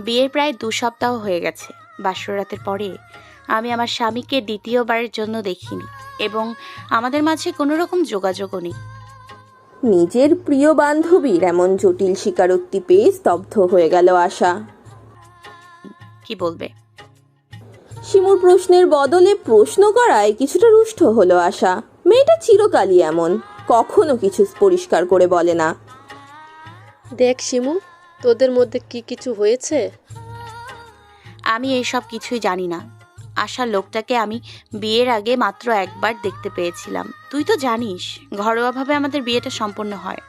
বিয়ের প্রায় 2 সপ্তাহ হয়ে গেছে। বাসরাতের পরে আমি আমার স্বামীকে দ্বিতীয়বারের জন্য দেখিনি এবং আমাদের মাঝে কোনো রকম যোগাযোগও নেই। নিজের প্রিয় বান্ধবীর এমন জটিল স্বীকারোক্তি পেয়ে স্তব্ধ হয়ে গেল আশা। কি বলবে? শিমুর প্রশ্নের বদলে প্রশ্ন করায় কিছুটা রুষ্ট হলো আশা। মেয়েটা চিরকালই এমন, কখনো কিছু পরিষ্কার করে বলে না। দেখ শিমু, তোদের মধ্যে কি কিছু হয়েছে? আমি এইসব কিছুই জানি না। আশার লোকটাকে আমি বিয়ের আগে মাত্র একবার দেখতে পেয়েছিলাম। তুই তো জানিস ঘরোয়াভাবে আমাদের বিয়েটা সম্পন্ন হয়।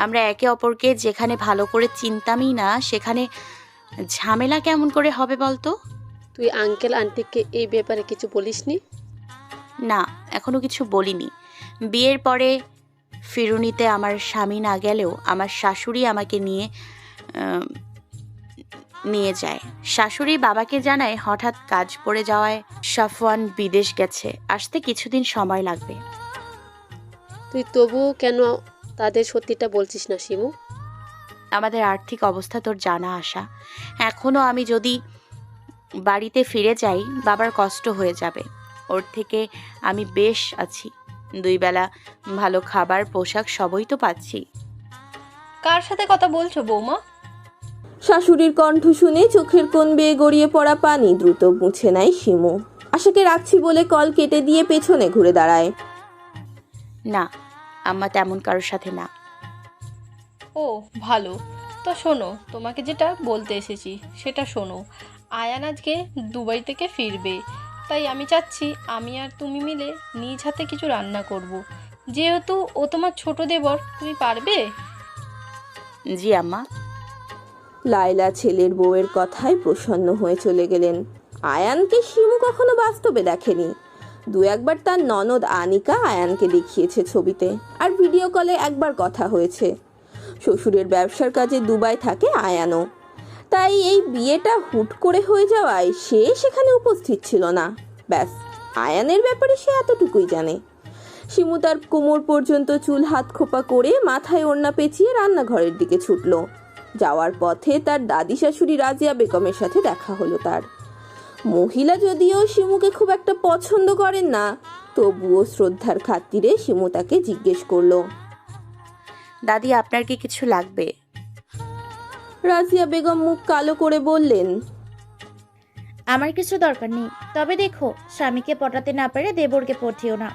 আমরা একে অপরকে যেখানে ভালো করে চিনতামই না সেখানে ঝামেলা কেমন করে হবে বলতো? তুই আঙ্কেল আন্টিকে এই ব্যাপারে কিছু বলিসনি? না, এখনো কিছু বলিনি। বিয়ের পরে ফিরুনিতে আমার স্বামী না গেলেও আমার শাশুড়ি আমাকে নিয়ে যায়। শাশুড়ি বাবাকে জানায় হঠাৎ কাজ পড়ে যাওয়ায় সাফওয়ান বিদেশ গেছে, আসতে কিছুদিন সময় লাগবে। তুই তবুও কেন তাদের সত্যিটা বলছিস না শিমু? আমাদের আর্থিক অবস্থা তোর জানা আশা। এখনো আমি যদি বাড়িতে ফিরে যাই বাবার কষ্ট হয়ে যাবে। ওর থেকে আমি বেশ আছি, 2 বেলা ভালো খাবার পোশাক সবই তো পাচ্ছি। কার সাথে কথা বলছো বৌমা? শাশুড়ির কণ্ঠ শুনে চোখের কোণ বেয়ে গড়িয়ে পড়া পানি দ্রুত মুছে নেয় শিমু। আশাকে রাখছি বলে কল কেটে দিয়ে পেছনে ঘুরে দাঁড়ায়। না, আম্মা তেমন কারোর সাথে না। ও ভালো, তো শোনো, তোমাকে যেটা বলতে এসেছি সেটা শোনো। আয়ান আজকে দুবাই থেকে ফিরবে, তাই আমি চাচ্ছি আমি আর তুমি মিলে নিজ হাতে কিছু রান্না করব। যেহেতু ও তোমার ছোট দেবর, তুমি পারবে? জি আম্মা। লায়লা ছেলের বউয়ের কথায় প্রসন্ন হয়ে চলে গেলেন। আয়ানকে শিমু কখনো বাস্তবে দেখেনি। 2-1বার তার ননদ আনিকা আয়ানকে দেখিয়েছে ছবিতে, আর ভিডিও কলে একবার কথা হয়েছে। শ্বশুরের ব্যবসার কাজে দুবাই থাকে আয়ানও, তাই এই বিয়েটা হুট করে হয়ে যাওয়ায় সে সেখানে উপস্থিত ছিল না। ব্যাস, আয়ানের ব্যাপারে সে এতটুকুই জানে। শিমু তার কোমর পর্যন্ত চুল হাত খোপা করে মাথায় ওড়না পেঁচিয়ে রান্নাঘরের দিকে ছুটল। যাওয়ার পথে তার দাদি শাশুড়ি রাজিয়া বেগমের সাথে দেখা হলো তার। মহিলা যদিও শিমুকে খুব একটা পছন্দ করেন না, তবুও শ্রদ্ধার খাতিরে শিমু তাকে জিজ্ঞেস করলো, দাদি আপনার কি কিছু লাগবে? রাজিয়া বেগম মুখ কালো করে বললেন, আমার কিছু দরকার নেই, তবে দেখো স্বামীকে পটাতে না পারে দেবরকে পটিও না।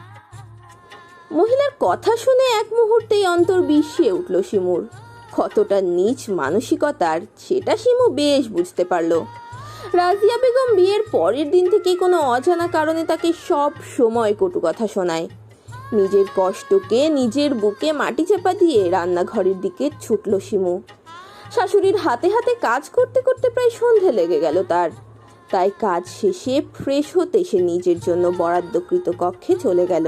মহিলার কথা শুনে এক মুহূর্তেই অন্তর বিষিয়ে উঠল শিমুর। কতটা নীচ মানসিকতার সেটা শিমু বেশ বুঝতে পারলো। রাজিয়া বেগম বিয়ের পরের দিন থেকে কোনো অজানা কারণে তাকে সব সময় কটু কথা শোনায়। নিজের কষ্টকে নিজের বুকে মাটি চাপা দিয়ে রান্নাঘরের দিকে ছুটল শিমু। শাশুড়ির হাতে হাতে কাজ করতে করতে প্রায় সন্ধে লেগে গেল তার। তাই কাজ শেষে ফ্রেশ হতে সে নিজের জন্য বরাদ্দকৃত কক্ষে চলে গেল।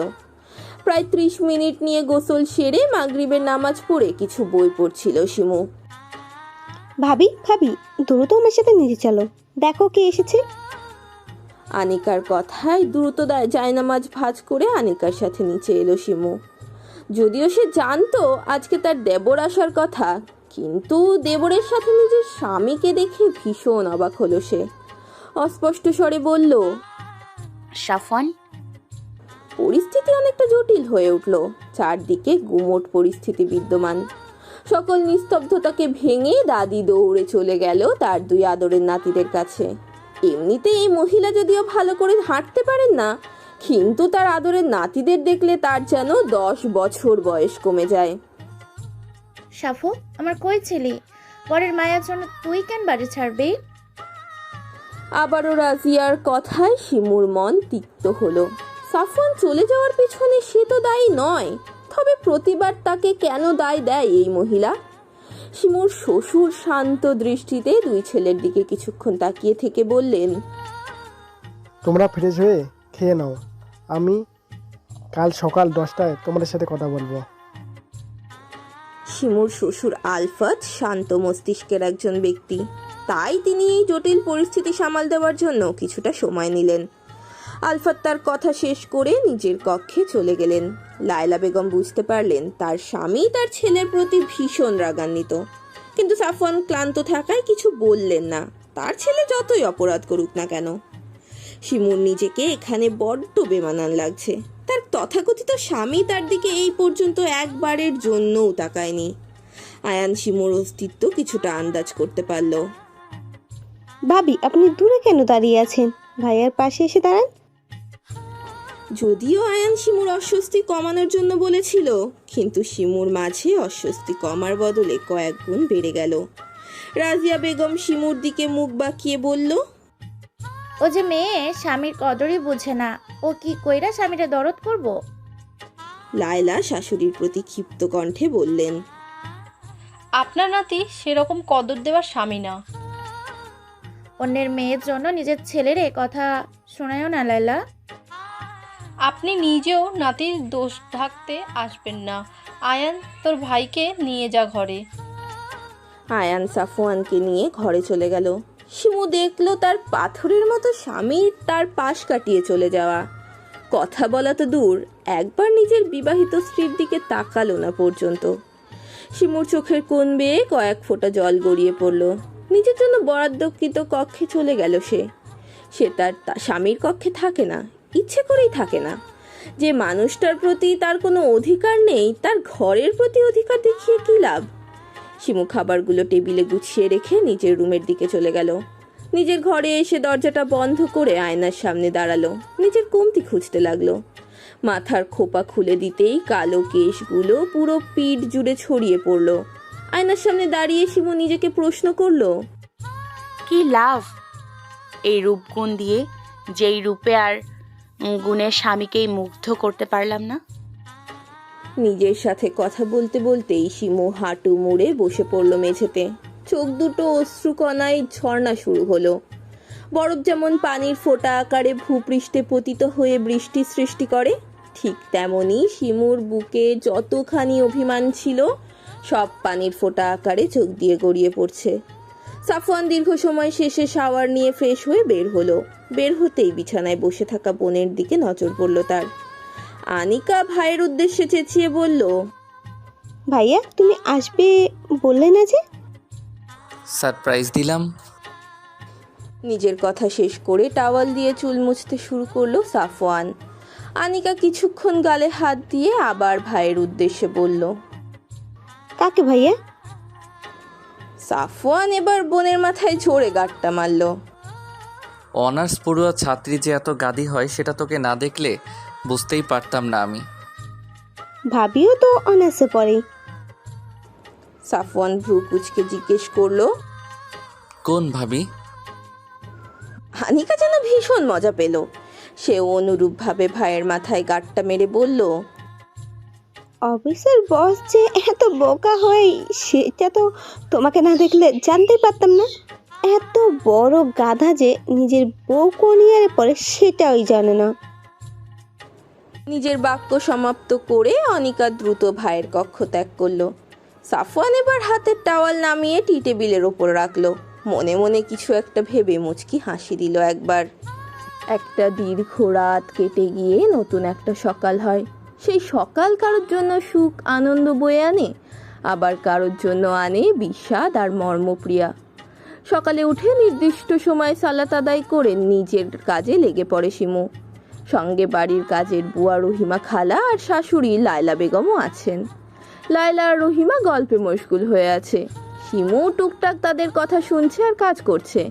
প্রায় 30 মিনিট নিয়ে গোসল সেরে মাগরিবের নামাজ পড়ে কিছু বই পড়ছিল শিমু। ভাবি ভাবি, দ্রুত আমার সাথে নিচে চলো, দেখো কে এসেছে। আনিকার কথায় দ্রুত জায়নামাজ ভাঁজ করে আনিকার সাথে নিচে এলো শিমু। যদিও সে জানতো আজকে তার দেবর আসার কথা, কিন্তু দেবরের সাথে নিজের স্বামীকে দেখে ভীষণ অবাক হলো সে। অস্পষ্ট স্বরে বলল, সাফওয়ান। পরিস্থিতি অনেকটা জটিল হয়ে উঠল। চারদিকে গুমোট পরিস্থিতি বিদ্যমান। সকল নিস্তব্ধতাকে ভেঙে দাদি দৌড়ে চলে গেল তার 2 আদরের নাতিদের কাছে। এমনিতে এই মহিলা যদিও ভালো করে হাঁটতে পারেন না, কিন্তু তার আদরের নাতিদের দেখলে তার যেন 10 বছর বয়স কমে যায়। সাফু, আমার কই ছিলি? পরের মায়ার জন্য তুই কেন বাড়ি ছাড়বি? আবারও রাজিয়ার কথায় শিমুর মন তিক্ত হলো। সাফওয়ান চলে যাওয়ার পেছনে সে তো দায়ী নয়, তবে প্রতিবার তাকে কেন দায় দেয় এই মহিলা? শিমুর শ্বশুর শান্ত দৃষ্টিতে 2 ছেলের দিকে কিছুক্ষণ তাকিয়ে থেকে বললেন, তোমরা ফ্রেশ হয়ে খেয়ে নাও, আমি কাল সকাল 10টায় তোমাদের সাথে কথা বলবো। শিমুর শ্বশুর আলফাত শান্ত মস্তিষ্কের একজন ব্যক্তি, তাই তিনি এই জটিল পরিস্থিতি সামাল দেওয়ার জন্য কিছুটা সময় নিলেন। আলফাত তার কথা শেষ করে নিজের কক্ষে চলে গেলেন। লায়লা বেগম বুঝতে পারলেন তার স্বামী তার ছেলের প্রতি ভীষণ রাগান্বিত, কিন্তু সাফওয়ান ক্লান্ত থাকায় কিছু বললেন না, তার ছেলে যতই অপরাধ করুক না কেন। শিমুর নিজেকে এখানে বড্ড বেমানান লাগছে। তার তথাকথিত স্বামী তার দিকে এই পর্যন্ত একবারের জন্যও তাকায়নি। আয়ান শিমুর অস্তিত্ব কিছুটা আন্দাজ করতে পারল। ভাবি, আপনি দূরে কেন দাঁড়িয়ে আছেন? ভাইয়ার পাশে এসে দাঁড়ান। যদিও আয়ান শিমুর অস্বস্তি কমানোর জন্য বলেছিল, কিন্তু শিমুর মাঝে অস্বস্তি কমার বদলে কয়েক গুণ বেড়ে গেল। রাজিয়া বেগম শিমুর দিকে মুখ বাঁকিয়ে বলল, ও যে মেয়ে, স্বামীর কদরই বুঝে না। ও কি কইরা স্বামীরা দরদ করব? লায়লা শাশুড়ির প্রতি ক্ষিপ্ত কণ্ঠে বললেন, আপনার নাতি সেরকম কদর দেওয়ার স্বামী না। অন্যের মেয়ের জন্য নিজের ছেলের এ কথা শোনায়ও না লাইলা। আপনি নিজেও নাতির দোষ ঢাকতে আসবেন না। আয়ান, তোর ভাইকে নিয়ে যা ঘরে। আয়ান সাফওয়ানকে নিয়ে ঘরে চলে গেল। শিমু দেখলো তার পাথরের মতো স্বামীর তার পাশ কাটিয়ে চলে যাওয়া। কথা বলা তো দূর, একবার নিজের বিবাহিত স্ত্রীর দিকে তাকালো না পর্যন্ত। শিমুর চোখের কোণ বেয়ে কয়েক ফোঁটা জল গড়িয়ে পড়ল। নিজের জন্য বরাদ্দকৃত কক্ষে চলে গেল সে তার স্বামীর কক্ষে থাকে না, ইচ্ছে করেই থাকে না। যে মানুষটার প্রতি তার কোনো অধিকার নেই, তার ঘরের প্রতি অধিকার দেখিয়ে কী লাভ? শিমু খাবারগুলো টেবিলে গুছিয়ে রেখে নিজের রুমের দিকে চলে গেল। নিজের ঘরে এসে দরজাটা বন্ধ করে আয়নার সামনে দাঁড়ালো। নিজের কমতি খুঁজতে লাগলো। মাথার খোপা খুলে দিতেই কালো কেশগুলো পুরো পিঠ জুড়ে ছড়িয়ে পড়ল। আয়নার সামনে দাঁড়িয়ে শিমু নিজেকে প্রশ্ন করলো, কি লাভ এই রূপগুণ দিয়ে, যেই রূপে আর গুণের স্বামীকেই মুগ্ধ করতে পারলাম না? নিজের সাথে কথা বলতে বলতেই শিমু হাঁটু মুড়ে বসে পড়ল মেঝেতে। চোখ দুটো অশ্রুকণায় ঝর্ণা শুরু হলো। বরফ যেমন পানির ফোঁটা আকারে ভূপৃষ্ঠে পতিত হয়ে বৃষ্টি সৃষ্টি করে, ঠিক তেমনি শিমুর বুকে যতখানি অভিমান ছিল সব পানির ফোঁটা আকারে চোখ দিয়ে গড়িয়ে পড়ছে। সাফওয়ান দীর্ঘ সময় শেষে শাওয়ার নিয়ে ফ্রেশ হয়ে বের হলো। বের হতেই বিছানায় বসে থাকা বোনের দিকে নজর পড়ল তার। আনিকা ভাইয়ের উদ্দেশ্যে চেঁচিয়ে বলল, ভাইয়া, তুমি আসবে বললে না যে? সারপ্রাইজ দিলাম। নিজের কথা শেষ করে টাওয়াল দিয়ে চুল মুছতে শুরু করলো সাফওয়ান। আনিকা কিছুক্ষণ গালে হাত দিয়ে আবার ভাইয়ের উদ্দেশ্যে বলল, কাকে ভাইয়া? সাফওয়ান এবার বোনের মাথায় জোরে গাঁটটা মারল। অনার্স পড়ুয়া ছাত্রী যে এত গাদি হয় সেটা তোকে না দেখলে বুঝতেই পারতাম না আমি। ভাবিও তো অনার্সে পড়ে। সাফওয়ান ভ্রু কুচকে জিজ্ঞেস করলো। কোন ভাবি? আনিকা যেন ভীষণ মজা পেল। সে অনুরূপভাবে ভাইয়ের মাথায় গাঁটটা মেরে বলল, অফিসের বস যে এত বোকা হয় সেটা তো তোমাকে না দেখলে জানতেই পারতাম না। এত বড় গাধা যে নিজের বউ কোন ইয়ারে পড়ে সেটাই জানে না। নিজের বাক্য সমাপ্ত করে অনিকা দ্রুত ভাইয়ের কক্ষ ত্যাগ করলো। সাফওয়ান এবার হাতের টাওয়াল নামিয়ে টি টেবিলের ওপর রাখলো। মনে মনে কিছু একটা ভেবে মুচকি হাসি দিল একবার। একটা দীর্ঘ রাত কেটে গিয়ে নতুন একটা সকাল হয়। সেই সকাল কারোর জন্য সুখ আনন্দ বয়ে আনে, আবার কারোর জন্য আনে বিষাদ আর মর্মপ্রিয়া। সকালে উঠে নির্দিষ্ট সময় সালাত আদায় করে নিজের কাজে লেগে পড়ে শিমু। সঙ্গে বাড়ির কাজের বুয়া রহিমা খালা আর শাশুড়ি লায়লা বেগমও আছেন। লায়লা আর রহিমা গল্পে মশগুল হয়ে আছে। শিমু টুকটাক তাদের কথা শুনছে আর কাজ করছে।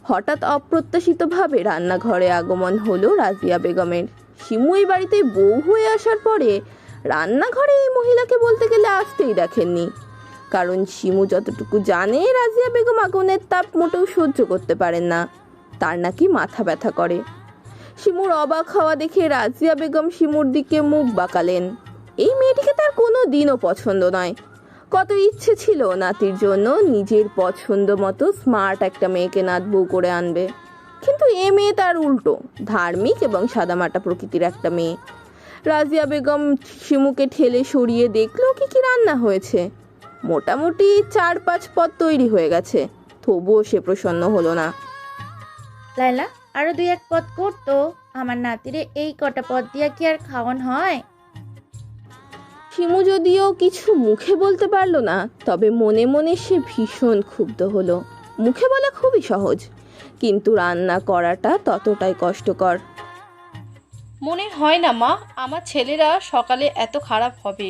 হঠাৎ অপ্রত্যাশিতভাবে রান্নাঘরে আগমন হলো রাজিয়া বেগমের। শিমু এই বাড়িতে বউ হয়ে আসার পরে রান্নাঘরে এই মহিলাকে বলতে গেলে আসতেই দেখেননি। কারণ শিমু যতটুকু জানে, রাজিয়া বেগম আগুনের তাপ মোটেও সহ্য করতে পারেন না, তার নাকি মাথা ব্যথা করে। শিমুর অবাক হওয়া দেখে রাজিয়া বেগম শিমুর দিকে মুখ বাঁকালেন। এই মেয়েটিকে তার কোনো দিনও পছন্দ নয়। কত ইচ্ছে ছিল নাতির জন্য নিজের পছন্দ মতো স্মার্ট একটা মেয়েকে নাত বউ করে আনবে, কিন্তু এ মেয়ে তার উল্টো, ধার্মিক এবং সাদামাটা প্রকৃতির একটা মেয়ে। রাজিয়া বেগম শিমুকে ঠেলে সরিয়ে দেখলো কি কি রান্না হয়েছে। মোটামুটি 4-5 পদ তৈরি হয়ে গেছে, তবুও সে প্রসন্ন হলো না। লাইলা, আরো 2-1 পদ করতো, আমার নাতিরে এই কটা পদ দিয়া কি আর খাওয়ান হয়? শিমু যদিও কিছু মুখে বলতে পারলো না, তবে মনে মনে সে ভীষণ ক্ষুব্ধ হলো। মুখে বলা খুবই সহজ, কিন্তু রান্না করাটা ততটাই কষ্টকর। মনে হয় না মা আমার ছেলেরা সকালে এত খারাপ হবে।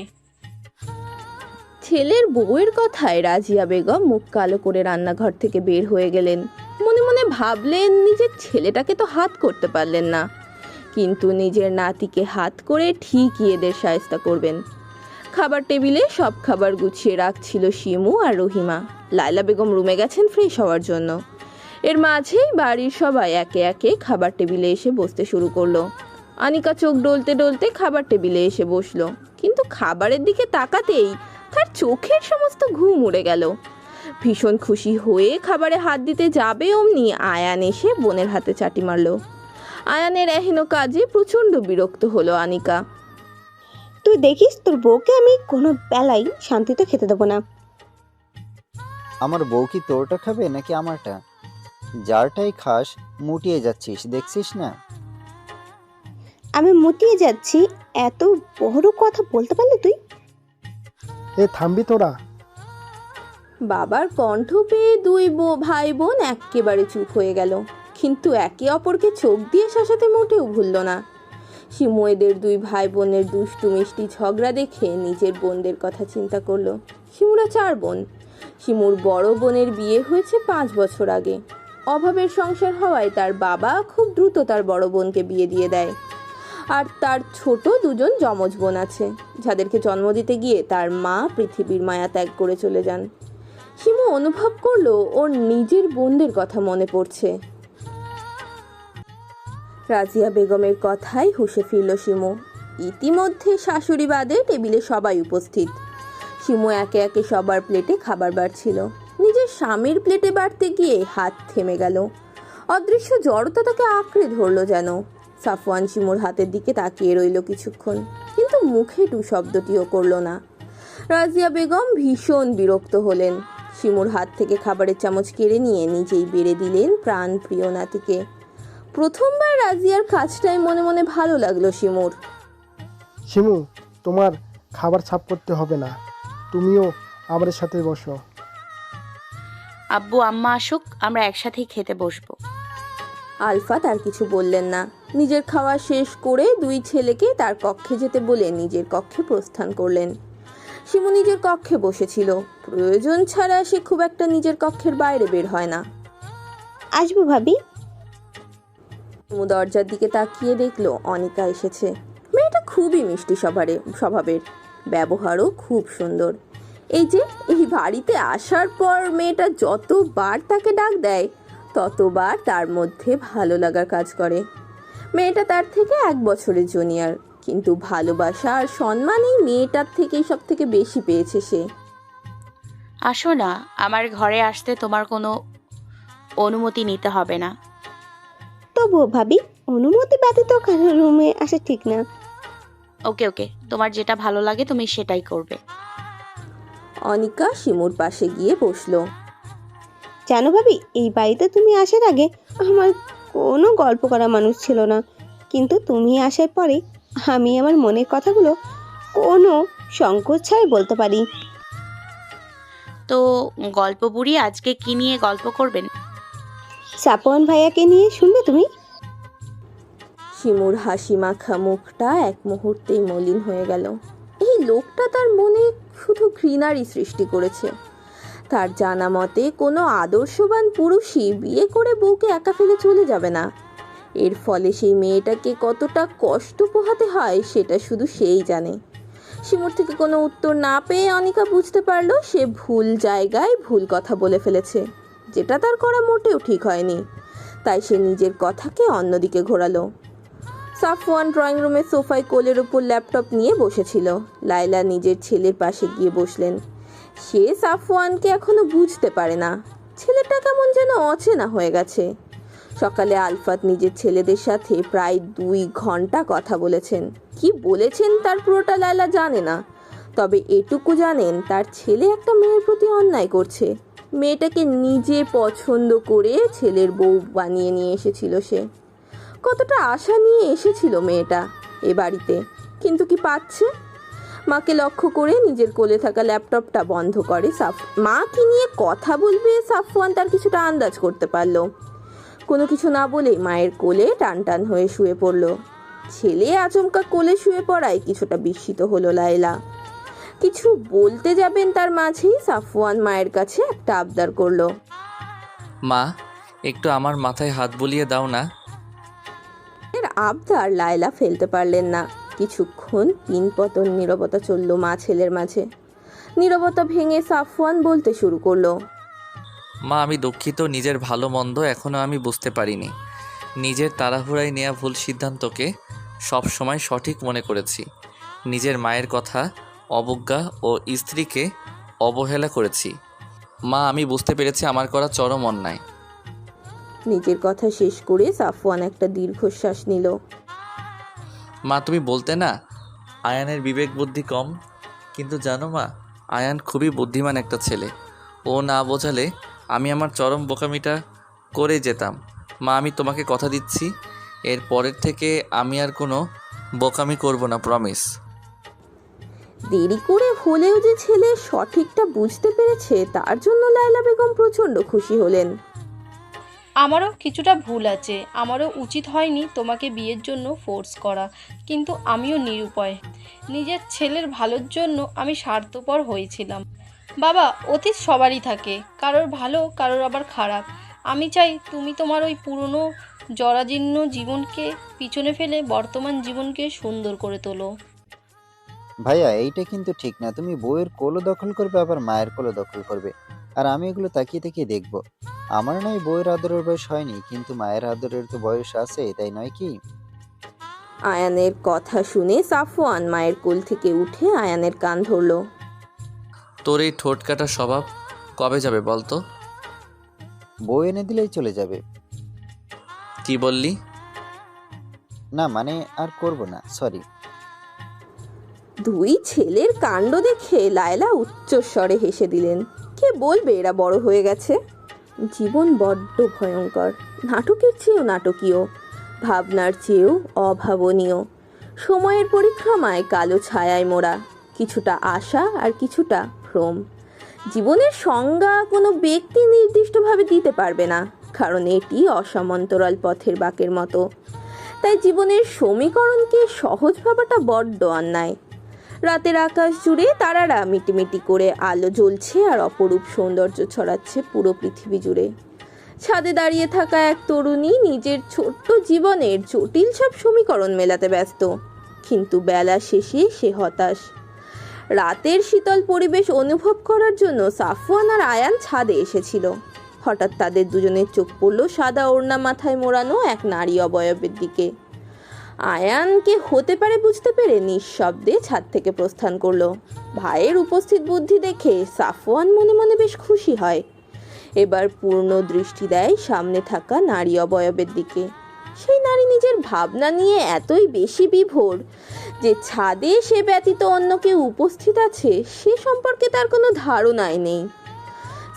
ছেলের বউয়ের কথায় রাজিয়া বেগম মুখ কালো করে রান্নাঘর থেকে বের হয়ে গেলেন। মনে মনে ভাবলেন, নিজের ছেলেটাকে তো হাত করতে পারলেন না, কিন্তু নিজের নাতিকে হাত করে ঠিকই এদের শায়েস্তা করবেন। খাবার টেবিলে সব খাবার গুছিয়ে রাখছিল শিমু আর রহিমা। লায়লা বেগম রুমে গেছেন ফ্রেশ হওয়ার জন্য। এর মাঝেই বাড়ির সবাই একে একে খাবার টেবিলে এসে বসতে শুরু করলো। আনিকা চোখ ডলতে ডলতে খাবার টেবিলে এসে বসলো, কিন্তু খাবারের দিকে তাকাতেই তার চোখের সমস্ত ঘুম উড়ে গেল। ভীষণ খুশি হয়ে খাবারে হাত দিতে যাবে অমনি আয়ান এসে বোনের হাতে চাটি মারল। আয়ানের এহেন কাজে প্রচণ্ড বিরক্ত হলো আনিকা। তুই দেখিস তোর বউকে আমি কোনো বেলায় শান্তিতে খেতে দেবো না। আমার বউ কি তোরটা খাবে নাকি আমারটা? যারটাই খাস মুটিয়ে যাচ্ছিস, দেখছিস না? আমি মুটিয়ে যাচ্ছি? এত বড় কথা বলতে পারলি তুই? এ থামবি তোরা? বাবার কণ্ঠ পেয়ে দুই ভাই বোন একেবারে চুপ হয়ে গেল, কিন্তু একে অপরকে চোখ দিয়ে শাসাতে মোটেও ভুলল না। শিমু এদের দুই ভাই বোনের দুষ্টু মিষ্টি ঝগড়া দেখে নিজের বোনদের কথা চিন্তা করলো। শিমুরা 4 বোন। শিমুর বড় বোনের বিয়ে হয়েছে 5 বছর আগে। অভাবের সংসার হওয়ায় তার বাবা খুব দ্রুত তার বড় বোনকে বিয়ে দিয়ে দেয়। আর তার ছোট 2জন যমজ বোন আছে, যাদেরকে জন্ম দিতে গিয়ে তার মা পৃথিবীর মায়া ত্যাগ করে চলে যান। শিমু অনুভব করলো ওর নিজের বোনদের কথা মনে পড়ছে। রাজিয়া বেগমের কথায় হুঁশে ফিরল শিমু। ইতিমধ্যে শাশুড়ি বাদে টেবিলে সবাই উপস্থিত। শিমু একে একে সবার প্লেটে খাবার বাড়ছিল। নিজের স্বামীর প্লেটে বাড়তে গিয়ে হাত থেমে গেল। অদৃশ্য জড়তা তাকে আঁকড়ে ধরলো যেন। সাফওয়ান শিমুর হাতের দিকে তাকিয়ে রইল কিছুক্ষণ, কিন্তু মুখে টু শব্দটিও করল না। রাজিয়া বেগম ভীষণ বিরক্ত হলেন। শিমুর হাত থেকে খাবারের চামচ কেড়ে নিয়ে নিজেই বেড়ে দিলেন প্রাণ প্রিয় নাতিকে। প্রথমবার রাজিয়ার কাজটাই মনে মনে ভালো লাগলো শিমুর। শিমু, তোমার খাবার ছাপ করতে হবে না, তুমিও আমাদের সাথে বসো। আব্বু আম্মা আসুক, আমরা একসাথেই খেতে বসবো। আলফা তার কিছু বললেন না। নিজের খাওয়া শেষ করে দুই ছেলেকে তার কক্ষে যেতে বলে নিজের কক্ষে প্রস্থান করলেন। শিমু নিজের কক্ষে বসেছিল। প্রয়োজন ছাড়া সে খুব একটা নিজের কক্ষের বাইরে বের হয় না। আসবো ভাবি। শিমু দরজার দিকে তাকিয়ে দেখলো অনিকা এসেছে। মেয়েটা খুবই মিষ্টি স্বভাবের, ব্যবহারও খুব সুন্দর। এই বাড়িতে আসার পর মেয়েটা যতবার তাকে ডাক দেয় ততবার তার মধ্যে ভালো লাগার কাজ করে। মেয়েটা তার থেকে 1 বছরের জুনিয়র, কিন্তু ভালোবাসা আর সম্মান এই মেয়েটার থেকেই সব থেকে বেশি পেয়েছে সে। আসো না, আমার ঘরে আসতে তোমার কোনো অনুমতি নিতে হবে না। তবুও ভাবি, অনুমতি ব্যতীত কারোর রুমে আসা ঠিক না। ওকে, তোমার যেটা ভালো লাগে তুমি সেটাই করবে। অনিকা শিমুর পাশে গিয়ে বসলো। জানো ভাবি, এই বাড়িতে তুমি আসার আগে আমার কোনো গল্প করা মানুষ ছিল না, কিন্তু তুমি আসার পরে আমি আমার মনের কথাগুলো কোনো সংকোচ ছাড়াই বলতে পারি। তো গল্প বুড়ি, আজকে কি নিয়ে গল্প করবেন? সাপওয়ান ভাইয়াকে নিয়ে শুনবে তুমি? শিমুর হাসি মাখা মুখটা এক মুহূর্তেই মলিন হয়ে গেল। এই লোকটা তার মনে শুধু ঘৃণারই সৃষ্টি করেছে। তার জানা মতে কোনো আদর্শবান পুরুষই বিয়ে করে বউকে একা ফেলে চলে যাবে না। এর ফলে সেই মেয়েটাকে কতটা কষ্ট পোহাতে হয় সেটা শুধু সেই জানে। শিমুর থেকে কোনো উত্তর না পেয়ে অনিকা বুঝতে পারলো সে ভুল জায়গায় ভুল কথা বলে ফেলেছে, যেটা তার করা মোটেও ঠিক হয়নি। তাই সে নিজের কথাকে অন্যদিকে ঘোরালো। সাফওয়ান ড্রয়িং রুমের সোফায় কোলের ওপর ল্যাপটপ নিয়ে বসেছিল। লায়লা নিজের ছেলের পাশে গিয়ে বসলেন। সে সাফওয়ানকে এখনো বুঝতে পারে না। ছেলেটা কেমন যেন অচেনা হয়ে গেছে। সকালে আলফাত নিজের ছেলেদের সাথে প্রায় 2 ঘন্টা কথা বলেছেন। কি বলেছেন তার পুরোটা লায়লা জানে না, তবে এটুকু জানেন তার ছেলে একটা মেয়ের প্রতি অন্যায় করছে। মেয়েটাকে নিজে পছন্দ করে ছেলের বউ বানিয়ে নিয়ে এসেছিল সে। কতটা আশা নিয়ে এসেছিল মেয়েটা এ বাড়িতে, কিন্তু কি পাচ্ছে? মাকে লক্ষ্য করে নিজের কোলে থাকা ল্যাপটপটা বন্ধ করে মা কি নিয়ে কথা বলবে সাফওয়ান তার কিছুটা আন্দাজ করতে পারলো। কোনো কিছু না বলেই মায়ের কোলে টান টান হয়ে শুয়ে পড়ল। ছেলে আচমকা কোলে শুয়ে পড়ায় কিছুটা বিস্মিত হলো লায়লা। কিছু বলতে যাবেন তার মাঝেই সাফওয়ান মায়ের কাছে একটা আবদার করলো। মা, একটু আমার মাথায় হাত বুলিয়ে দাও না। এর আবদার লায়লা ফেলতে পারলেন না। কিছুক্ষণ পিনপতন নীরবতা চলল মা ছেলের মাঝে। নীরবতা ভেঙে সাফওয়ান বলতে শুরু করলো। মা, আমি দুঃখিত, নিজের ভালো মন্দ এখনও আমি বুঝতে পারিনি। নিজের তাড়াহুড়ায় নেওয়া ভুল সিদ্ধান্তকে সব সময় সঠিক মনে করেছি। নিজের মায়ের কথা অবজ্ঞা ও স্ত্রীকে অবহেলা করেছি। মা, আমি বুঝতে পেরেছি আমার করা চরম অন্যায়। নিজের কথা শেষ করে সাফওয়ান একটা দীর্ঘশ্বাস নিল। মা, তুমি বলতে না আয়ানের বিবেক বুদ্ধি কম, কিন্তু জানো মা, আয়ান খুবই বুদ্ধিমান একটা ছেলে। ও না বোঝালে আমি আমার চরম বোকামিটা করে যেতাম। মা, আমি তোমাকে কথা দিচ্ছি, এর পরের থেকে আমি আর কোনো বোকামি করব না, প্রমিস। দেরি করে হলেও যে ছেলে সঠিকটা বুঝতে পেরেছে তার জন্য লায়লা বেগম প্রচণ্ড খুশি হলেন। আমারও কিছুটা ভুল আছে, আমারও উচিত হয়নি তোমাকে বিয়ের জন্য ফোর্স করা, কিন্তু আমিও নিরুপায়। নিজের ছেলের ভালোর জন্য আমি স্বার্থপর হয়েছিলাম। বাবা, অতীত সবারই থাকে, কারোর ভালো কারোর আবার খারাপ। আমি চাই তুমি তোমার ওই পুরনো জরাজীর্ণ জীবনকে পিছনে ফেলে বর্তমান জীবনকে সুন্দর করে তোলো। ভাইয়া, এইটা কিন্তু ঠিক না। তুমি বউয়ের কোলও দখল করবে, আবার মায়ের কোলও দখল করবে, আর আমি এগুলো তাকিয়ে তাকিয়ে দেখবো। আমার নয় বউয়ের আদরের বয়স হয়নি, কিন্তু মায়ের আদরের তো বয়স আছে, তাই নয় কি? আয়ানের কথা শুনে সাফওয়ান মায়ের কোল থেকে উঠে আয়ানের কান ধরল। তোর এই ঠোঁট কাটা স্বভাব কবে যাবে বলতো? বউ এনে দিলেই চলে যাবে। কি বললি? না মানে আর করব না, সরি। দুই ছেলের কাণ্ড দেখে লায়লা উচ্চস্বরে হেসে দিলেন। কে বলবে এরা বড় হয়ে গেছে? জীবন বড্ড ভয়ঙ্কর, নাটকের চেয়েও নাটকীয়, ভাবনার চেয়েও অভাবনীয়। সময়ের পরিক্রমায় কালো ছায়ায় মোড়া, কিছুটা আশা আর কিছুটা ভ্রম। জীবনের সংজ্ঞা কোনো ব্যক্তি নির্দিষ্টভাবে দিতে পারবে না, কারণ এটি অসমান্তরাল পথের বাঁকের মতো। তাই জীবনের সমীকরণকে সহজ ভাবাটা বড্ড অন্যায়। রাতের আকাশ জুড়ে তারারা মিটিমিটি করে আলো জ্বলছে আর অপরূপ সৌন্দর্য ছড়াচ্ছে পুরো পৃথিবী জুড়ে। ছাদে দাঁড়িয়ে থাকা এক তরুণী নিজের ছোট্ট জীবনের জটিল সব সমীকরণ মেলাতে ব্যস্ত, কিন্তু বেলা শেষে সে হতাশ। রাতের শীতল পরিবেশ অনুভব করার জন্য সাফওয়ান আর আয়ান ছাদে এসেছিল। হঠাৎ তাদের দুজনের চোখ পড়ল সাদা ওড়না মাথায় মোড়ানো এক নারী অবয়বের দিকে। আয়ানকে হতে পারে বুঝতে পেরে নিঃশব্দে ছাদ থেকে প্রস্থান করলো। ভাইয়ের উপস্থিত বুদ্ধি দেখে সাফওয়ান মনে মনে বেশ খুশি হয়। এবার পূর্ণ দৃষ্টি দেয় সামনে থাকা নারী অবয়বের দিকে। সেই নারী নিজের ভাবনা নিয়ে এতই বেশি বিভোর যে ছাদে সে ব্যতীত অন্য কেউ উপস্থিত আছে সে সম্পর্কে তার কোনো ধারণাই নেই।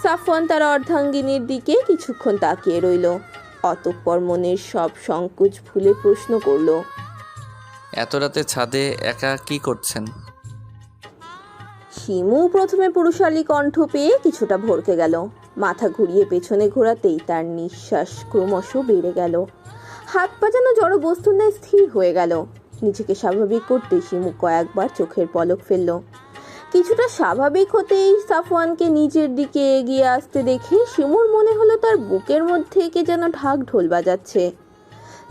সাফওয়ান তার অর্ধাঙ্গিনীর দিকে কিছুক্ষণ তাকিয়ে রইল, অতঃপর মনের সব সংকোচ ভুলে প্রশ্ন করল, এত রাতে ছাদে একা কি করছেন? শিমু প্রথমে পুরুষালী কণ্ঠ পেয়ে কিছুটা ভরকে গেল। মাথা ঘুরিয়ে পেছনে ঘোরাতেই তার নিঃশ্বাস ক্রমশ বেড়ে গেল। হাত পা যেন জড় বস্তুর ন্যায় স্থির হয়ে গেল। নিজেকে স্বাভাবিক করতে শিমু কয়েকবার চোখের পলক ফেলল। কিছুটা স্বাভাবিক হতেই সাফওয়ানকে নিজের দিকে এগিয়ে আসতে দেখে শিমুর মনে হলো তার বুকের মধ্যে কে যেন ঢাক ঢোল বাজাচ্ছে।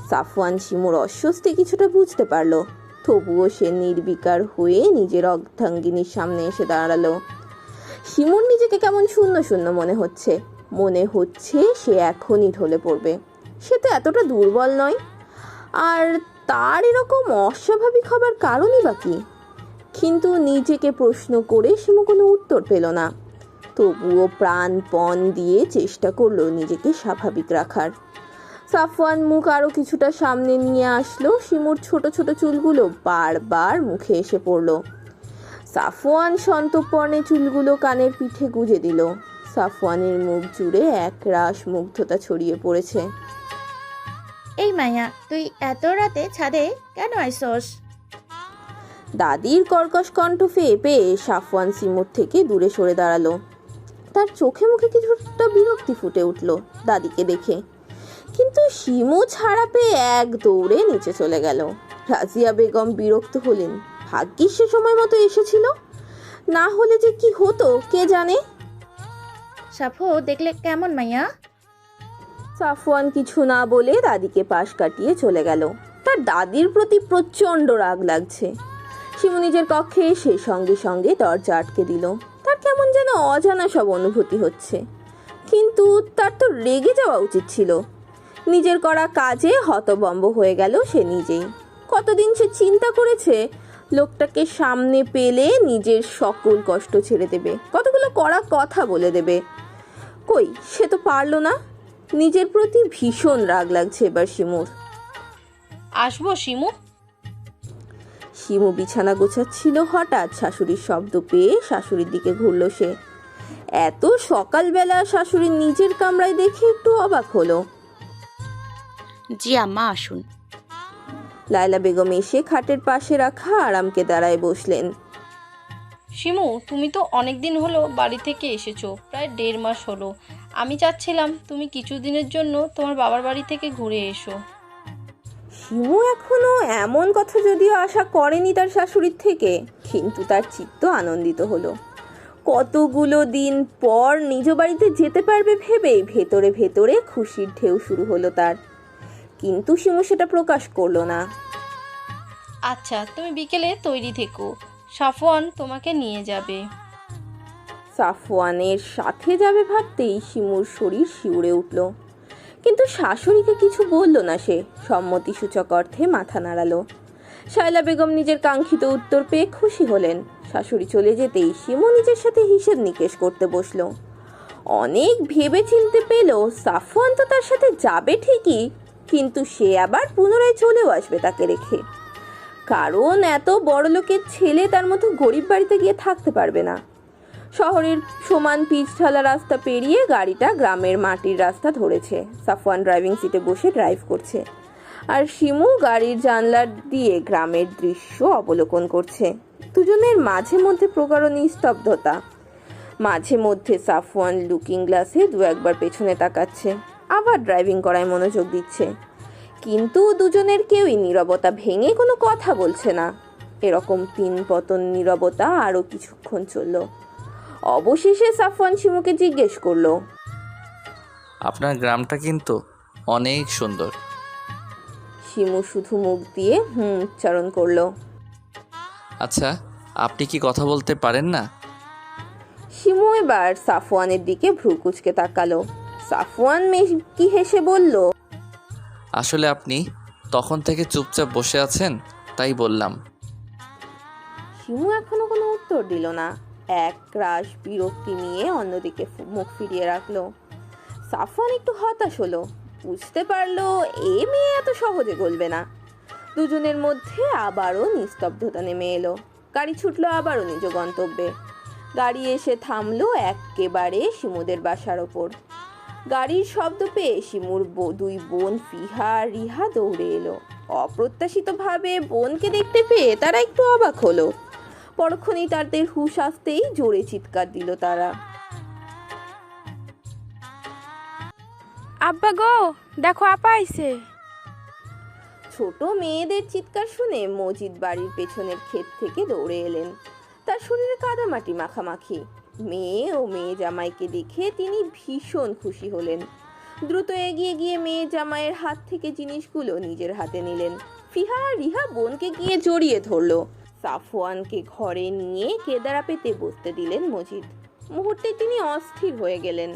সাফওয়ান শিমুর অস্বস্তি কিছুটা বুঝতে পারল, তবুও সে নির্বিকার হয়ে নিজের অর্ধাঙ্গিনীর সামনে এসে দাঁড়ালো। শিমুর নিজেকে কেমন শূন্য শূন্য মনে হচ্ছে সে এখনই ঢলে পড়বে। সে তো এতটা দুর্বল নয়, আর তার এরকম অস্বাভাবিক হবার কারণই বা কি? কিন্তু নিজেকে প্রশ্ন করে শিমু কোনো উত্তর পেল না। তবুও প্রাণপণ দিয়ে চেষ্টা করলো নিজেকে স্বাভাবিক রাখার। সাফওয়ান মুখ আরো কিছুটা সামনে নিয়ে আসলো। শিমুর ছোট ছোট চুলগুলো বারবার মুখে এসে পড়লো। সাফওয়ান সন্তর্পণে চুলগুলো কানের পিঠে গুজে দিল। সাফওয়ানের মুখ জুড়ে এক রাস মুগ্ধতা ছড়িয়ে পড়েছে। এই মায়া, তুই এত রাতে ছাদে কেন আইসস? দাদির কর্কশ কণ্ঠ পেয়ে সাফওয়ান শিমুর থেকে দূরে সরে দাঁড়ালো। তার চোখে মুখে কিছুটা বিরক্তি ফুটে উঠল দাদিকে দেখে, কিন্তু শিমু ছাড়া পেয়ে এক দৌড়ে নিচে চলে গেল। রাজিয়া বেগম বিরক্ত হলেন, ভাগ্যিস সে সময় মতো এসেছিল, না হলে যে কি হতো কে জানে। সাফো দেখলে কেমন মাইয়া? সাফওয়ান কিছু না বলে দাদিকে পাশ কাটিয়ে চলে গেল। তার দাদির প্রতি প্রচণ্ড রাগ লাগছে। শিমু নিজের কক্ষে এসে সঙ্গে সঙ্গে দরজা আটকে দিল। তার কেমন যেন অজানা সব অনুভূতি হচ্ছে, কিন্তু তার তো রেগে যাওয়া উচিত ছিল। নিজের করা কাজে হতভম্ব হয়ে গেল সে নিজেই। কতদিন সে চিন্তা করেছে লোকটাকে সামনে পেলে নিজের সকল কষ্ট ছেড়ে দেবে, কতগুলো কড়া কথা বলে দেবে। কই, সে তো পারল না। নিজের প্রতি ভীষণ রাগ লাগছে এবার শিমুর। আসবো শিমু? শিমু বিছানা গোছাচ্ছিল, হঠাৎ শাশুড়ির শব্দ পেয়ে শাশুড়ির দিকে ঘুরল সে। এত সকালবেলা শাশুড়ির নিজের কামরায় দেখে একটু অবাক হলো। জি আম্মা, আসুন। লায়লা বেগম এসে খাটের পাশে রাখা আরামকে দাঁড়ায় বসলেন। শিমু, তুমি তো অনেক দিন হলো বাড়ি থেকে এসেছো, প্রায় 1.5 মাস হলো। আমি চাচ্ছিলাম তুমি কিছুদিনের জন্য তোমার বাবার বাড়ি থেকে ঘুরে এসো। শিমু এখনো এমন কথা যদিও আশা করেনি তার শাশুড়ির থেকে, কিন্তু তার চিত্ত আনন্দিত হলো। কতগুলো দিন পর নিজ বাড়িতে যেতে পারবে ভেবেই ভেতরে ভেতরে খুশির ঢেউ শুরু হলো তার, কিন্তু শিমু সেটা প্রকাশ করলো না। আচ্ছা, তুমি বিকেলে তৈরি থেকো, সাফওয়ান তোমাকে নিয়ে যাবে। সাফওয়ানের সাথে যাবে ভাবতেই শিমুর শরীর শিউরে উঠল, কিন্তু শাশুড়িকে কিছু বলল না সে, সম্মতি সূচক অর্থে মাথা নাড়ালো। শায়লা বেগম নিজের কাঙ্ক্ষিত উত্তর পেয়ে খুশি হলেন। শাশুড়ি চলে যেতেই শিমু নিজের সাথে হিসেব নিকেশ করতে বসলো। অনেক ভেবে চিনতে পেল সাফওয়ান তো তার সাথে যাবে ঠিকই, কিন্তু সে আবার পুনরায় চলেও আসবে তাকে রেখে, কারণ এত বড় লোকের ছেলে তার মতো গরিব বাড়িতে গিয়ে থাকতে পারবে না। শহরের সমান পিচ ঢালা রাস্তা পেরিয়ে গাড়িটা গ্রামের মাটির রাস্তা ধরেছে। সাফওয়ান ড্রাইভিং সিটে বসে ড্রাইভ করছে, আর শিমু গাড়ির জানলা দিয়ে গ্রামের দৃশ্য অবলোকন করছে। দুজনের মাঝে মধ্যে প্রগাঢ় নিস্তব্ধতা। মাঝে মধ্যে সাফওয়ান লুকিং গ্লাসে 2-1 পেছনে তাকাচ্ছে, আবার ড্রাইভিং করায় মনোযোগ দিচ্ছে, কিন্তু দুজনের কেউই নীরবতা ভেঙে কোনো কথা বলছে না। এরকম 3 পতন নীরবতা আরো কিছুক্ষণ চলল। অবশেষে সাফওয়ান শিমুকে জিজ্ঞেস করলো, আপনার গ্রামটা কিন্তু অনেক সুন্দর। শিমু শুধু মুখ দিয়ে উচ্চারণ করলো। আচ্ছা, আপনি কি কথা বলতে পারেন না? শিমু এবার সাফওয়ানের দিকে ভ্রু কুঁচকে তাকালো। সাফওয়ান মেকি হেসে বলল, আসলে আপনি তখন থেকে চুপচাপ বসে আছেন, তাই বললাম। শিমু এখনো কোনো উত্তর দিল না, এক রাশ বিরক্তি নিয়ে অন্যদিকে মুখ ফিরিয়ে রাখলো। সাফওয়ান একটু হতাশ হলো, বুঝতে পারলো এ মেয়ে এত সহজে গলবে না। দুজনের মধ্যে আবারও নিস্তব্ধতা নেমে এলো। গাড়ি ছুটলো আবারও নিজ গন্তব্যে। গাড়ি এসে থামলো একেবারে শিমুদের বাসার ওপর। গাড়ির শব্দ পেয়ে শিমুর 2 বোন ফিহা আর রিহা দৌড়ে এলো। অপ্রত্যাশিতভাবে বোনকে দেখতে পেয়ে তারা একটু অবাক হলো। পরক্ষণেই তাদের হুঁশ আসতেই জোরে চিৎকার দিল তারা। আব্বা গো, দেখো আপা আইছে। ছোট মেয়েদের চিৎকার শুনে মজিদ বাড়ির পেছনের ক্ষেত থেকে দৌড়ে এলেন। তার শরীরে কাদামাটি মাখামাখি। মেয়ে ও মেয়ে জামাইকে দেখে তিনি ভীষণ খুশি হলেন। দ্রুত এগিয়ে গিয়ে মেয়ে জামাইয়ের হাত থেকে জিনিসগুলো নিজের হাতে নিলেন। ফিহা আর রিহা বোনকে গিয়ে জড়িয়ে ধরলো। সাফওয়ানকে ঘরে নিয়ে কেদারা পেতে বসতে দিলেন মজিদ। মুহূর্তে তিনি অস্থির হয়ে গেলেন,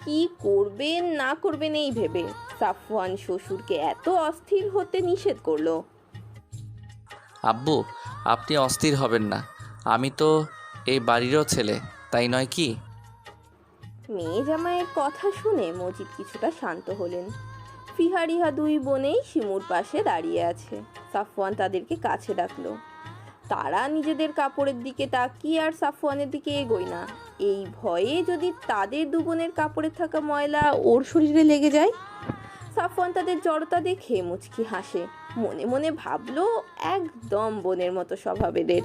কি করবেন না করবেন এই ভেবে। সাফওয়ান শ্বশুরকে এত অস্থির হতে নিষেধ করলো। আব্বু, আপনি অস্থির হবেন না, আমি তো এই বাড়িরও ছেলে, তাই নয় কি? মেয়ে জামাইয়ের কথা শুনে মজিদ কিছুটা শান্ত হলেন। ফিহা রিহা 2 বোনেই শিমুর পাশে দাঁড়িয়ে আছে। সাফওয়ান তাদেরকে কাছে ডাকলো। তারা নিজেদের কাপড়ের দিকে তাকিয়ে আর সাফওয়ানের দিকে এগোয় না, এই ভয়ে যদি তাদের 2 বোনের কাপড়ে থাকা ময়লা ওর শরীরে লেগে যায়। সাফওয়ান তাদের জড়তা দেখে মুচকি হাসে, মনে মনে ভাবলো একদম বোনের মতো স্বভাব এদের।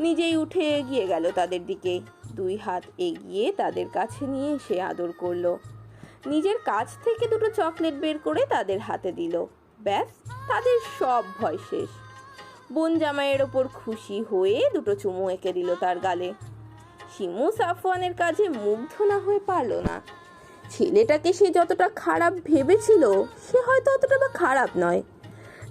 নিজেই উঠে এগিয়ে গেল তাদের দিকে, 2 হাত এগিয়ে তাদের কাছে নিয়ে এসে আদর করলো। নিজের কাছ থেকে 2টো চকলেট বের করে তাদের হাতে দিল। ব্যাস, তাদের সব ভয় শেষ। বোন জামাইয়ের ওপর খুশি হয়ে 2টো চুমু এঁকে দিল তার গালে। শিমু সাফওয়ানের কাজে মুগ্ধ না হয়ে পারল না। ছেলেটাকে সে যতটা খারাপ ভেবেছিল সে হয়তো অতটা বা খারাপ নয়।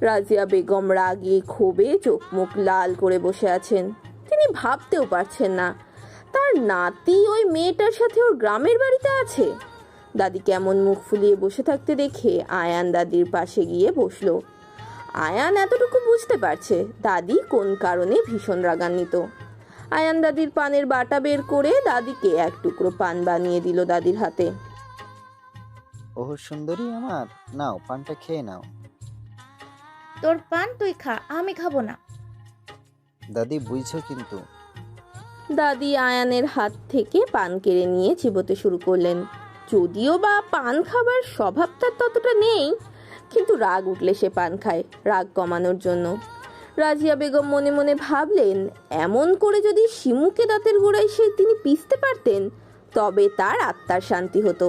রাজিয়া বেগম রাগে ক্ষোভে চোখ মুখ লাল করে বসে আছেন। তিনি ভাবতেও পারছেন না তার নাতি ওই মেয়েটার সাথে ওর গ্রামের বাড়িতে আছে। দাদি কেমন মুখ ফুলিয়ে বসে থাকতে দেখে আয়ান দাদির পাশে গিয়ে বসলো। আয়ান এতটুকু বুঝতে পারছে দাদি কোন কারণে ভীষণ রাগান্বিত। আয়ান দাদির পানের বাটা বের করে দাদিকে 1 টুকরো পান বানিয়ে দিল দাদির হাতে। ওহ সুন্দরী আমার, নাও পানটা খেয়ে নাও। তোর পান তুই খা, আমি খাবো না। দাদি বুঝছো কিন্তু। দাদি আয়ানের হাত থেকে পান কেড়ে নিয়ে চিবোতে শুরু করলেন। যদিও বা পান খাবার স্বভাব তার ততটা নেই, কিন্তু রাগ উঠলে সে পান খায় রাগ কমানোর জন্য। রাজিয়া বেগম মনে মনে ভাবলেন এমন করে যদি শিমুকে দাঁতের গোড়ায় তিনি পিষতে পারতেন তবে তার আত্মার শান্তি হতো।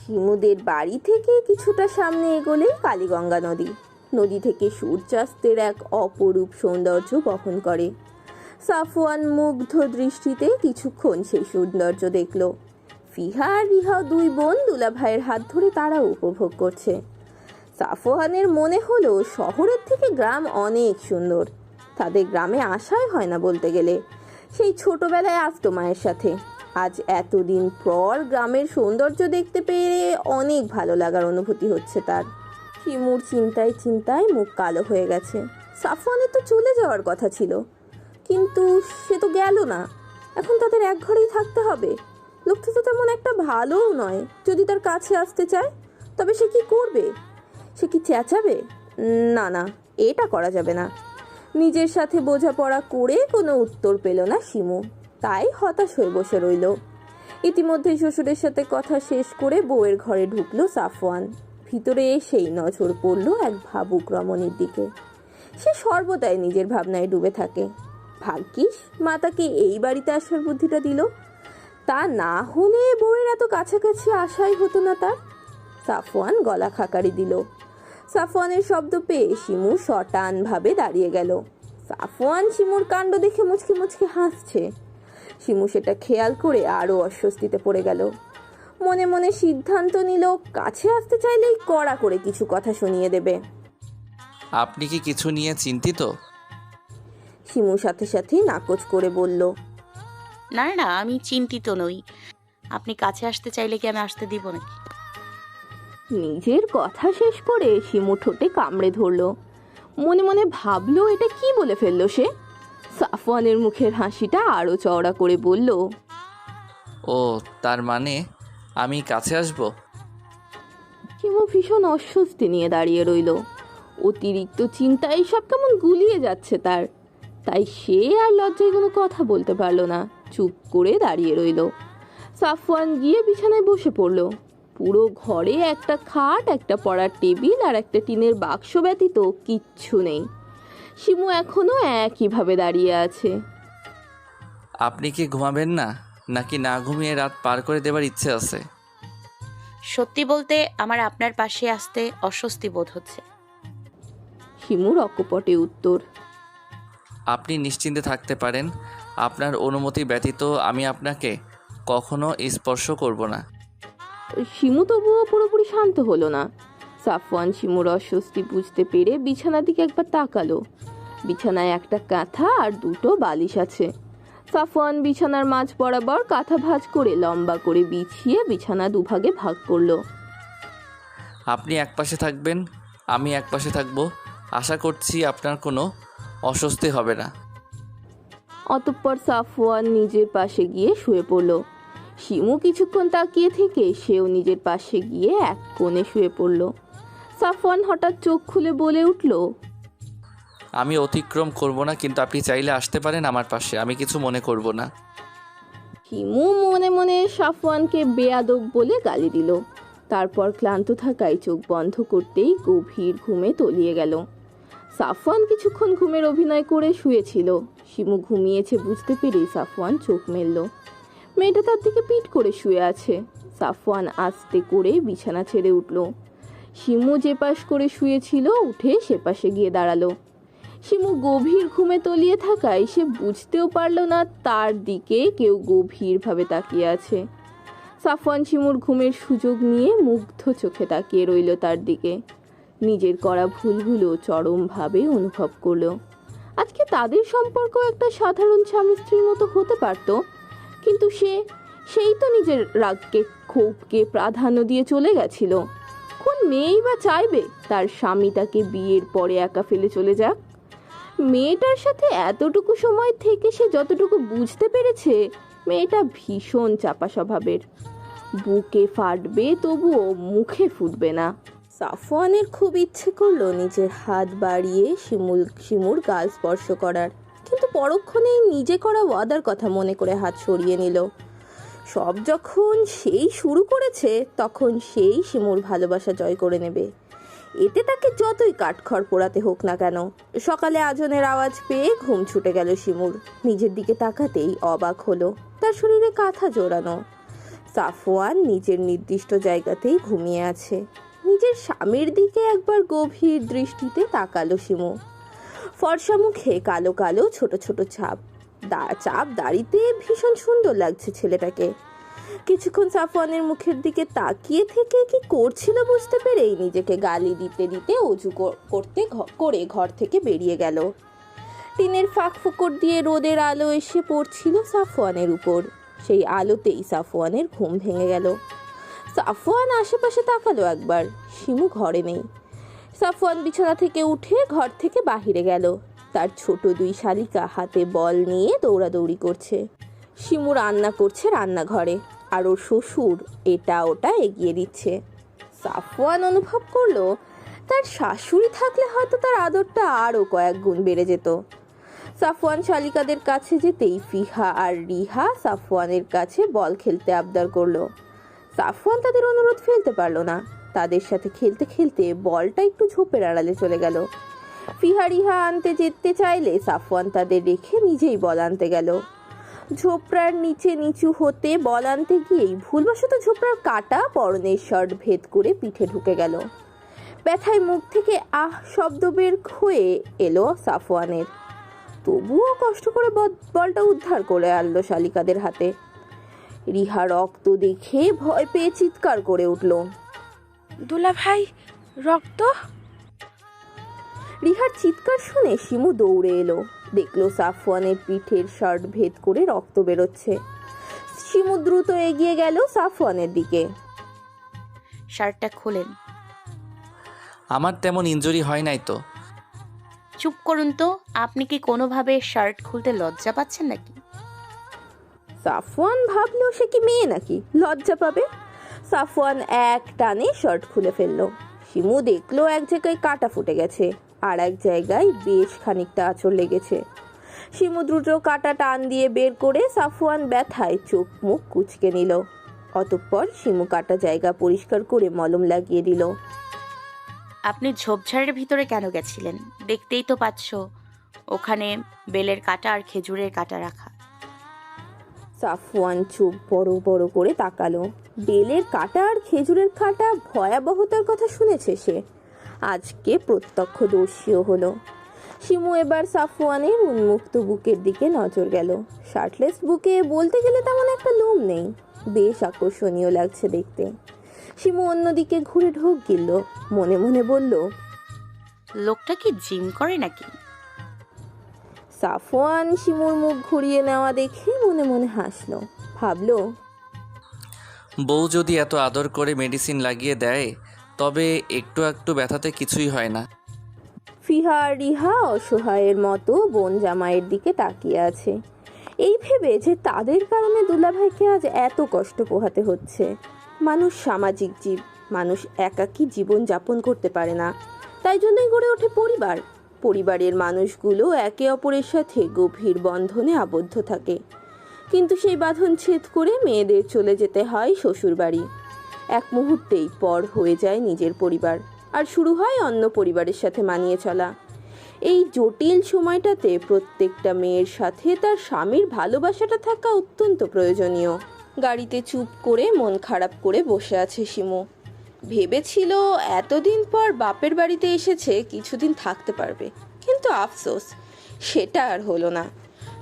শিমুদের বাড়ি থেকে কিছুটা সামনে এগোলেই কালীগঙ্গা নদী। নদী থেকে সূর্যাস্তের এক অপরূপ সৌন্দর্য বহন করে। সাফওয়ান মুগ্ধ দৃষ্টিতে কিছুক্ষণ সেই সৌন্দর্য দেখল। ফিহা আর রিহা 2 বোন দুলাভাইয়ের হাত ধরে তারাও উপভোগ করছে। সাফওয়ানের মনে হলো শহরের থেকে গ্রাম অনেক সুন্দর। তাদের গ্রামে আসাই হয় না বলতে গেলে। সেই ছোটবেলায় আসতো মায়ের সাথে। আজ এতদিন পর গ্রামের সৌন্দর্য দেখতে পেয়ে অনেক ভালো লাগার অনুভূতি হচ্ছে তার। শিমুর চিন্তায় চিন্তায় মুখ কালো হয়ে গেছে। সাফওয়ানের তো চলে যাওয়ার কথা ছিল, কিন্তু সে তো গেল না। এখন তাদের এক ঘরেই থাকতে হবে। লোকটা তো তেমন একটা ভালোও নয়। যদি তার কাছে আসতে চায় তবে সে কি করবে? সে কি চেঁচাবে? না না, এটা করা যাবে না। নিজের সাথে বোঝাপড়া করে কোনো উত্তর পেল না শিমু, তাই হতাশ হয়ে বসে রইল। ইতিমধ্যে শ্বশুরের সাথে কথা শেষ করে বউয়ের ঘরে ঢুকলো সাফওয়ান। ভিতরে এসেই নজর পড়ল এক ভাবুক রমণীর দিকে। সে সর্বদাই নিজের ভাবনায় ডুবে থাকে। ভাগ্যিস মা তাকে এই বাড়িতে আসার বুদ্ধিটা দিল, তা না হলে বউয়ের এত কাছাকাছি আসাই হতো না তার। সাফওয়ান গলা খাকারি দিল। সাফওয়ানের শব্দ পেয়ে শিমু শটান ভাবে দাঁড়িয়ে গেল। সাফওয়ান শিমুর কাণ্ড দেখে মুচকি মুচকি হাসছে। শিমু সেটা খেয়াল করে আরো অস্বস্তিতে পড়ে গেল। মনে মনে সিদ্ধান্ত নিল কাছে আসতে চাইলেই কড়া করে কিছু কথা শুনিয়ে দেবে। আপনি কি কিছু নিয়ে চিন্তিত? শিমু সাথে সাথে নাকচ করে বলল, না না, আমি চিন্তিত নই। আপনি কাছে আসতে চাইলে কি আমি আসতে দিব নাকি? নিজের কথা শেষ করে শিমু ঠোঁটে কামড়ে ধরল। মনে মনে ভাবলো এটা কি বলে ফেললো সে। সাফওয়ানের মুখের হাসিটা আরো চওড়া করে বলল, ও তার মানে আমি কাছে আসব? শিমু ভীষণ অস্বস্তি নিয়ে দাঁড়িয়ে রইল। অতিরিক্ত চিন্তায় সব কেমন গুলিয়ে যাচ্ছে তার। তাই সে আর লজ্জায় কোনো কথা বলতে পারলো না, চুপ করে দাঁড়িয়ে রইল। সাফওয়ান গিয়ে বিছানায় বসে পড়ল। পুরো ঘরে একটা খাট, একটা পড়ার টেবিল আর একটা টিনের বাক্স ব্যতীত কিচ্ছু নেই। শিমু এখনো একইভাবে দাঁড়িয়ে আছে। আপনি কি ঘুমাবেন না, নাকি না ঘুমিয়ে রাত পার করে দেবার ইচ্ছে আছে? সত্যি বলতে আমার আপনার পাশে আসতে অস্বস্তি বোধ হচ্ছে। শিমুর অকপটে উত্তর। আপনি নিশ্চিন্তে থাকতে পারেন, আপনার অনুমতি ব্যতীত আমি আপনাকে কখনো স্পর্শ করব না। শিমু তবুও পুরোপুরি শান্ত হলো না। সাফওয়ান শিমুর অস্বস্তি বুঝতে পেরে বিছানার দিকে একবার তাকালো। বিছানায় একটা কাঁথা আর 2টো বালিশ আছে। সাফওয়ান বিছানার মাঝ বরাবর কাঁথা ভাঁজ করে লম্বা করে বিছিয়ে বিছানা দুভাগে ভাগ করলো। আপনি এক পাশে থাকবেন, আমি এক পাশে থাকব। আশা করছি আপনার কোনো অস্বস্তি হবে না। অতঃপর সাফওয়ান নিজের পাশে গিয়ে শুয়ে পড়ল। শিমু কিছুক্ষণ তাকিয়ে থেকে সেও নিজের পাশে গিয়ে এক কোণে শুয়ে পড়ল। সাফওয়ান হঠাৎ চোখ খুলে বলে উঠল, আমি অতিক্রম করব না, কিন্তু আপনি চাইলে আসতে পারেন আমার পাশে, আমি কিছু মনে করব না। শিমু মনে মনে সাফওয়ানকে বেয়াদব বলে গালি দিল। তারপর ক্লান্ত থাকায় চোখ বন্ধ করতেই গভীর ঘুমে তলিয়ে গেল। সাফওয়ান কিছুক্ষণ ঘুমের অভিনয় করে শুয়েছিল। শিমু ঘুমিয়েছে বুঝতে পেরেই সাফওয়ান চোখ মেলল। মেয়েটা তার দিকে পিঠ করে শুয়ে আছে। সাফওয়ান আস্তে করে বিছানা ছেড়ে উঠল। শিমু যে পাশ করে শুয়েছিল উঠে সে পাশে গিয়ে দাঁড়ালো। শিমু গভীর ঘুমে তলিয়ে থাকায় সে বুঝতেও পারল না তার দিকে কেউ গভীরভাবে তাকিয়ে আছে। সাফওয়ান শিমুর ঘুমের সুযোগ নিয়ে মুগ্ধ চোখে তাকিয়ে রইল তার দিকে। নিজের করা ভুলগুলো চরমভাবে অনুভব করল। আজকে তাদের সম্পর্ক একটা সাধারণ স্বামী স্ত্রীর মতো হতে পারত, কিন্তু সেই তো নিজের রাগকে ক্ষোভকে প্রাধান্য দিয়ে চলে গেছিল। কোন মেয়েই বা চাইবে তার স্বামী তাকে বিয়ের পরে একা ফেলে চলে যাক? মেয়েটার সাথে এতটুকু সময় থেকে সে যতটুকু বুঝতে পেরেছে, মেয়েটা ভীষণ চাপা স্বভাবের। বুকে ফাটবে তবুও মুখে ফুটবে না। সাফওয়ানের খুব ইচ্ছে করলো নিজের হাত বাড়িয়ে শিমুর গাল স্পর্শ করার, কিন্তু পরক্ষণেই নিজে করা ওয়াদার কথা মনে করে হাত সরিয়ে নিল। সব যখন সেই শুরু করেছে তখন সেই শিমুর ভালোবাসা জয় করে নেবে, এতে তাকে যতই কাঠখড় পোড়াতে হোক না কেন। সকালে আজনের আওয়াজ পেয়ে ঘুম ছুটে গেল শিমুর। নিজের দিকে তাকাতেই অবাক হলো, তার শরীরে কাঁথা জোড়ানো। সাফওয়ান নিজের নির্দিষ্ট জায়গাতেই ঘুমিয়ে আছে। নিজের স্বামীর দিকে একবার গভীর দৃষ্টিতে তাকালো শিমু। ফর্সা মুখে কালো কালো ছোট ছোট চাপ দাড়িতে ভীষণ সুন্দর লাগছে ছেলেটাকে। কিছুক্ষণ সাফওয়ানের মুখের দিকে তাকিয়ে থেকে কি করছিল বুঝতে পেরেই নিজেকে গালি দিতে দিতে অজু করে ঘর থেকে বেরিয়ে গেল। টিনের ফাঁক ফোকর দিয়ে রোদের আলো এসে পড়ছিল সাফওয়ানের উপর। সেই আলোতেই সাফওয়ানের ঘুম ভেঙে গেল। সাফওয়ান আশেপাশে তাকালো একবার, শিমু ঘরে নেই। সাফওয়ান বিছানা থেকে উঠে ঘর থেকে বাহিরে গেল। তার ছোট দুই শালিকা হাতে বল নিয়ে দৌড়াদৌড়ি করছে। শিমু রান্না করছে রান্নাঘরে, আর ওর শ্বশুর এটা ওটা এগিয়ে দিচ্ছে। সাফওয়ান অনুভব করলো তার শাশুড়ি থাকলে হয়তো তার আদরটা আরও কয়েক গুণ বেড়ে যেত। সাফওয়ান শালিকাদের কাছে যেতেই ফিহা আর রিহা সাফওয়ানের কাছে বল খেলতে আবদার করলো। সাফওয়ান তাদের অনুরোধ ফেলতে পারলো না। তাদের সাথে খেলতে খেলতে বলটা একটু ঝোপের আড়ালে চলে গেল। ফিহা রিহা আনতে যেতে চাইলে সাফওয়ান তাদের রেখে নিজেই বল আনতে গেল। ঝোপড়ার নিচে নিচু হতে বল আনতে গিয়েই ভুলবশত ঝোপড়ার কাটা পরনের শার্ট ভেদ করে পিঠে ঢুকে গেল। ব্যথায় মুখ থেকে আহ শব্দ বের হয়ে এলো সাফওয়ানের। তবুও কষ্ট করে বলটা উদ্ধার করে আনলো শালিকাদের হাতে। রিহা রক্ত দেখে ভয় পেয়ে চিৎকার করে উঠল, দুলা ভাই, রক্ত! রিহার চিৎকার শুনে শিমু দৌড়ে এলো। দেখলো সাফওয়ানের পিঠের শার্ট ভেদ করে রক্ত বেরোচ্ছে। শিমু দ্রুত এগিয়ে গেল সাফওয়ানের দিকে। শার্টটা খোলেন। আমার তেমন ইনজুরি হয় নাই তো। চুপ করুন তো, আপনি কি কোনোভাবে শার্ট খুলতে লজ্জা পাচ্ছেন নাকি? সাফওয়ান ভাবলো সে কি মেয়ে নাকি লজ্জা পাবে। সাফওয়ান এক টানে শার্ট খুলে ফেললো। শিমু দেখলো এক জায়গায় কাটা ফুটে গেছে, আর এক জায়গায় বেশ খানিকটা আঁচড় লেগেছে। শিমু দ্রুত কাটা টান দিয়ে বের করে সাফওয়ান ব্যথায় চোখ মুখ কুঁচকে নিল। অতঃপর শিমু কাটা জায়গা পরিষ্কার করে মলম লাগিয়ে দিল। আপনি ঝোপঝাড়ের ভিতরে কেন গেছিলেন? দেখতেই তো পাচ্ছ ওখানে বেলের কাটা আর খেজুরের কাটা রাখা। সাফওয়ান চোখ বড় বড় করে তাকালো। বেলের কাটা আর খেজুরের কাটা ভয়াবহতার কথা শুনেছে সে, আজকে প্রত্যক্ষদর্শীও হলো। শিমু এবার সাফওয়ানের উন্মুক্ত বুকের দিকে নজর গেল। শার্টলেস বুকে বলতে গেলে তেমন একটা লোম নেই, বেশ আকর্ষণীয় লাগছে দেখতে। শিমু অন্যদিকে ঘুরে ঢোক গিলল, মনে মনে বলল, লোকটা কি জিম করে নাকি? সাফওয়ান শিমুর মুখ ঘুরিয়ে নেওয়া দেখে মনে মনে হাসলো। ভাবলো, বউ যদি এত আদর করে মেডিসিন লাগিয়ে দেয় তবে একটু একটু ব্যথাতে কিছুই হয় না। ফিহা আর রিহা অসহায়ের মতো বোন জামাইয়ের দিকে তাকিয়ে আছে, এই ভেবে যে তাদের কারণে দুলাভাইকে আজ এত কষ্ট পোহাতে হচ্ছে। মানুষ সামাজিক জীব, মানুষ একাকী জীবন যাপন করতে পারে না, তাই জন্যই গড়ে ওঠে পরিবার। পরিবারের মানুষগুলো একে অপরের সাথে গভীর বন্ধনে আবদ্ধ থাকে, কিন্তু সেই বাঁধন ছেদ করে মেয়েদের চলে যেতে হয় শ্বশুরবাড়ি। এক মুহূর্তেই পর হয়ে যায় নিজের পরিবার, আর শুরু হয় অন্য পরিবারের সাথে মানিয়ে চলা। এই জটিল সময়টাতে প্রত্যেকটা মেয়ের সাথে তার স্বামীর ভালোবাসাটা থাকা অত্যন্ত প্রয়োজনীয়। গাড়িতে চুপ করে মন খারাপ করে বসে আছে শিমু। ভেবেছিল এতদিন পর বাপের বাড়িতে এসেছে কিছুদিন থাকতে পারবে, কিন্তু আফসোস সেটা আর হলো না।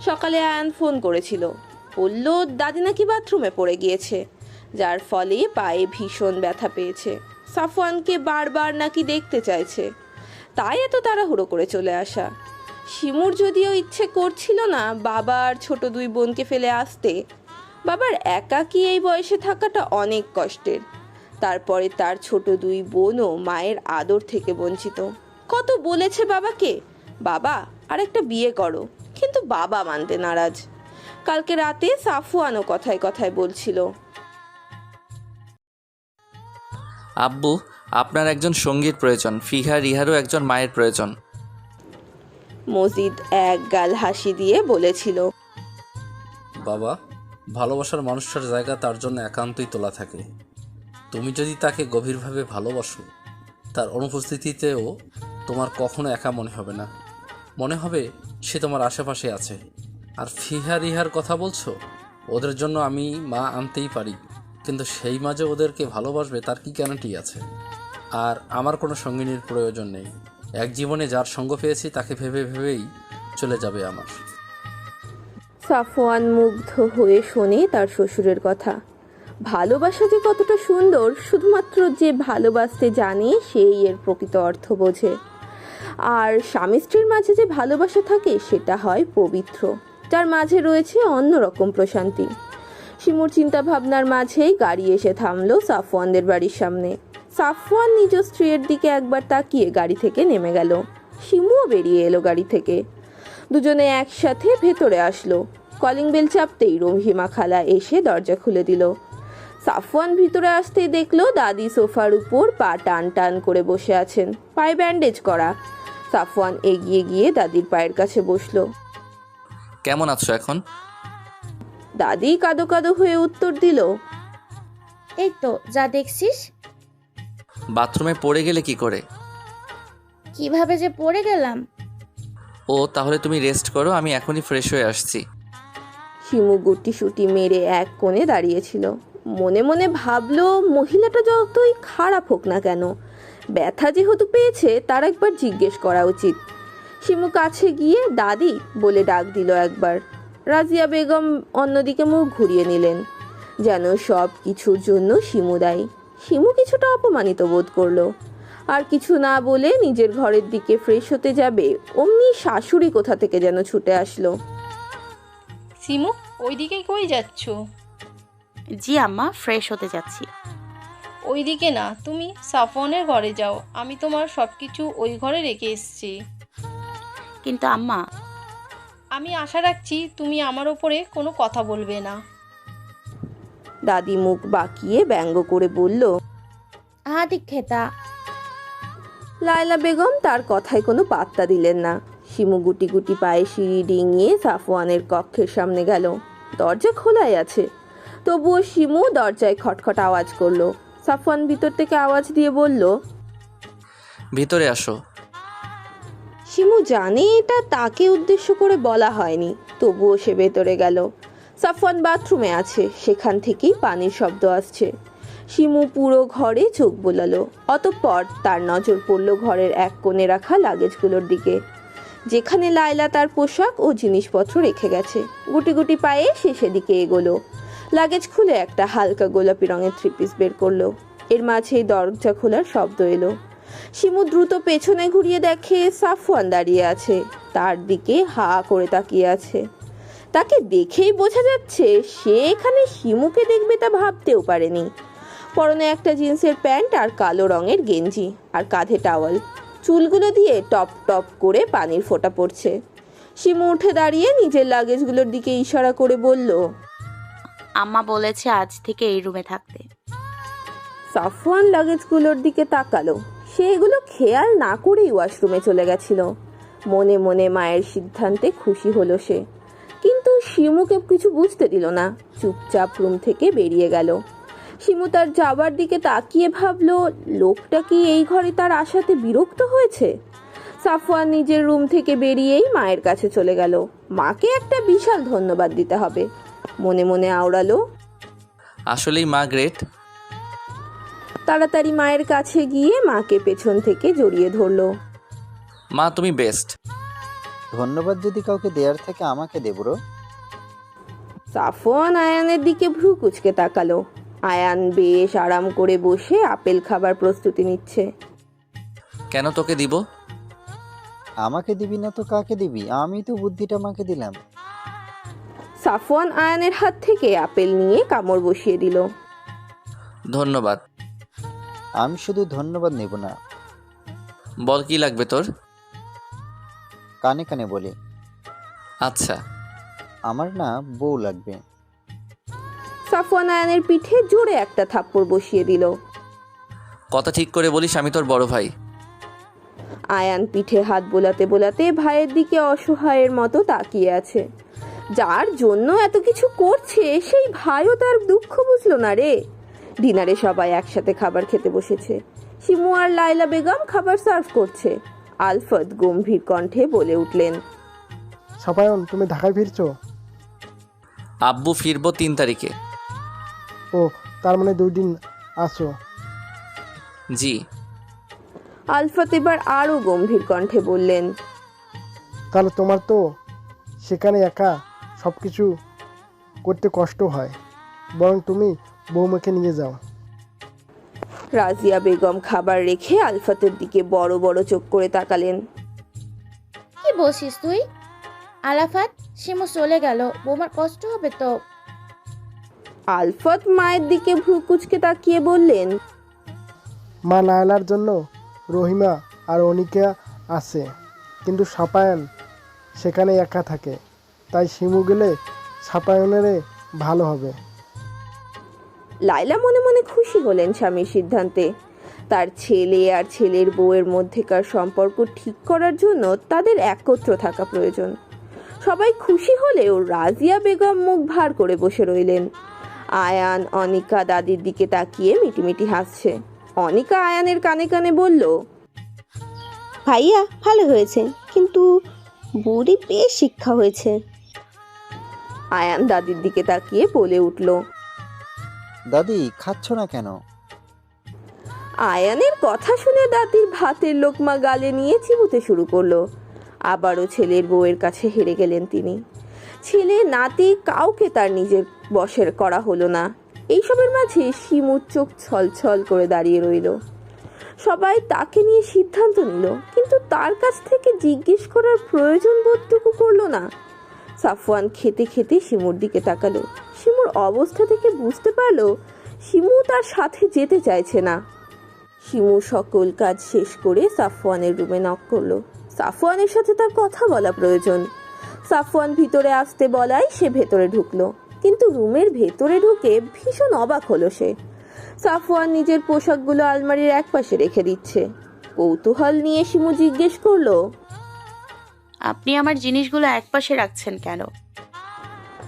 সকালে আয়ান ফোন করেছিল, বলল দাদি নাকি বাথরুমে পড়ে গিয়েছে, যার ফলে পায়ে ভীষণ ব্যথা পেয়েছে। সাফওয়ানকে বারবার নাকি দেখতে চাইছে, তাই এত তাড়াহুড়ো করে চলে আসা। শিমুর যদিও ইচ্ছে করছিল না বাবা আর ছোট দুই বোনকে ফেলে আসতে। বাবার একাকী এই বয়সে থাকাটা অনেক কষ্টের। তারপরে তার ছোট দুই বোনও মায়ের আদর থেকে বঞ্চিত। কত বলেছে বাবাকে, বাবা আরেকটা বিয়ে করো, কিন্তু বাবা মানতে নারাজ। কালকে রাতে সাফওয়ানও কথায় কথায় বলছিল, আব্বু, আপনার একজন সঙ্গীর প্রয়োজন, ফিহা রিহারও একজন মায়ের প্রয়োজন। মজিদ এক গাল হাসি দিয়ে বলেছিল, বাবা, ভালোবাসার মানুষটার জায়গা তার জন্য একান্তই তোলা থাকে। তুমি যদি তাকে গভীরভাবে ভালোবাসো, তার অনুপস্থিতিতেও তোমার কখনো একা মনে হবে না, মনে হবে সে তোমার আশেপাশে আছে। আর ফিহা রিহার কথা বলছো, ওদের জন্য আমি মা আনতেই পারি, কিন্তু সেই মাঝে ওদেরকে ভালোবাসবে তার কি গ্যারান্টি আছে? আর আমার কোনো সঙ্গিনীর প্রয়োজন নেই। এক জীবনে যার সঙ্গ পেয়েছি তাকে ভেবে ভেবেই চলে যাবে আমার। সাফওয়ান মুগ্ধ হয়ে শোনে তার শ্বশুরের কথা। ভালোবাসা যে কতটা সুন্দর শুধুমাত্র যে ভালোবাসতে জানে সেই এর প্রকৃত অর্থ বোঝে। আর স্বামী স্ত্রীর মাঝে যে ভালোবাসা থাকে সেটা হয় পবিত্র, যার মাঝে রয়েছে অন্যরকম প্রশান্তি। শিমুর চিন্তা ভাবনার মাঝেই গাড়ি এসে থামলো সাফওয়ানদের বাড়ির সামনে। সাফওয়ান নিজ স্ত্রীর দিকে একবার তাকিয়ে গাড়ি থেকে নেমে গেল। শিমুও বেরিয়ে এলো গাড়ি থেকে। দুজনে একসাথে ভেতরে আসলো। কলিং বেল চাপতেই রহিমা খালা এসে দরজা খুলে দিল। সাফওয়ান ভিতরে আসতেই দেখলো দাদি সোফার উপর পা টান টান করে বসে আছেন, পায়ে ব্যান্ডেজ করা। সাফওয়ান এগিয়ে গিয়ে দাদির পায়ের কাছে বসলো। কেমন আছো এখন? দাদি কাঁদো কাঁদো হয়ে উত্তর দিল, এই তো যা দেখছিস। বাথরুমে পড়ে গেলে কি করে? কিভাবে যে পড়ে গেলাম। ও, তাহলে তুমি রেস্ট করো, আমি এখনই ফ্রেশ হয়ে আসছি। শিমু গুটি সুটি মেরে এক কোণে দাঁড়িয়েছিল। মনে মনে ভাবলো মহিলাটা যতই খারাপ হোক না কেন, ব্যথা যেহেতু পেয়েছে তার একবার জিজ্ঞেস করা উচিত। শিমু কাছে গিয়ে দাদি বলে ডাক দিল একবার। রাজিয়া বেগম অন্যদিকে মুখ ঘুরিয়ে নিলেন, যেন সব কিছুর জন্য শিমু দায়ী। শিমু কিছুটা অপমানিত বোধ করলো। আর কিছু না বলে নিজের ঘরের দিকে ফ্রেশ হতে যাবে, অমনি শাশুড়ি কোথা থেকে যেন ছুটে আসলো। সিমু, ওইদিকে কই যাচ্ছ? জি আম্মা, ফ্রেশ হতে যাচ্ছি। ওইদিকে না, তুমি সাফওয়ানের ঘরে যাও, আমি তোমার সব কিছু ওই ঘরে রেখে এসেছি। কিন্তু আম্মা, আমি আশা রাখছি তুমি আমার ওপরে কোনো কথা বলবে না। দাদি মুখ বাঁকিয়ে ব্যঙ্গ করে বলল। দীক্ষেতা। লায়লা বেগম তার কথায় কোনো পাত্তা দিলেন না। শিমু গুটি গুটি পায়ে সিঁড়ি ডিঙিয়ে সাফওয়ানের কক্ষের সামনে গেল। দরজা খোলাই আছে, তবুও শিমু দরজায় খটখট আওয়াজ করলো। সাফওয়ান ভিতর থেকে আওয়াজ দিয়ে বলল, ভিতরে আসো। শিমু জানে এটা তাকে উদ্দেশ্য করে বলা হয়নি, তবুও সে ভেতরে গেল। সাফওয়ান বাথরুমে আছে, সেখান থেকেই পানির শব্দ আসছে। শিমু পুরো ঘরে চোখ বোলালো। অতঃপর তার নজর পড়ল ঘরের এক কোণে রাখা লাগেজগুলোর দিকে, যেখানে লায়লা তার পোশাক ও জিনিসপত্র রেখে গেছে। গুটি গুটি পায়ে সে সেদিকে এগোলো। লাগেজ খুলে একটা হালকা গোলাপি রঙের 3 পিস বের করলো। এর মাঝেই দরজা খোলার শব্দ এলো। শিমু দ্রুত পেছনে ঘুরিয়ে দেখে সাফওয়ান দাঁড়িয়ে আছে, তার দিকে হা করে তাকিয়ে আছে। তাকে দেখেই বোঝা যাচ্ছে সে এখানে শিমুকে দেখবে তা ভাবতেও পারেনি। পরনে একটা জিন্সের প্যান্ট আর কালো রঙের গেঞ্জি, আর কাঁধে টাওয়াল। চুলগুলো দিয়ে টপ টপ করে পানির ফোঁটা পড়ছে। শিমু উঠে দাঁড়িয়ে নিজের লাগেজগুলোর দিকে ইশারা করে বলল, আম্মা বলেছে আজ থেকে এই রুমে থাকতে। সাফওয়ান লাগেজগুলোর দিকে তাকালো। সে এগুলো খেয়াল না করেই ওয়াশরুমে চলে গেছিল। মনে মনে মায়ের সিদ্ধান্তে খুশি হলো সে, কিন্তু শিমুকে কিছু বুঝতে দিল না। চুপচাপ রুম থেকে বেরিয়ে গেল। শিমু তার যাবার দিকে তাকিয়ে ভাবলো, লোকটা কি এই ঘরে তার আশাতে বিরক্ত হয়েছে? সাফওয়ান নিজের রুম থেকে বেরিয়েই মায়ের কাছে চলে গেল। মাকে একটা বিশাল ধন্যবাদ দিতে হবে, মনে মনে আওড়ালো। আসলেই মা গ্রেট। তাড়াতাড়ি মায়ের কাছে গিয়ে মাকে পেছন থেকে জড়িয়ে ধরলো। মা তুমি বেস্ট। ধন্যবাদ যদি কাউকে দেয়ার থাকে আমাকে দে ব্রো। সাফওয়ান আয়ানের দিকে ভ্রু কুচকে তাকালো। আয়ান বেশ আরাম করে বসে আপেল খাবার প্রস্তুতি নিচ্ছে। কেন তোকে দিব? আমাকে দিবি না তো কাকে দিবি? আমি তো বুদ্ধিটা মাকে দিলাম। সাফওয়ান আয়ানের হাত থেকে আপেল নিয়ে কামড় বসিয়ে দিল। ধন্যবাদ। আমি শুধু ধন্যবাদ নেব না, বল কি লাগবে তোর? কানে কানে বলি। আচ্ছা। আমার না বউ লাগবে। সাফওয়ান আয়ানের পিঠে জোরে একটা থাপ্পড় বসিয়ে দিল। কথা ঠিক করে বলিস, আমি তোর বড় ভাই। আয়ান পিঠে হাত বোলাতে বোলাতে ভাইয়ের দিকে অসহায়ের মতো তাকিয়ে আছে। যার জন্য এত কিছু করছে সেই ভাইও তার দুঃখ বুঝলো না রে। ডিনারে সবাই একসাথে খাবার খেতে বসেছে। শিমু আর লাইলা বেগম খাবার সার্ভ করছে। আলফাত গম্ভীর কণ্ঠে বলে উঠলেন, সাফায়ন তুমি ঢাকায় ফিরছো? আব্বু ফিরবো 3 তারিখে। ও, তার মানে 2 দিন আসো। জি। আলফাত এবার আরো গম্ভীর কণ্ঠে বললেন, তাহলে তোমার তো সেখানে একা সব কিছু করতে কষ্ট হয়, বরং তুমি বৌমাকে নিয়ে যাও। রাজিয়া বেগম খাবার রেখে আলফাতের দিকে বড় বড় চোখ করে তাকালেন। কি বলছিস তুই? আলাফাত, শিমু চলে গেল, বৌমার কষ্ট হবে তো। আলফাত মায়ের দিকে ভ্রু কুচকে তাকিয়ে বললেন, মা লায়লার জন্য রহিমা আর অনিকা আছে, কিন্তু সাপায়ন সেখানে একা থাকে, তাই শিমু গেলে সাপায়নের ভালো হবে। লাইলা মনে মনে খুশি হলেন স্বামীর সিদ্ধান্তে। তার ছেলে আর ছেলের বউয়ের মধ্যেকার সম্পর্ক ঠিক করার জন্য তাদের একত্র থাকা প্রয়োজন। সবাই খুশি হলেও রাজিয়া বেগম মুখ ভার করে বসে রইলেন। আয়ান অনিকা দাদির দিকে তাকিয়ে মিটিমিটি হাসছে। অনিকা আয়ানের কানে কানে বলল, ভাইয়া ভালো হয়েছে, কিন্তু বুড়ি বেশ শিক্ষা হয়েছে। আয়ান দাদির দিকে তাকিয়ে বলে উঠল, দাদি খাচ্ছ না কেন? আয়ানের কথা শুনে দাদির ভাতের লোকমা গালে নিয়ে চিবুতে শুরু করলো। আবারও ছেলের বউয়ের কাছে হেরে গেলেন তিনি। ছেলে নাতি কাউকে তার নিজের বশের করা হলো না। এইসবের মাঝে শিমুর চোখ ছলছল করে দাঁড়িয়ে রইল। সবাই তাকে নিয়ে সিদ্ধান্ত নিল, কিন্তু তার কাছ থেকে জিজ্ঞেস করার প্রয়োজন বোধটুকু করলো না। সাফওয়ান খেতে খেতে শিমুর দিকে তাকালো। শিমুর অবস্থা থেকে বুঝতে পারলো শিমু তার সাথে যেতে চাইছে না। শিমু সকল কাজ শেষ করে সাফওয়ানের রুমে নক করলো। সাফওয়ানের সাথে তার কথা বলা প্রয়োজন। সাফওয়ান ভিতরে আসতে বলায় সে ভেতরে ঢুকলো, কিন্তু রুমের ভেতরে ঢুকে ভীষণ অবাক হলো সে। সাফওয়ান নিজের পোশাকগুলো আলমারির একপাশে রেখে দিচ্ছে। কৌতূহল নিয়ে শিমু জিজ্ঞেস করলো, আপনি আমার জিনিসগুলো একপাশে রাখছেন কেন?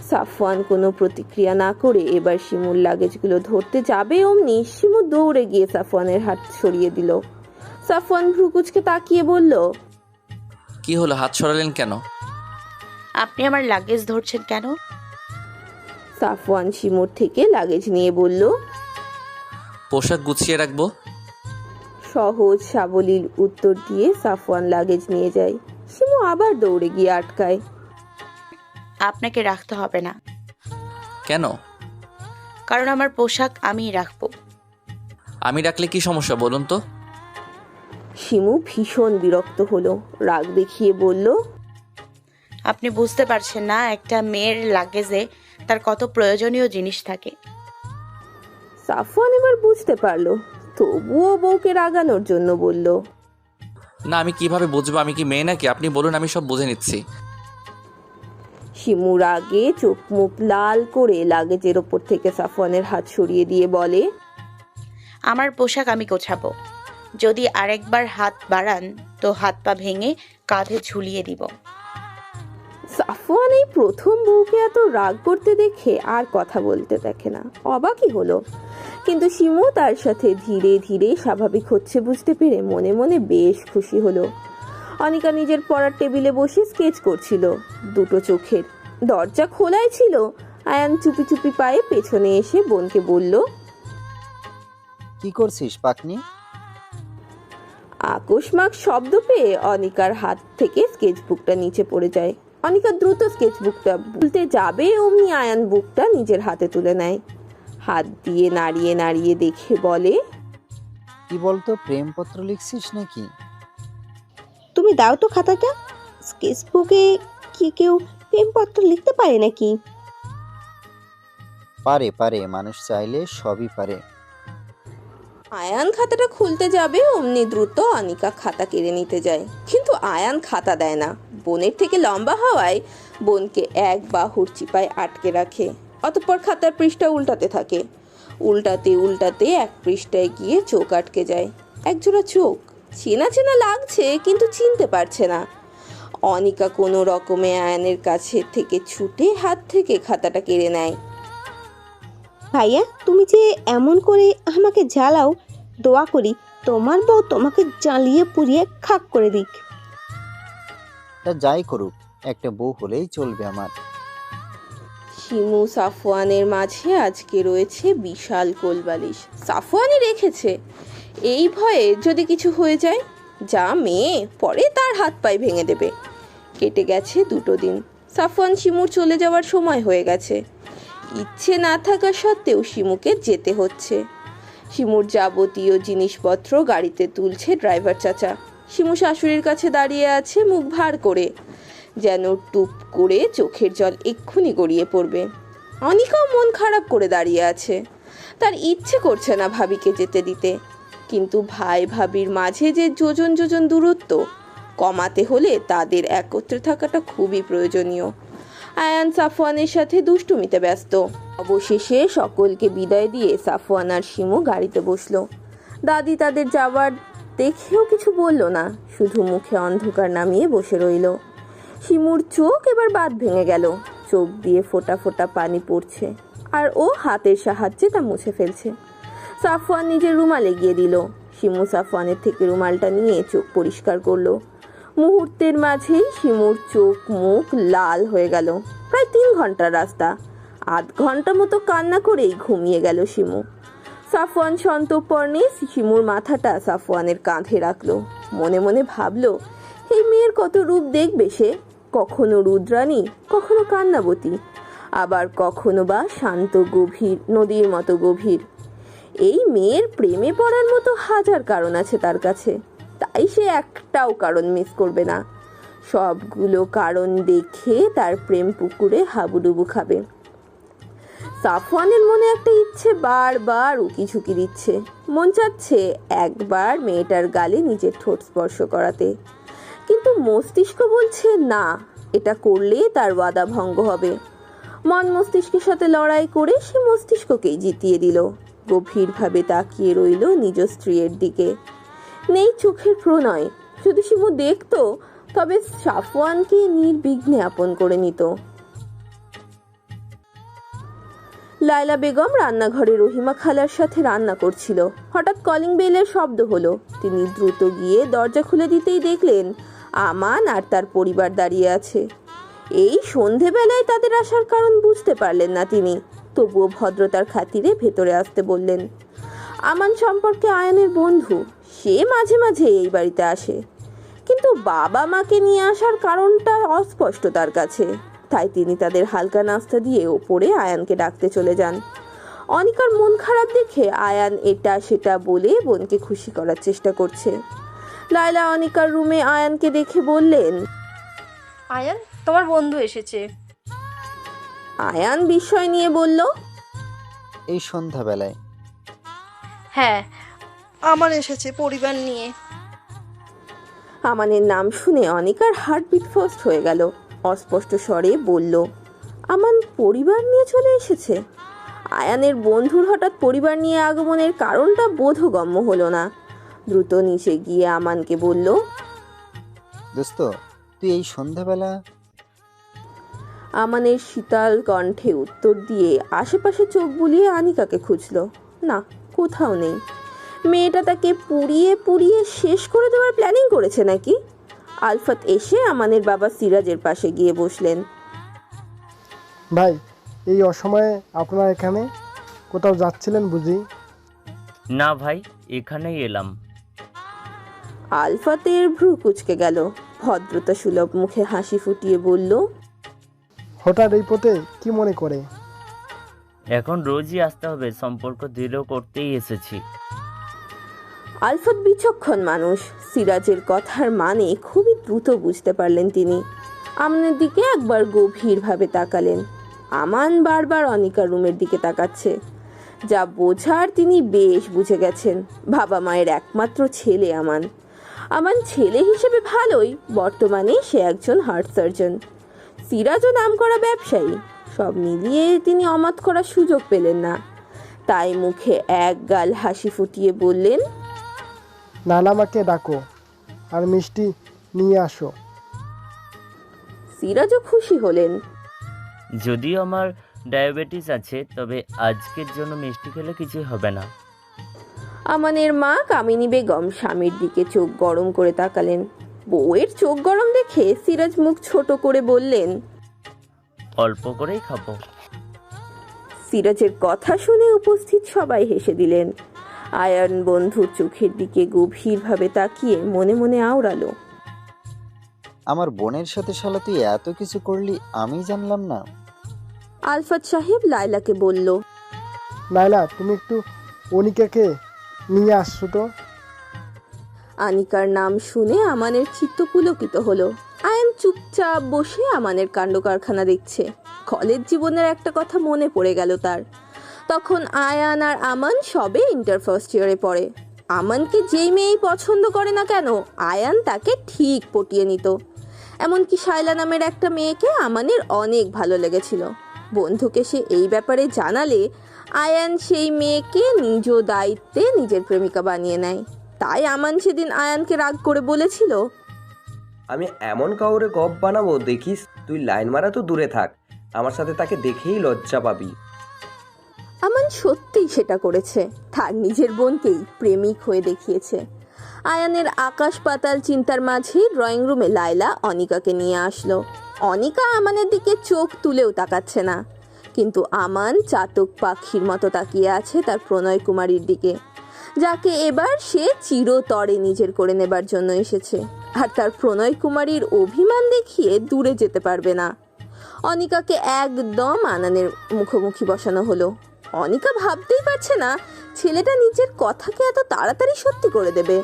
সাফওয়ান কোনো প্রতিক্রিয়া না করে এবার শিমুর লাগেজগুলো ধরতে যাবে, অমনি শিমু দৌড়ে গিয়ে সাফওয়ানের হাত সরিয়ে দিল। সাফওয়ান ভ্রু কুচকে তাকিয়ে বলল, কি হলো, হাত সরালেন কেন? আপনি আমার লাগেজ ধরছেন কেন? সাফওয়ান শিমুর থেকে লাগেজ নিয়ে বলল, পোশাক গুছিয়ে রাখবো। সহজ সাবলীল উত্তর দিয়ে সাফওয়ান লাগেজ নিয়ে যায়। শিমু আবার দৌড়ে গিয়ে আটকায়। আপনাকে রাখতে হবে না। কেন? কারণ আমার পোশাক আমিই রাখবো। আমি রাখলে কি সমস্যা বলুন তো? শিমু ভীষণ বিরক্ত হলো, রাগ দেখিয়ে বলল, আপনি বুঝতে পারছেন না, একটা মেয়ের লাগেজে তার কত প্রয়োজনীয় জিনিস থাকে। সাফওয়ান এবার বুঝতে পারলো, তবুও বউকে রাগানোর জন্য বলল, না, আমি কিভাবে বুঝবো? আমি কি মেয়ে নাকি? আপনি বলুন, আমি সব বুঝে নিচ্ছি। শিমু রাগে চোখ মুখ লাল করে লাগেজের ওপর থেকে সাফওয়ানের হাত সরিয়ে দিয়ে বলে, আমার পোশাক আমি গোছাবো। যদি আরেকবার হাত বাড়ান তো হাত পা ভেঙে কাঁধে ঝুলিয়ে দিব। সাফওয়ান এই প্রথম বউকে এত রাগ করতে দেখে আর কথা বলতে দেখে না, অবাকই হলো। কিন্তু শিমু তার সাথে ধীরে ধীরে স্বাভাবিক হচ্ছে বুঝতে পেরে মনে মনে বেশ খুশি হলো। অনিকা নিজের পড়ার টেবিলে বসে স্কেচ করছিল, দুটো চোখের। দরজা খোলাই ছিল। আয়ান চুপি চুপি পায়ে পেছনে এসে বোনকে বলল, কি করছিস পাকনি? আকস্মাক শব্দ পেয়ে অনিকার হাত থেকে স্কেচবুকটা নিচে পড়ে যায়। অনিকা দ্রুত স্কেচবুকটা ভুলতে যাবে, অমনি আয়ান বুকটা নিজের হাতে তুলে নেয়। হাত দিয়ে নাড়িয়ে নাড়িয়ে দেখে বলে, কি বলতো, প্রেমপত্র লিখছিস নাকি? তুমি দাও তো খাতাটা। স্কেচবুকে কি কেউ প্রেমপত্র লিখতে পারে নাকি? পারে পারে, মানুষ চাইলে সবই পারে। আয়ান খাতাটা খুলতে যাবে, অমনি দ্রুত অনিকা খাতা কেড়ে নিতে যায়। কিন্তু আয়ান খাতা দেয় না। বোনের থেকে লম্বা হওয়ায় বোনকে এক বাহুর চিপায় আটকে রাখে। অতঃপর খাতার পৃষ্ঠা উল্টাতে থাকে। উল্টাতে উল্টাতে এক পৃষ্ঠায় গিয়ে চোখ আটকে যায়। একজোড়া চোখ চেনা চেনা লাগছে, কিন্তু চিনতে পারছে না। অনিকা কোনো রকমে আয়ানের কাছে থেকে ছুটে হাত থেকে খাতাটা কেড়ে নেয়। ভাইয়া, তুমি যে এমন করে আমাকে জ্বালাও, দোয়া করি তোমার বউ তোমাকে জ্বালিয়ে পুড়িয়ে খাক করে দিক। তা যাই করুক, একটা বউ হলেই চলবে আমার। শিমু সাফওয়ানের মাঝে আজকে রয়েছে বিশাল কোলবালিশ। সাফওয়ানই রেখেছে, এই ভয়ে যদি কিছু হয়ে যায়, যা মেয়ে পরে তার হাত পায়ে ভেঙে দেবে। কেটে গেছে 2 দিন। সাফওয়ান শিমুর চলে যাওয়ার সময় হয়ে গেছে। ইচ্ছে না থাকা সত্ত্বেও শিমুকে যেতে হচ্ছে। শিমুর যাবতীয় জিনিসপত্র গাড়িতে তুলছে ড্রাইভার চাচা। শিমু শাশুড়ির কাছে দাঁড়িয়ে আছে মুখ ভার করে, যেন টুপ করে চোখের জল এক্ষুনি গড়িয়ে পড়বে। অনিকাও মন খারাপ করে দাঁড়িয়ে আছে। তার ইচ্ছে করছে না ভাবিকে যেতে দিতে, কিন্তু ভাই ভাবির মাঝে যে যোজন যোজন দূরত্ব, কমাতে হলে তাদের একত্রে থাকাটা খুবই প্রয়োজনীয়। আয়ান সাফওয়ানের সাথে দুষ্টুমিতে ব্যস্ত। অবশেষে সকলকে বিদায় দিয়ে সাফওয়ান আর শিমু গাড়িতে বসলো। দাদি তাদের যাওয়ার দেখেও কিছু বলল না, শুধু মুখে অন্ধকার নামিয়ে বসে রইল। শিমুর চোখ এবার বাঁধ ভেঙে গেল, চোখ দিয়ে ফোঁটা ফোঁটা পানি পড়ছে, আর ও হাতের সাহায্যে তা মুছে ফেলছে। সাফওয়ান নিজের রুমাল এগিয়ে দিল। শিমু সাফওয়ানের থেকে রুমালটা নিয়ে চোখ পরিষ্কার করলো। মুহূর্তের মাঝেই শিমুর চোখ মুখ লাল হয়ে গেল। প্রায় 3 ঘন্টার রাস্তা। 8 ঘন্টা মতো কান্না করেই ঘুমিয়ে গেল শিমু। সাফওয়ান সন্তর্পণে শিমুর মাথাটা সাফওয়ানের কাঁধে রাখলো। মনে মনে ভাবলো, এই মেয়ের কত রূপ দেখবে সে, কখনো রুদ্রাণী, কখনো কান্নাবতী, আবার কখনো বা শান্ত গভীর নদীর মতো গভীর। এই মেয়ের প্রেমে পড়ার মতো হাজার কারণ আছে তার কাছে, তাই সে একটাও কারণ মিস করবে না। সবগুলো কারণ দেখে তার প্রেম পুকুরে হাবুডুবু খাবে। সাফওয়ানের মনে একটা ইচ্ছে বারবার উকি ঝুঁকি দিচ্ছে। মন চাচ্ছে একবার মেয়েটার গালে নিজের ঠোঁট স্পর্শ করাতে, কিন্তু মস্তিষ্ক বলছে না, এটা করলে তার ওয়াদা ভঙ্গ হবে। মন মস্তিষ্কের সাথে লড়াই করে সে মস্তিষ্ককেই জিতিয়ে দিল। গভীরভাবে তাকিয়ে রইল নিজ স্ত্রীর দিকে। নেই চোখের প্রণয়। যদি শিমু দেখতো, তবে সাফওয়ানকে নির্বিঘ্নে আপন করে নিত। লায়লা বেগম রান্নাঘরে রহিমা খালার সাথে রান্না করছিল। হঠাৎ কলিং বেলের শব্দ হলো। তিনি দ্রুত গিয়ে দরজা খুলে দিতেই দেখলেন আমান আর তার পরিবার দাঁড়িয়ে আছে। এই সন্ধেবেলায় তাদের আসার কারণ বুঝতে পারলেন না তিনি, তবুও ভদ্রতার খাতিরে ভেতরে আসতে বললেন। আমান সম্পর্কে আয়ানের বন্ধু, সে মাঝে মাঝে এই বাড়িতে আসে, কিন্তু বাবা মাকে নিয়ে আসার কারণটা অস্পষ্ট তার কাছে। তাই তিনি তাদের হালকা নাস্তা দিয়ে ওপরে আয়ানকে ডাকতে চলে যান। অনিকার মন খারাপ দেখে আয়ান এটা সেটা বলে বোনকে খুশি করার চেষ্টা করছে। লায়লা অনিকার রুমে আয়ানকে দেখে বললেন, আয়ান, তোমার বন্ধু এসেছে। আয়ান বিস্ময় নিয়ে বলল, এই সন্ধ্যাবেলায়? হ্যাঁ, আমার এসেছে পরিবার নিয়ে। আমানের নাম শুনে অনিকার হার্টবিট ফাস্ট হয়ে গেল। অস্পষ্ট স্বরে বলল, আমান পরিবার নিয়ে চলে এসেছে? আয়ানের বন্ধুর হঠাৎ পরিবার নিয়ে আগমনের কারণটা বোধগম্য হলো না। দ্রুত নিচে গিয়ে আমানকে বলল, দোস্ত, তুই এই সন্ধ্যাবেলা? আমানের শীতল কণ্ঠে উত্তর দিয়ে আশেপাশে চোখ বুলিয়ে আনিকাকে খুঁজল। না, কোথাও নেই। মেয়েটা তাকে পুড়িয়ে পুড়িয়ে শেষ করে দেওয়ার প্ল্যানিং করেছে নাকি? আলফাত এসে আমানের বাবা সিরাজের পাশে গিয়ে বসলেন। ভাই, এই অসময়ে আপনারা এখানে কোথাও যাচ্ছিলেন বুঝি? না ভাই, এখানেই এলাম। আলফাতের ভ্রু কুঁচকে গেল। ভদ্রতা সুলভ মুখে হাসি ফুটিয়ে বলল, হঠাৎ এই পথে কি মনে করে? এখন রোজই আসতে হবে, সম্পর্ক দৃঢ় করতেই এসেছি। আলফাত বিচক্ষণ মানুষ। সিরাজের কথার মানে খুবই দ্রুত বুঝতে পারলেন তিনি। আমানের দিকে একবার গভীরভাবে তাকালেন। আমান বারবার অনিকার রুমের দিকে তাকাচ্ছে। যা বোঝার তিনি বেশ বুঝে গেছেন। বাবা মায়ের একমাত্র ছেলে আমান। আমান ছেলে হিসেবে ভালোই, বর্তমানে সে একজন হার্ট সার্জন। সিরাজও নামকরা ব্যবসায়ী। সব মিলিয়ে তিনি অমত করার সুযোগ পেলেন না। তাই মুখে এক গাল হাসি ফুটিয়ে বললেন, নানামাকে ডাকো আর মিষ্টি নিয়ে আসো। সিরাজও খুশি হলেন। যদিও আমার ডায়াবেটিস আছে, তবে আজকের জন্য মিষ্টি খেলে কিছুই হবে না। আমানের মা কামিনী বেগম স্বামীর দিকে চোখ গরম করে তাকালেন। বউয়ের চোখ গরম দেখে সিরাজ মুখ ছোট করে বললেন, অল্প করেই খাবো। সিরাজের কথা শুনে উপস্থিত সবাই হেসে দিলেন। আয়ান বন্ধুর চোখের দিকে গভীরভাবে তাকিয়ে মনে মনে আওড়ালো, আমার বোনের সাথে শালা তুই এত কিছু করলি, আমি জানলাম না। আলফাত সাহেব লায়লাকে বলল, লায়লা, তুমি একটু অনিকাকে নিয়ে আসছো তো। আনিকার নাম শুনে আমানের চিত্ত পুলকিত হলো। আয়ান চুপচাপ বসে আমানের কাণ্ড কারখানা দেখছে। কলেজ জীবনের একটা কথা মনে পড়ে গেল তার। তখন আয়ান আর আমান সবে ইন্টার ফার্স্ট ইয়ারে পড়ে। আমানকে যেই মেয়েই পছন্দ করে না কেন, আয়ান তাকে ঠিক পটিয়ে নিত। এমনকি শায়লা নামের একটা মেয়েকে আমানের অনেক ভালো লেগেছিল। বন্ধুকে সে এই ব্যাপারে জানালে আয়ান সেই মেয়েকে নিজ দায়িত্বে নিজের প্রেমিকা বানিয়ে নেয়। তাই আমান সেদিন আয়ানকে রাগ করে বলেছিল, আমি এমন কাউরে গপ বানাবো দেখিস, তুই লাইন মারা তো দূরে থাক, আমার সাথে তাকে দেখেই লজ্জা পাবি। আমান সত্যিই সেটা করেছে। তার নিজের বোনকেই প্রেমিক হয়ে দেখিয়েছে। আয়ানের আকাশ পাতাল চিন্তার মাঝেই ড্রয়িং রুমে লায়লা অনিকাকে নিয়ে আসলো। অনিকা আমানের দিকে চোখ তুলেও তাকাচ্ছে না, কিন্তু আমান চাতক পাখির মতো তাকিয়ে আছে তার প্রণয় কুমারীর দিকে, যাকে এবার সে চিরতরে নিজের করে নেবার জন্য এসেছে। আর তার প্রণয় কুমারীর অভিমান দেখিয়ে দূরে যেতে পারবে না। অনিকাকে একদম আনানের মুখোমুখি বসানো হলো। অনিকা ভাবতেই পারছে না ছেলেটা নিজের কথাকে এত তাড়াতাড়ি সত্যি করে দেবে।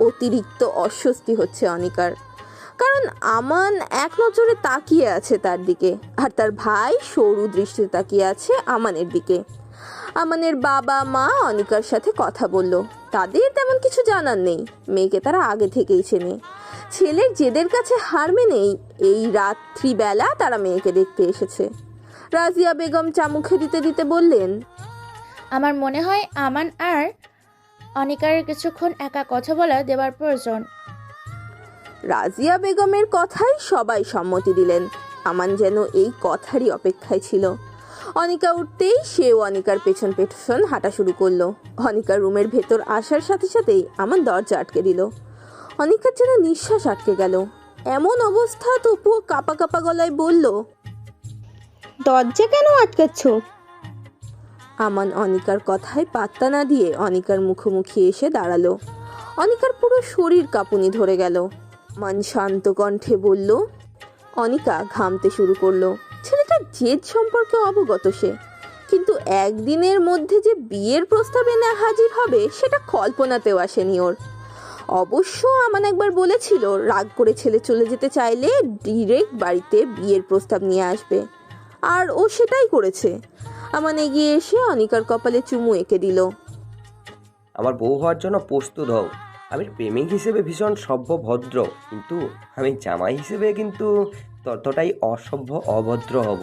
অতিরিক্ত অস্বস্তি হচ্ছে অনিকার, কারণ আমান এক নজরে তাকিয়ে আছে তার দিকে, আর তার ভাই সরু দৃষ্টিতে তাকিয়ে আছে আমানের দিকে। আমানের বাবা মা অনিকার সাথে কথা বলল। তাদের তেমন কিছু জানার নেই, মেয়েকে তারা আগে থেকেই চেনে। ছেলের জেদের কাছে হার মেনেই এই রাত্রিবেলা তারা মেয়েকে দেখতে এসেছে। রাজিয়া বেগম চা মুখে দিতে দিতে বললেন, আমার মনে হয় আমান আর অনিকার কিছুক্ষণ একা কথা বলা দেওয়ার প্রয়োজন। রাজিয়া বেগমের কথাই সবাই সম্মতি দিলেন। আমান যেন এই কথারই অপেক্ষায় ছিল। অনিকা উঠতেই সেও অনিকার পেছন পেছন হাঁটা শুরু করলো। অনিকার রুমের ভেতর আসার সাথে সাথেই আমান দরজা আটকে দিল। অনিকার যেন নিঃশ্বাস আটকে গেল। এমন অবস্থা তপুও কাপা কাপা গলায় বলল, দরজা কেন আটকাচ্ছ? আমান অনিকার কথায় পাত্তা না দিয়ে অনিকার মুখোমুখি এসে দাঁড়ালো। অনিকার পুরো শরীর কাঁপুনি ধরে গেল। মান শান্ত কণ্ঠে বলল, অনিকা ঘামতে শুরু করলো। ছেলেটার জেদ সম্পর্কে অবগত সে, কিন্তু একদিনের মধ্যে যে বিয়ের প্রস্তাব এনে হাজির হবে সেটা কল্পনাতেও আসেনি ওর। অবশ্য আমান একবার বলেছিল রাগ করে ছেলে চলে যেতে চাইলে ডিরেক্ট বাড়িতে বিয়ের প্রস্তাব নিয়ে আসবে, আর ও সেটাই করেছে। আমান এগিয়ে এসে অনিকার কপালে চুমু এঁকে দিল। আমার বউ হওয়ার জন্য প্রস্তুত হও। আমি প্রেমিক হিসেবে ভীষণ সভ্য ভদ্র, কিন্তু আমি জামাই হিসেবে কিন্তু ততটাই অসভ্য অভদ্র হব।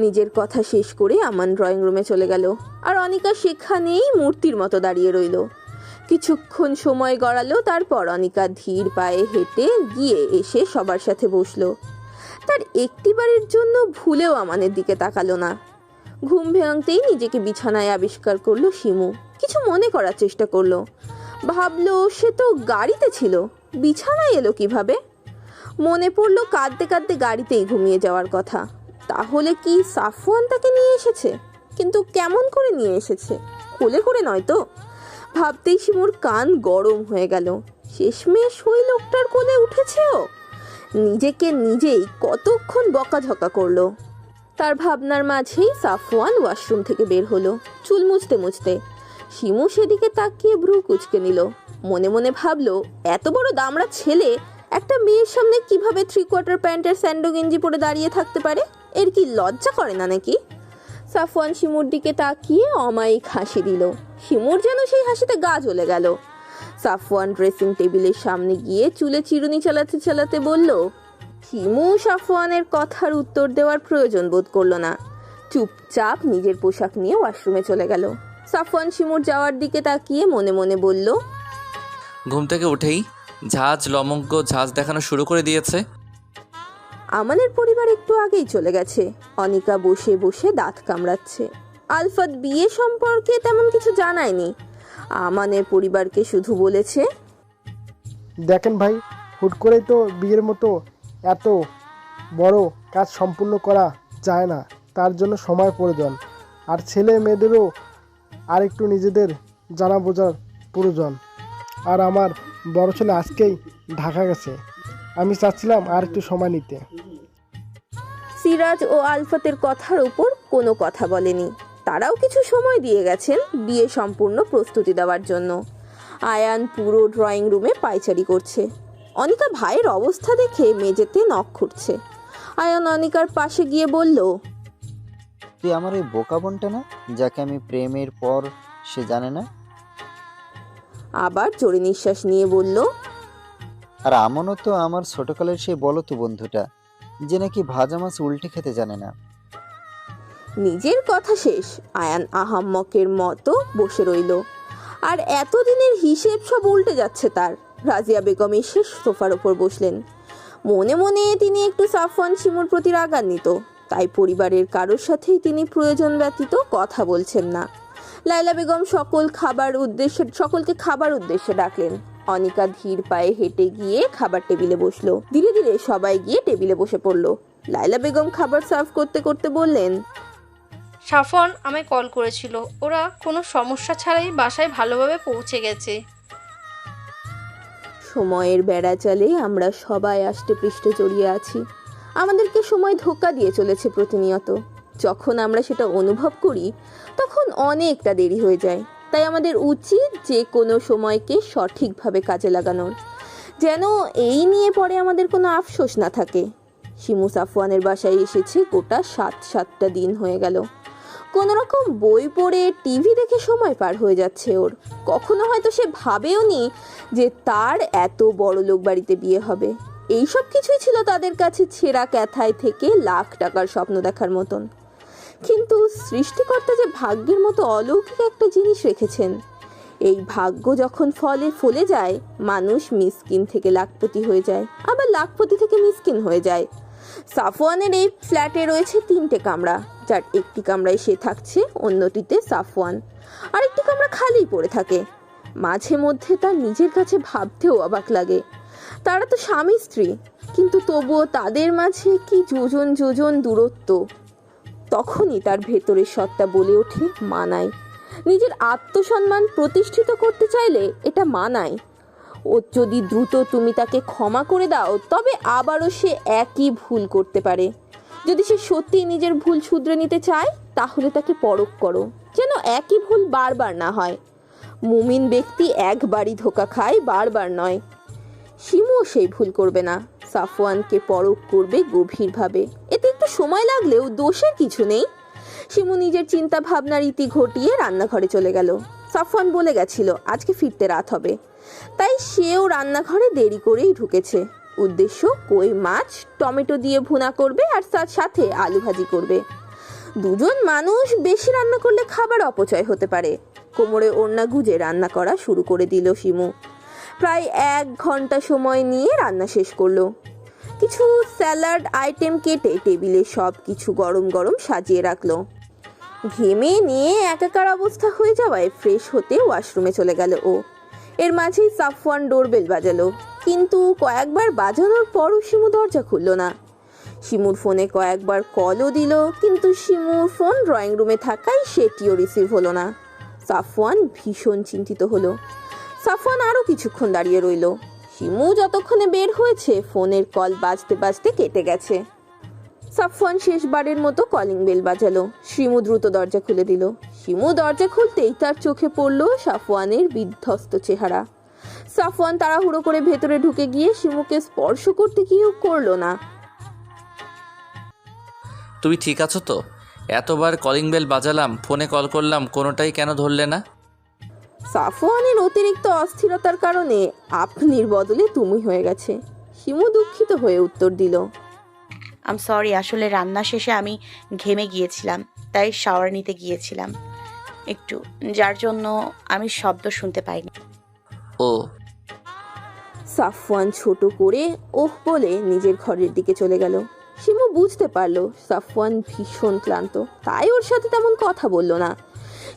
নিজের কথা শেষ করে আমান ড্রয়িং রুমে চলে গেল, আর অনিকা সেখানেই মূর্তির মতো দাঁড়িয়ে রইল। কিছুক্ষণ সময় গড়ালো, তারপর অনিকা ধীর পায়ে হেঁটে গিয়ে এসে সবার সাথে বসলো। তার একটিবারের জন্য ভুলেও আমানের দিকে তাকালো না। ঘুম ভাঙতেই নিজেকে বিছানায় আবিষ্কার করলো শিমু। কিছু মনে করার চেষ্টা করলো, ভাবলো সে তো গাড়িতে ছিল, বিছানায় এলো কিভাবে। মনে পড়লো কাঁদতে কাঁদতে গাড়িতেই ঘুমিয়ে যাওয়ার কথা। তাহলে কি সাফওয়ান তাকে নিয়ে এসেছে? কিন্তু কেমন করে নিয়ে এসেছে? কোলে করে নয় তো? ভাবতেই শিমুর কান গরম হয়ে গেল। শেষমেশ ওই লোকটার কোলে উঠেছেও। নিজেকে নিজেই কতক্ষণ বকাঝকা করলো। তার ভাবনার মাঝেই সাফওয়ান ওয়াশরুম থেকে বের হলো, চুল মুছতে মুছতে। শিমু সেদিকে তাকিয়ে ভ্রু কুঁচকে নিল। মনে মনে ভাবলো, এত বড় দামড়া ছেলে একটা মেয়ের সামনে কিভাবে 3/4 প্যান্টের স্যান্ডো গেঞ্জি পরে দাঁড়িয়ে থাকতে পারে? এর কি লজ্জা করে না নাকি? সাফওয়ান শিমুর দিকে তাকিয়ে অমায়িক হাসি দিল। শিমুর যেন সেই হাসিতে গা জ্বলে গেল। সাফওয়ান ড্রেসিং টেবিলের সামনে গিয়ে চুলে চিরুনি চালাতে চালাতে বলল। শিমু সাফওয়ানের কথার উত্তর দেওয়ার প্রয়োজন বোধ করলো না। চুপচাপ নিজের পোশাক নিয়ে ওয়াশরুমে চলে গেল। সাফওয়ান শিমুর যাওয়ার দিকে তাকিয়ে মনে মনে বলল, ঘুম থেকে উঠেই ঝাঁজ লমঙ্ক ঝাঁজ দেখানো শুরু করে দিয়েছে। আমাদের পরিবার একটু আগেই চলে গেছে। অনিকা বসে বসে দাঁত কামড়াচ্ছে। আলফাত বিয়ে সম্পর্কে তেমন কিছু জানায়নি। আমাদের পরিবারকে শুধু বলেছে, দেখেন ভাই, হুট করেই তো বিয়ের মতো এত বড় কাজ সম্পূর্ণ করা যায় না, তার জন্য সময় প্রয়োজন। আর ছেলে মেয়েদেরও আর একটু নিজেদের জানা বোঝার প্রয়োজন। আর আমার বড় ছেলে আজকেই ঢাকা গেছে, আমি চাচ্ছিলাম আর একটু সময় নিতে। সিরাজ ও আলফাতের কথার উপর কোনো কথা বলেনি। তারাও কিছু সময় দিয়ে গেছেন বিয়ে সম্পূর্ণ প্রস্তুতি দেওয়ার জন্য। আয়ান পুরো ড্রয়িং রুমে পায়চারি করছে। অনিকা ভাইয়ের অবস্থা দেখে মেঝেতে নখ খুঁড়ছে। আয়ান অনিকার পাশে গিয়ে বলল, তুই আমার ওই বোকা বোনটা না, যাকে আমি প্রেমের পর সে জানে না? আবার জোরে নিঃশ্বাস নিয়ে বলল, আর আমনও তো আমার ছোটকালের সেই বলতো বন্ধুটা, যে নাকি ভাজা মাছ উল্টে খেতে জানে না। নিজের কথা শেষ, আয়ান আহাম্মকের মতো বসে রইল। আর এতদিনের হিসেব সব উল্টে যাচ্ছে তার। রাজিয়া বেগম এসে সোফার ওপর বসলেন। মনে মনে তিনি একটু সাফওয়ান শিমুর প্রতি রাগান্বিত, তাই পরিবারের কারোর সাথেই তিনি প্রয়োজন ব্যতীত কথা বলছেন না। লায়লা বেগম সকলকে খাবার উদ্দেশ্যে ডাকলেন। অনিকা ধীর পায়ে হেঁটে গিয়ে খাবার টেবিলে বসলো। ধীরে ধীরে সবাই গিয়ে টেবিলে বসে পড়লো। লায়লা বেগম খাবার সার্ভ করতে করতে বললেন, সাফওয়ান আমায় কল করেছিল, ওরা কোনো সমস্যা ছাড়াই বাসায় ভালোভাবে পৌঁছে গেছে। সময়ের বেড়াচালে আমরা সবাই আষ্টে পৃষ্ঠে জড়িয়ে আছি। আমাদেরকে সময় ধোঁকা দিয়ে চলেছে প্রতিনিয়ত। যখন আমরা সেটা অনুভব করি তখন অনেকটা দেরি হয়ে যায়। তাই আমাদের উচিত যে কোনো সময়কে সঠিকভাবে কাজে লাগানোর, যেন এই নিয়ে পরে আমাদের কোনো আফসোস না থাকে। শিমু সাফওয়ানের বাসায় এসেছে গোটা 7 দিন হয়ে গেল। কোনো রকম বই পড়ে টিভি দেখে সময় পার হয়ে যাচ্ছে ওর। কখনো হয়তো সে ভাবেও নি যে তার এত বড় লোক বাড়িতে বিয়ে হবে। এইসব কিছুই ছিল তাদের কাছে ছেঁড়া ক্যাথায় থেকে লাখ টাকার স্বপ্ন দেখার মতন। কিন্তু সৃষ্টিকর্তা যে ভাগ্যের মতো অলৌকিক একটা জিনিস রেখেছেন, এই ভাগ্য যখন ফলে যায়, মানুষ মিসকিন থেকে লাখপতি হয়ে যায়, আবার লাখপতি থেকে মিসকিন হয়ে যায়। সাফওয়ানের এই ফ্ল্যাটে রয়েছে 3টে কামরা, যার একটি কামরায় সে থাকছে, অন্যটিতে সাফওয়ান। আরেকটি কামরা খালি পড়ে থাকে। মাঝে মধ্যে তার নিজের কাছে ভাবতেও অবাক লাগে। তারা তো স্বামী স্ত্রী, কিন্তু তবুও তাদের মাঝে কি যোজন যোজন দূরত্ব। তখনই তার ভেতরের সত্তা বলে ওঠে, মানায়। নিজের আত্মসম্মান প্রতিষ্ঠিত করতে চাইলে এটা মানায়। ও যদি দ্রুত তুমি তাকে ক্ষমা করে দাও, তবে আবারও সে একই ভুল করতে পারে। যদি সে সত্যিই নিজের ভুল শুধরে নিতে চায়, তাহলে তাকে পরখ করো, যেন একই ভুল বারবার না হয়। মুমিন ব্যক্তি একবারই ধোঁকা খায়, বারবার নয়। শিমুও সেই ভুল করবে না। সাফওয়ানকে পরখ করবে গভীরভাবে। এতে একটু সময় লাগলেও দোষের কিছু নেই। শিমু নিজের চিন্তা ভাবনার ইতি ঘটিয়ে রান্নাঘরে চলে গেল। সাফওয়ান বলে গেছিল আজকে ফিরতে রাত হবে, তাই সেও রান্নাঘরে দেরি করেই ঢুকেছে। উদ্দেশ্য কই মাছ টমেটো দিয়ে ভুনা করবে আর তার সাথে আলু ভাজি করবে। দুজন মানুষ বেশি রান্না করলে খাবার অপচয় হতে পারে। কোমরে ওড়না গুজে রান্না করা শুরু করে দিল শিমু। প্রায় 1 ঘন্টা সময় নিয়ে রান্না শেষ করলো। কিছু স্যালাড আইটেম কেটে টেবিলে সব কিছু গরম গরম সাজিয়ে রাখলো। ঘেমে নিয়ে একাকার অবস্থা হয়ে যাওয়ায় ফ্রেশ হতে ওয়াশরুমে চলে গেল ও। এর মাঝেই সাফওয়ান ডোরবেল বাজালো, কিন্তু কয়েকবার বাজানোর পরও শিমু দরজা খুলল না। শিমুর ফোনে কয়েকবার কলও দিল, কিন্তু শিমুর ফোন ড্রয়িং রুমে থাকায় সেটিও রিসিভ হলো না। সাফওয়ান ভীষণ চিন্তিত হলো। সাফওয়ান আরও কিছুক্ষণ দাঁড়িয়ে রইল। শিমু যতক্ষণে বের হয়েছে ফোনের কল বাজতে বাজতে কেটে গেছে। সাফওয়ান শেষবারের মতো কলিং বেল বাজালো। শিমু দ্রুত দরজা খুলে দিল। শিমু দরজা খুলতেই তার চোখে পড়ল সাফওয়ানের বিধ্বস্ত চেহারা। সাফওয়ান তাড়াহুড়ো করে ভেতরে ঢুকে গিয়ে শিমুকে স্পর্শ করতে গিয়েও করলো না। তুমি ঠিক আছো তো? এতবার কলিং বেল বাজালাম, ফোনে কল করলাম, কোনোটাই কেন ধরলে না? সাফওয়ানের অতিরিক্ত অস্থিরতার কারণে আপনির বদলে তুমি হয়ে গেছে। শিমু দুঃখিত হয়ে উত্তর দিল। আম সরি, আসলে রান্না শেষে আমি ঘেমে গিয়েছিলাম, তাই শাওয়ার নিতে গিয়েছিলাম একটু, যার জন্য আমি শব্দ শুনতে পাইনি। ও। সাফওয়ান ছোট করে ওহ বলে নিজের ঘরের দিকে চলে গেল। শিমু বুঝতে পারলো সাফওয়ান ভীষণ ক্লান্ত, তাই ওর সাথে তেমন কথা বলল না।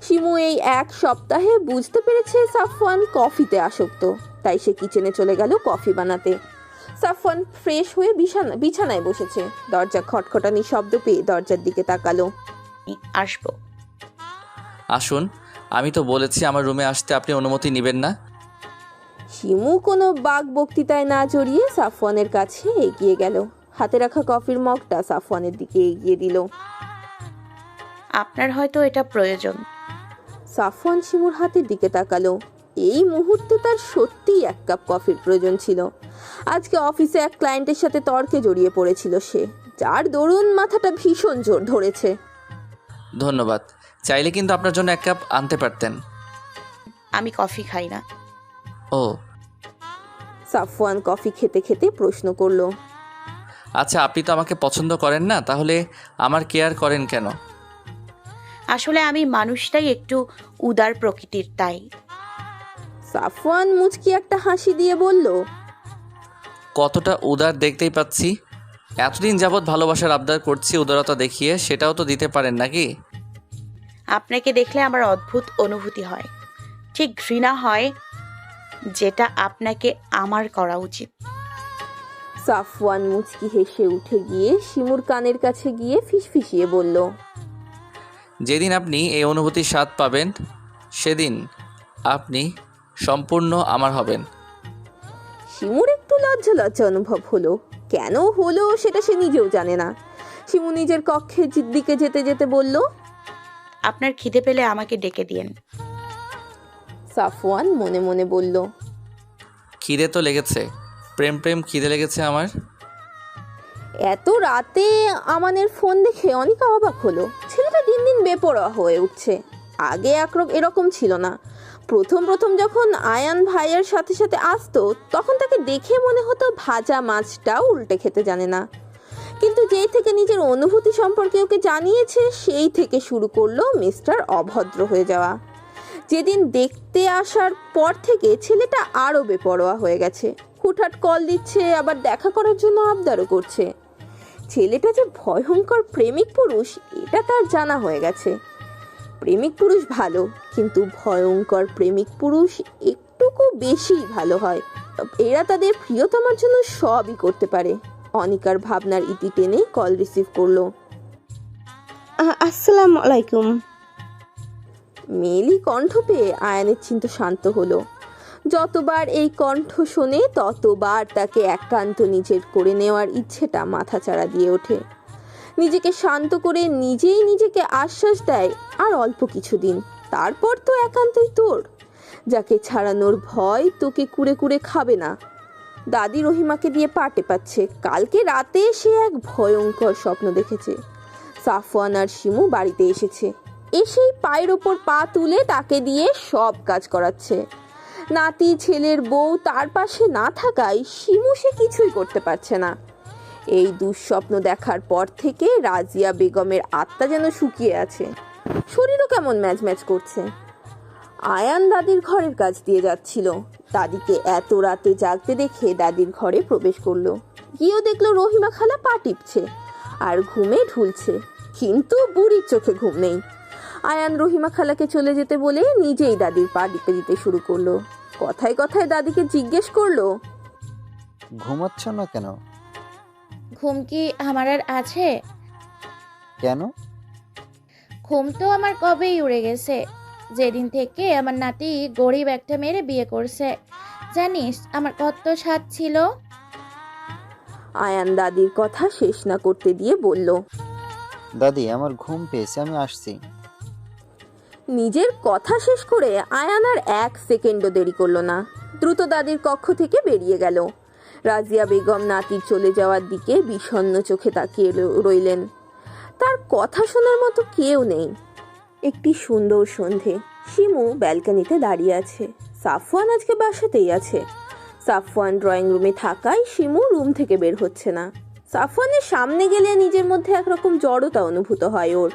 শিমু এই এক সপ্তাহে বুঝতে পেরেছে সাফওয়ান কফিতে আসক্ত, তাই সে কিচেনে চলে গেল কফি বানাতে। সাফওয়ান ফ্রেশ হয়ে বিছানায় বসেছে। দরজা খটখটানি শব্দ পেয়ে দরজার দিকে তাকালো। আসবো। আসুন, আমি তো বলেছি আমার রুমে আসতে আপনি অনুমতি নেবেন না। শিমু কোনো বাক বক্তৃতায় না জড়িয়ে সাফওয়ানের কাছে এগিয়ে গেল। হাতে রাখা কফির মগটা সাফওয়ানের দিকে এগিয়ে দিল। আপনার হয়তো এটা প্রয়োজন। সাফওয়ান শিমুর হাতের দিকে তাকালো। এই মুহূর্তে তার সত্যিই এক কাপ কফির প্রয়োজন ছিল। আজকে অফিসে এক ক্লায়েন্টের সাথে তর্কে জড়িয়ে পড়েছিল সে, যার দরুন মাথাটা ভীষণ জোর ধরেছে। ধন্যবাদ। চাইলে কিন্তু আপনার জন্য এক কাপ আনতে পারতেন। আমি কফি খাই না। ও। সাফওয়ান কফি খেতে খেতে প্রশ্ন করলো, আচ্ছা, আপনি তো আমাকে পছন্দ করেন না, তাহলে আমার কেয়ার করেন কেন? আসলে আমি মানুষটাই একটু উদার প্রকৃতির, তাই। সাফওয়ান মুচকি একটা হাসি দিয়ে বলল, কতটা উদার দেখতেই পাচ্ছি। এতদিন যাবৎ ভালোবাসার আবদার করছি, উদারতা দেখিয়ে সেটাও তো দিতে পারেন নাকি? আপনাকে দেখলে আমার অদ্ভুত অনুভূতি হয়, ঠিক ঘৃণা হয়, যেটা আপনাকে আমার করা উচিত। সাফওয়ান মুচকি হেসে উঠে গিয়ে শিমুর কানের কাছে গিয়ে ফিসফিসিয়ে বলল, যেদিন আপনি এই অনুভূতির স্বাদ পাবেন সেদিন আপনি সম্পূর্ণ আমার হবেন। শিমুর একটু লজ্জা লজ্জা অনুভব হলো। কেন হলো সেটা সে নিজেও জানে না। শিমু নিজের কক্ষের দিকে যেতে যেতে বলল, আপনার খিদে পেলে আমাকে ডেকে দিয়েন। সাফওয়ান মনে মনে বলল, খিদে তো লেগেছে, প্রেম প্রেম খিদে লেগেছে আমার। এত রাতে আমানের ফোন দেখে অনিকা অবাক হলো। ছেলেটা দিন দিন বেপরোয়া হয়ে উঠছে। আগে এরকম ছিল না। প্রথম যখন আয়ান ভাইয়ের সাথে সাথে আসতো, তখন তাকে দেখে মনে হতো ভাজা মাছটাও উল্টে খেতে জানে না। কিন্তু যেই থেকে নিজের অনুভূতি সম্পর্কে ওকে জানিয়েছে, সেই থেকে শুরু করলো মিস্টার অভদ্র হয়ে যাওয়া। যেদিন দেখতে আসার পর থেকে ছেলেটা আরও বেপরোয়া হয়ে গেছে। হুটহাট কল দিচ্ছে, আবার দেখা করার জন্য আবদারও করছে। ছেলেটা যে ভয়ঙ্কর প্রেমিক পুরুষ এটা তার জানা হয়ে গেছে। প্রেমিক পুরুষ ভালো, কিন্তু ভয়ঙ্কর প্রেমিক পুরুষ একটুকু বেশি ভালো হয়। এরা তাদের প্রিয়তমার জন্য সবই করতে পারে। অনিকার ভাবনার ইতি টেনে কল রিসিভ করলো। আসসালামু আলাইকুম। মেলি কণ্ঠ পেয়ে আয়ানের চিন্তা শান্ত হলো। যতবার এই কণ্ঠ শোনে ততবার তাকে একান্ত নিজের করে নেওয়ার ইচ্ছেটা মাথাচাড়া দিয়ে ওঠে। নিজেকে শান্ত করে নিজেই নিজেকে আশ্বাস দেয়, আর অল্প কিছুদিন, তারপর তো একান্তই তোর। যাকে ছাড়ানোর ভয় তোকে কুড়ে কুড়ে খাবে না। দাদি রহিমাকে দিয়ে পাটে পাচ্ছে। কালকে রাতে সে এক ভয়ঙ্কর স্বপ্ন দেখেছে। সাফওয়ান আর শিমু বাড়িতে এসেছে। এসেই পায়ের ওপর পা তুলে তাকে দিয়ে সব কাজ করাচ্ছে। নাতি ছেলের বউ তার পাশে না থাকায় শিমু সে কিছুই করতে পারছে না। এই দুঃস্বপ্ন দেখার পর থেকে রাজিয়া বেগমের আত্মা যেন শুকিয়ে আছে, শরীরও কেমন ম্যাচ করছে। আয়ান দাদির ঘরের কাছ দিয়ে যাচ্ছিল। দাদিকে এত রাতে জাগতে দেখে দাদির ঘরে প্রবেশ করলো। গিয়েও দেখলো রহিমা খালা পা টিপছে আর ঘুমে ঢুলছে, কিন্তু বুড়ির চোখে ঘুম নেই। আয়ান রহিমা খালাকে চলে যেতে বলে নিজেই দাদির পা টিপে দিতে শুরু করলো। কথায় কথায় দাদিকে জিজ্ঞেস করলো, ঘুমাচ্ছ না কেন? ঘুম কি আমার আর আছে? কেন? ঘুম তো আমার কবেই উড়ে গেছে, যেদিন থেকে আমার নাতি গরিব একটা মেরে বিয়ে করছে। জানিস আমার কত স্বাদ ছিল। আয়ান দাদির কথা শেষ না করতে দিয়ে বলল, দাদি আমার ঘুম পেয়েছে, আমি আসছি। নিজের কথা শেষ করে আয়ান আর 1 সেকেন্ডও দেরি করলো না, দ্রুত দাদির কক্ষ থেকে বেরিয়ে গেল। রাজিয়া বেগম নাতির চলে যাওয়ার দিকে বিষণ্ণ চোখে তাকিয়ে রইলেন। তার কথা শোনার মতো কেউ নেই। একটি সুন্দর সন্ধে, শিমু ব্যালকনিতে দাঁড়িয়ে আছে। সাফওয়ান আজকে বাসাতেই আছে। সাফওয়ান ড্রয়িং রুমে থাকায় শিমু রুম থেকে বের হচ্ছে না। সাফওয়ানের সামনে গেলে নিজের মধ্যে একরকম জড়তা অনুভূত হয় ওর।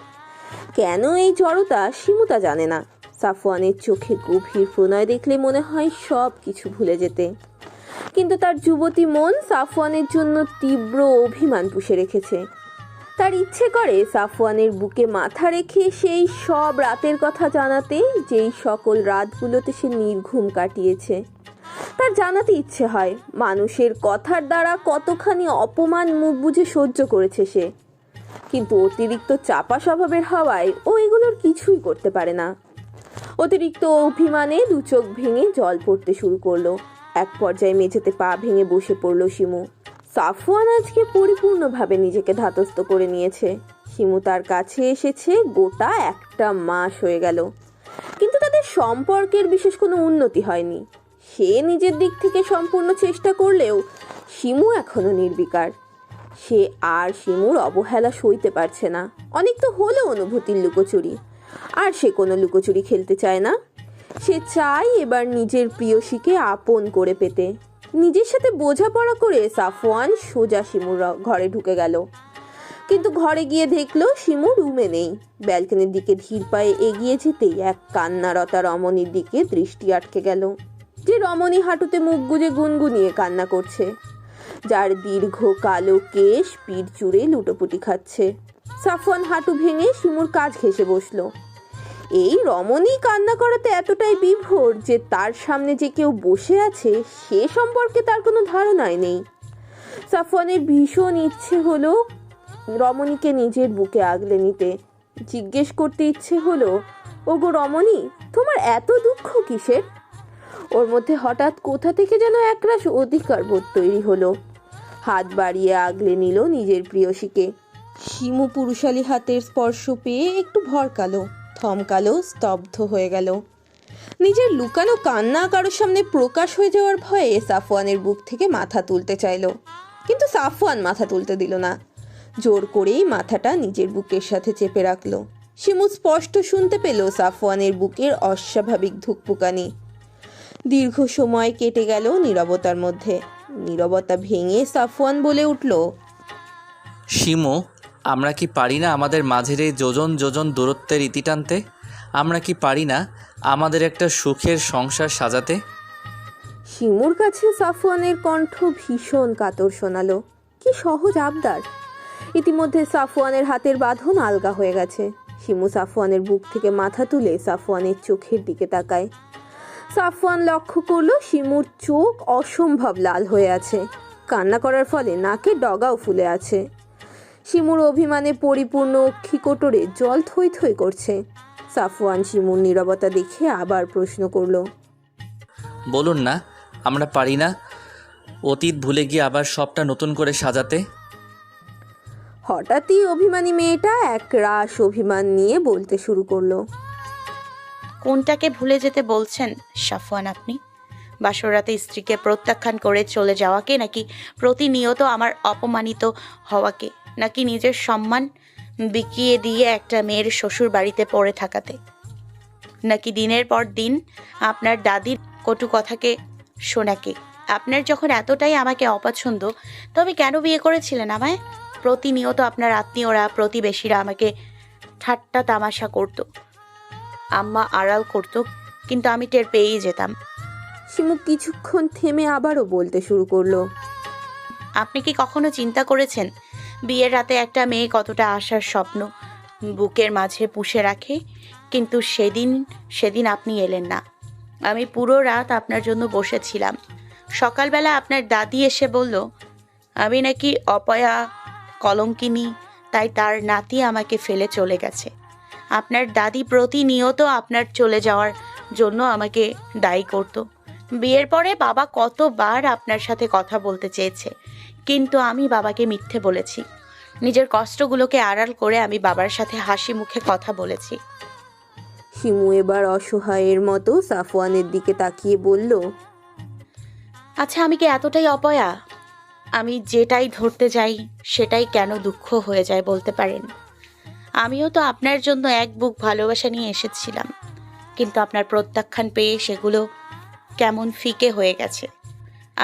কেন এই জড়তা শিমু তা জানে না। সাফওয়ানের চোখে গভীর প্রণয় দেখলে মনে হয় সব কিছু ভুলে যেতে, কিন্তু তার যুবতী মন সাফওয়ানের জন্য তীব্র অভিমান পুষে রেখেছে। তার ইচ্ছে করে সাফওয়ানের বুকে মাথা রেখে সেই সব রাতের কথা জানাতে, যেই সকল রাতগুলোতে সে নির্ঘুম কাটিয়েছে। তার জানাতে ইচ্ছে হয় মানুষের কথার দ্বারা কতখানি অপমান মুখ বুজে সহ্য করেছে সে, কিন্তু অতিরিক্ত চাপা স্বভাবের হওয়ায় ও এগুলোর কিছুই করতে পারে না। অতিরিক্ত অভিমানে 2 চোখ ভেঙে জল পড়তে শুরু করলো। এক পর্যায়ে মেঝেতে পা ভেঙে বসে পড়লো শিমু। সাফওয়ান আজকে পরিপূর্ণভাবে নিজেকে ধাতস্থ করে নিয়েছে। শিমু তার কাছে এসেছে গোটা 1 মাস হয়ে গেল, কিন্তু তাদের সম্পর্কের বিশেষ কোনো উন্নতি হয়নি। সে নিজের দিক থেকে সম্পূর্ণ চেষ্টা করলেও শিমু এখনো নির্বিকার। সে আর শিমুর অবহেলা সইতে পারছে না। অনেক তো হলো অনুভূতির লুকোচুরি, আর সে কোনো লুকোচুরি খেলতে চায় না। সে চায় এবার নিজের প্রিয়সীকে আপন করে পেতে। নিজের সাথে বোঝাপড়া করে সাফওয়ান সোজা শিমুর ঘরে ঢুকে গেল, কিন্তু ঘরে গিয়ে দেখলো শিমু রুমে নেই। ব্যালকনির দিকে ধীর পায়ে এগিয়ে যেতেই এক কান্নারতা রমণীর দিকে দৃষ্টি আটকে গেল, যে রমণী হাঁটুতে মুখ গুজে গুনগুনিয়ে কান্না করছে, যার দীর্ঘ কালো কেশ পিঠ জুড়ে লুটোপুটি খাচ্ছে। সাফওয়ান হাঁটু ভেঙে শিমুর কাজ ঘেঁষে বসলো। এই রমণী কান্না করাতে এতটাই বিভোর যে তার সামনে যে কেউ বসে আছে সে সম্পর্কে তার কোনো ধারণাই নেই। সাফওয়ানের ভীষণ ইচ্ছে হলো রমণীকে নিজের বুকে আগলে নিতে। জিজ্ঞেস করতে ইচ্ছে হলো, ওগো রমণী, তোমার এত দুঃখ কিসের? ওর মধ্যে হঠাৎ কোথা থেকে যেন একরাশ অধিকার বোধ তৈরি হলো। হাত বাড়িয়ে আগলে নিল নিজের প্রিয়সীকে। শিমু পুরুষালী হাতের স্পর্শ পেয়ে একটু ভরকালো, থমকালো, স্তব্ধ হয়ে গেল। নিজের লুকানো কান্না কারোর সামনে প্রকাশ হয়ে যাওয়ার ভয়ে সাফওয়ানের বুক থেকে মাথা তুলতে চাইল, কিন্তু সাফওয়ান মাথা তুলতে দিল না। জোর করেই মাথাটা নিজের বুকের সাথে চেপে রাখলো। শিমু স্পষ্ট শুনতে পেল সাফওয়ানের বুকের অস্বাভাবিক ধুকপুকানি। দীর্ঘ সময় কেটে গেল নীরবতার মধ্যে। নীরবতা ভেঙে সাফওয়ান বলে উঠল, শিমু, আমরা কি পারি না আমাদের মাঝের এই যোজন যোজন দূরত্বের ইতি টানতে? আমরা কি পারি না আমাদের একটা সুখের সংসার সাজাতে? শিমুর কাছে সাফওয়ানের কণ্ঠ ভীষণ কাতর শোনালো। কি সহজ আবদার! ইতিমধ্যে সাফওয়ানের হাতের বাঁধন আলগা হয়ে গেছে। শিমু সাফওয়ানের বুক থেকে মাথা তুলে সাফওয়ানের চোখের দিকে তাকায়। সাফওয়ান লক্ষ্য করলো শিমুর চোখ অসম্ভব লাল হয়ে আছে। কান্না করার ফলে নাকে ডগাও ফুলে আছে। শিমুর অভিমানে পরিপূর্ণ অক্ষিকোটরে জল থই থই করছে। সাফওয়ান শিমুর নীরবতা দেখে আবার প্রশ্ন করলো, বলুন না, আমরা পারি না অতীত ভুলে গিয়ে আবার সবটা নতুন করে সাজাতে? হঠাৎই অভিমানী মেয়েটা এক রাশ অভিমান নিয়ে বলতে শুরু করলো, কোনটাকে ভুলে যেতে বলছেন সাফওয়ান আপনি? বাসরাতে স্ত্রীকে প্রত্যাখ্যান করে চলে যাওয়াকে, নাকি প্রতিনিয়ত আমার অপমানিত হওয়াকে, নাকি নিজের সম্মান বিকিয়ে দিয়ে একটা মেয়ের শ্বশুর বাড়িতে পড়ে থাকাতে, নাকি দিনের পর দিন আপনার দাদির কটু কথাকে শোনাকে? আপনার যখন এতটাই আমাকে অপছন্দ, তবে কেন বিয়ে করেছিলেন আমায়? প্রতিনিয়ত আপনার আত্মীয়রা, প্রতিবেশীরা আমাকে ঠাট্টা তামাশা করতো, আম্মা আড়াল করতো, কিন্তু আমি টের পেয়েই যেতাম। শিমু কিছুক্ষণ থেমে আবারও বলতে শুরু করলো, আপনি কি কখনো চিন্তা করেছেন বিয়ের রাতে একটা মেয়ে কতটা আশার স্বপ্ন বুকের মাঝে পুষে রাখে? কিন্তু সেদিন আপনি এলেন না। আমি পুরো রাত আপনার জন্য বসেছিলাম। সকালবেলা আপনার দাদি এসে বলল আমি নাকি অপয়া, কলঙ্কিনী, তাই তার নাতি আমাকে ফেলে চলে গেছে। আপনার দাদি প্রতিনিয়ত আপনার চলে যাওয়ার জন্য আমাকে দায়ী করত। বিয়ের পরে বাবা কতবার আপনার সাথে কথা বলতে চেয়েছে, কিন্তু আমি বাবাকে মিথ্যে বলেছি। নিজের কষ্টগুলোকে আড়াল করে আমি বাবার সাথে হাসি মুখে কথা বলেছি। শিমু এবার অসহায়ের মতো সাফওয়ানের দিকে তাকিয়ে বলল, আচ্ছা, আমি কি এতটাই অপয়া? আমি যেটাই ধরতে যাই সেটাই কেন দুঃখ হয়ে যায় বলতে পারেন? আমিও তো আপনার জন্য এক বুক ভালোবাসা নিয়ে এসেছিলাম, কিন্তু আপনার প্রত্যাখ্যান পেয়ে সেগুলো কেমন ফিকে হয়ে গেছে।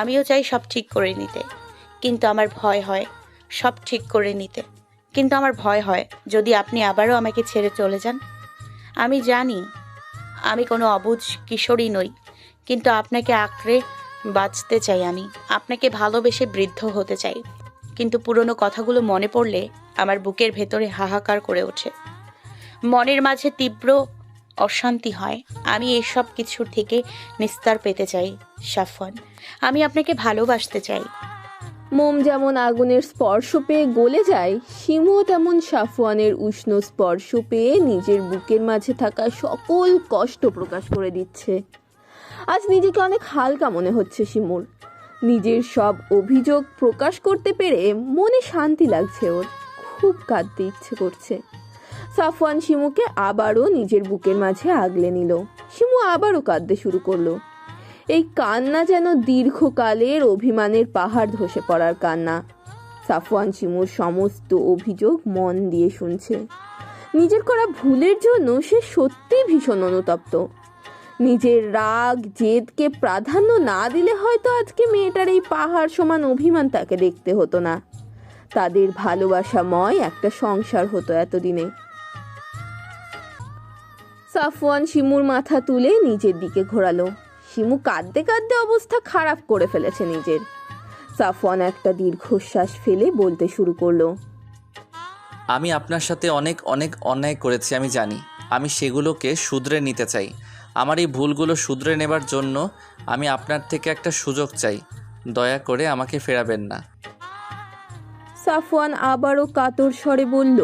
আমিও চাই সব ঠিক করে নিতে, কিন্তু আমার ভয় হয় সব ঠিক করে নিতে, কিন্তু আমার ভয় হয় যদি আপনি আবারও আমাকে ছেড়ে চলে যান। আমি জানি আমি কোনো অবুঝ কিশোরী নই, কিন্তু আপনাকে আঁকড়ে বাঁচতে চাই। আমি আপনাকে ভালোবেসে বৃদ্ধ হতে চাই, কিন্তু পুরনো কথাগুলো মনে পড়লে আমার বুকের ভেতরে হাহাকার করে ওঠে, মনের মাঝে তীব্র অশান্তি হয়। আমি এসব কিছুর থেকে নিস্তার পেতে চাই সাফওয়ান। আমি আপনাকে ভালোবাসতে চাই। মোম যেমন আগুনের স্পর্শ পেয়ে গলে যায়, শিমুও তেমন সাফওয়ানের উষ্ণ স্পর্শ পেয়ে নিজের বুকের মাঝে থাকা সকল কষ্ট প্রকাশ করে দিচ্ছে। আজ নিজেকে অনেক হালকা মনে হচ্ছে শিমুর। নিজের সব অভিযোগ প্রকাশ করতে পেরে মনে শান্তি লাগছে ওর। খুব কাঁদতে ইচ্ছে করছে। সাফওয়ান শিমুকে আবারও নিজের বুকের মাঝে আগলে নিল। শিমু আবারও কাঁদতে শুরু করলো। এই কান্না যেন দীর্ঘকালের অভিমানের পাহাড় ধসে পড়ার কান্না। সাফওয়ান শিমুর সমস্ত অভিযোগ মন দিয়ে শুনছে। নিজের করা ভুলের জন্য সে সত্যিই ভীষণ অনুতপ্ত। নিজের রাগ জেদকে প্রাধান্য না দিলে হয়তো আজকে মেয়েটার এই পাহাড় সমান অভিমান তাকে দেখতে হতো না। তাদের ভালোবাসাময় একটা সংসার হতো এতদিনে। সাফওয়ান শিমুর মাথা তুলে নিজের দিকে ঘোরালো। শিমু কাঁদতে কাঁদতে অবস্থা খারাপ করে ফেলেছে নিজের। সাফওয়ান একটা দীর্ঘশ্বাস ফেলে বলতে শুরু করলো, আমি আপনার সাথে অনেক অনেক অন্যায় করেছি, আমি জানি। আমি সেগুলোকে শুধরে নিতে চাই। আমার এই ভুলগুলো শুধরে নেবার জন্য আমি আপনার থেকে একটা সুযোগ চাই। দয়া করে আমাকে ফেরাবেন না। সাফওয়ান আবারও কাতর স্বরে বলল,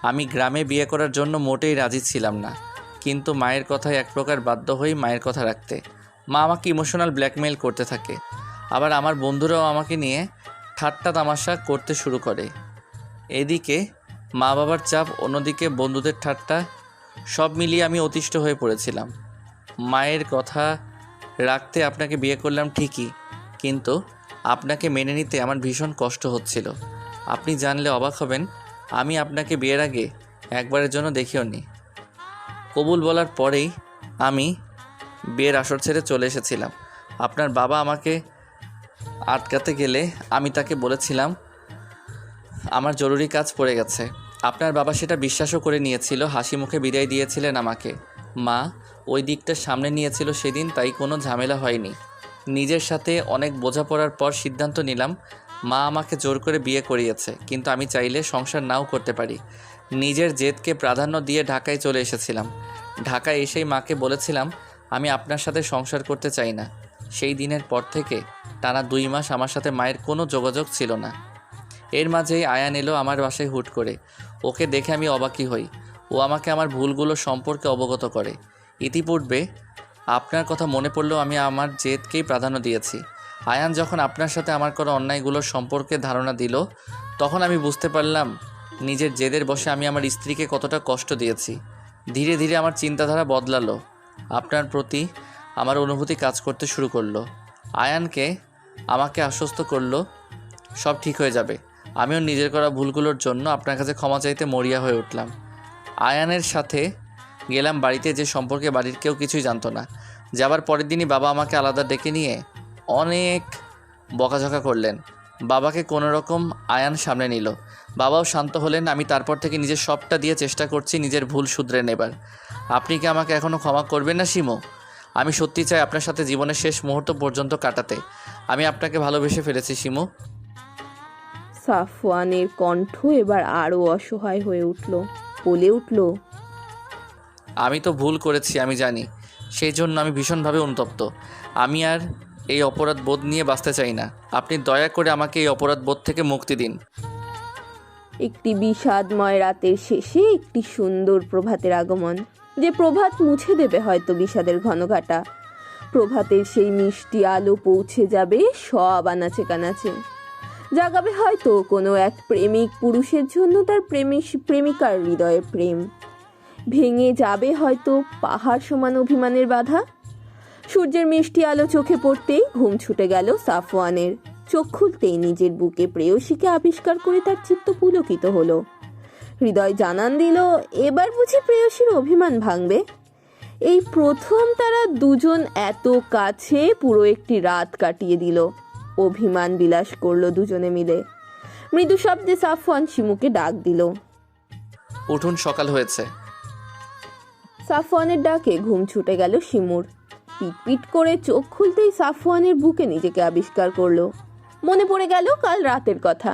আমি গ্রামে বিয়ে করার জন্য মোটেই রাজি ছিলাম না, কিন্তু মায়ের কথায় এক প্রকার বাধ্য হই মায়ের কথা রাখতে। মা আমাকে ইমোশনাল ব্ল্যাকমেল করতে থাকে, আবার আমার বন্ধুরাও আমাকে নিয়ে ঠাট্টা তামাশা করতে শুরু করে। এদিকে মা বাবার চাপ, অন্যদিকে বন্ধুদের ঠাট্টা, সব মিলিয়ে আমি অতিষ্ঠ হয়ে পড়েছিলাম। মায়ের কথা রাখতে আপনাকে বিয়ে করলাম ঠিকই, কিন্তু আপনাকে মেনে নিতে আমার ভীষণ কষ্ট হচ্ছিল। আপনি জানলে অবাক হবেন, আমি আপনাকে বিয়ের আগে একবারের জন্য দেখিও নি। কবুল বলার পরেই আমি বিয়ের আসর ছেড়ে চলে এসেছিলাম। আপনার বাবা আমাকে আটকাতে গেলে আমি তাকে বলেছিলাম আমার জরুরি কাজ পড়ে গেছে। আপনার বাবা সেটা বিশ্বাসও করে নিয়েছিল, হাসি মুখে বিদায় দিয়েছিলেন আমাকে। মা ওই দিকটা সামনে নিয়েছিল সেদিন, তাই কোনো ঝামেলা হয়নি। নিজের সাথে অনেক বোঝাপড়ার পর সিদ্ধান্ত নিলাম। মা আমাকে জোর করে বিয়ে করিয়েছে, কিন্তু আমি চাইলে সংসার নাও করতে পারি। নিজের জেদকে প্রাধান্য দিয়ে ঢাকায় চলে এসেছিলাম। ঢাকায় এসেই মাকে বলেছিলাম আমি আপনার সাথে সংসার করতে চাই না। সেই দিনের পর থেকে টানা 2 মাস আমার সাথে মায়ের কোনো যোগাযোগ ছিল না। এর মাঝেই আয়ান এলো আমার বাসায় হুট করে। ওকে দেখে আমি অবাকই হই। ও আমাকে আমার ভুলগুলো সম্পর্কে অবগত করে। ইতিপূর্বে আপনার কথা মনে পড়লেও আমি আমার জেদকেই প্রাধান্য দিয়েছি। আয়ান যখন আপনার সাথে আমার করা অন্যায়গুলোর সম্পর্কে ধারণা দিল, তখন আমি বুঝতে পারলাম নিজের জেদের বশে আমি আমার স্ত্রীকে কতটা কষ্ট দিয়েছি। ধীরে ধীরে আমার চিন্তাধারা বদলালো। আপনার প্রতি আমার অনুভূতি কাজ করতে শুরু করলো। আয়ানকে আমাকে আশ্বস্ত করলো সব ঠিক হয়ে যাবে। আমিও নিজের করা ভুলগুলোর জন্য আপনার কাছে ক্ষমা চাইতে মরিয়া হয়ে উঠলাম। আয়ানের সাথে গেলাম বাড়িতে, যে সম্পর্কে বাড়ির কেউ কিছুই জানতো না। যাবার পরের দিনই বাবা আমাকে আলাদা ডেকে নিয়ে অনেক বকাঝকা করলেন। বাবাকে কোনো রকম আয়ান সামনে নিল। বাবাও শান্ত হলেন। আমি তারপর থেকে নিজের সবটা দিয়ে চেষ্টা করছি নিজের ভুল শুধরে নেবার। আপনি কি আমাকে এখনও ক্ষমা করবেন না শিমু? আমি সত্যি চাই আপনার সাথে জীবনের শেষ মুহূর্ত পর্যন্ত কাটাতে। আমি আপনাকে ভালোবেসে ফেলেছি শিমু। সাফওয়ানের কণ্ঠ এবার আরও অসহায় হয়ে উঠল, বলে উঠল, আমি তো ভুল করেছি, আমি জানি। সেই জন্য আমি ভীষণভাবে অনুতপ্ত। আমি আর এই অপরাধ বোধ নিয়ে বাঁচতে চাই না। আপনি দয়া করে আমাকে এই অপরাধ বোধ থেকে মুক্তি দিন। একটি বিষাদময় রাতের শেষে একটি সুন্দর প্রভাতের আগমন, যে প্রভাত মুছে দেবে হয়তো বিষাদের ঘনঘাটা। প্রভাতের সেই মিষ্টি আলো পৌঁছে যাবে সব আনাচে কানাচে, জাগাবে হয়তো কোনো এক প্রেমিক পুরুষের জন্য তার প্রেমিকার হৃদয়ে প্রেম। ভেঙে যাবে হয়তো পাহাড় সমান অভিমানের বাধা। সূর্যের মিষ্টি আলো চোখে পড়তেই ঘুম ছুটে গেল সাফওয়ানের। চোখ খুলতেই নিজের বুকে প্রেয়সীকে আবিষ্কার করে তার চিত্ত পুলকিত হলো। হৃদয় জানান দিল, এবার বুঝি প্রেয়সীর অভিমান ভাঙবে। এই প্রথম তারা দুজন এত কাছে পুরো একটি রাত কাটিয়ে দিল। অভিমান বিলাস করলো দুজনে মিলে। মৃদু শব্দে সাফওয়ান শিমুকে ডাক দিল। উঠুন, সকাল হয়েছে। সাফওয়ানের ডাকে ঘুম ছুটে গেল শিমুর। পিটপিট করে চোখ খুলতেই সাফওয়ানের বুকে নিজেকে আবিষ্কার করলো। মনে পড়ে গেল কাল রাতের কথা।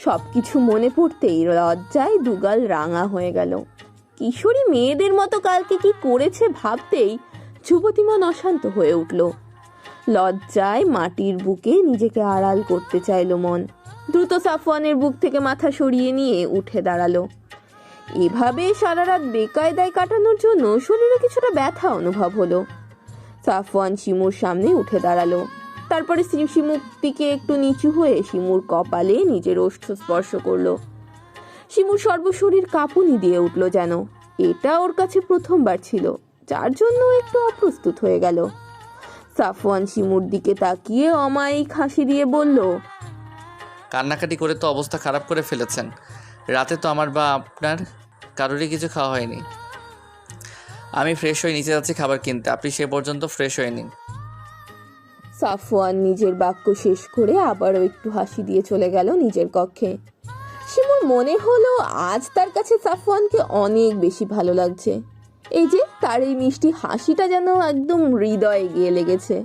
সবকিছু মনে পড়তেই লজ্জায় দুগাল রাঙা হয়ে গেল। কিশোরী মেয়েদের মতো কালকে কি করেছে ভাবতেই যুবতী মন অশান্ত হয়ে উঠল। লজ্জায় মাটির বুকে নিজেকে আড়াল করতে চাইল মন। দ্রুত সাফওয়ানের বুক থেকে মাথা সরিয়ে নিয়ে উঠে দাঁড়ালো। এভাবে সারা রাত বেকায়দায় কাটানোর জন্য শরীরে কিছুটা ব্যথা অনুভব হলো। সাফওয়ান শিমুর সামনে উঠে দাঁড়ালো। তারপরে শিমুর দিকে একটু নিচু হয়ে শিমুর কপালে নিজের ওষ্ঠ স্পর্শ করলো। শিমুর সর্বশরীর কাঁপুনি দিয়ে উঠল যেন। এটা ওর কাছে প্রথমবার ছিল, যার জন্য একটু অপ্রস্তুত হয়ে গেল। সাফওয়ান শিমুর দিকে তাকিয়ে অমায়িক হাসি দিয়ে বলল, কান্নাকাটি করে তো অবস্থা খারাপ করে ফেলেছেন। রাতে তো আমার বা আপনার কারোরই কিছু খাওয়া হয়নি। আমি ফ্রেশ হয়ে নিচে যাচ্ছি খাবার কিনতে, আপনি সে পর্যন্ত ফ্রেশ হয়ে নিন। সাফওয়ান নিজের বাক্য শেষ করে আবারও একটু হাসি দিয়ে চলে গেল নিজের কক্ষে। শিমুর মনে হলো আজ তার কাছে সাফওয়ানকে অনেক বেশি ভালো লাগছে। এই যে তার এই মিষ্টি হাসিটা যেন একদম হৃদয়ে গিয়ে লেগেছে।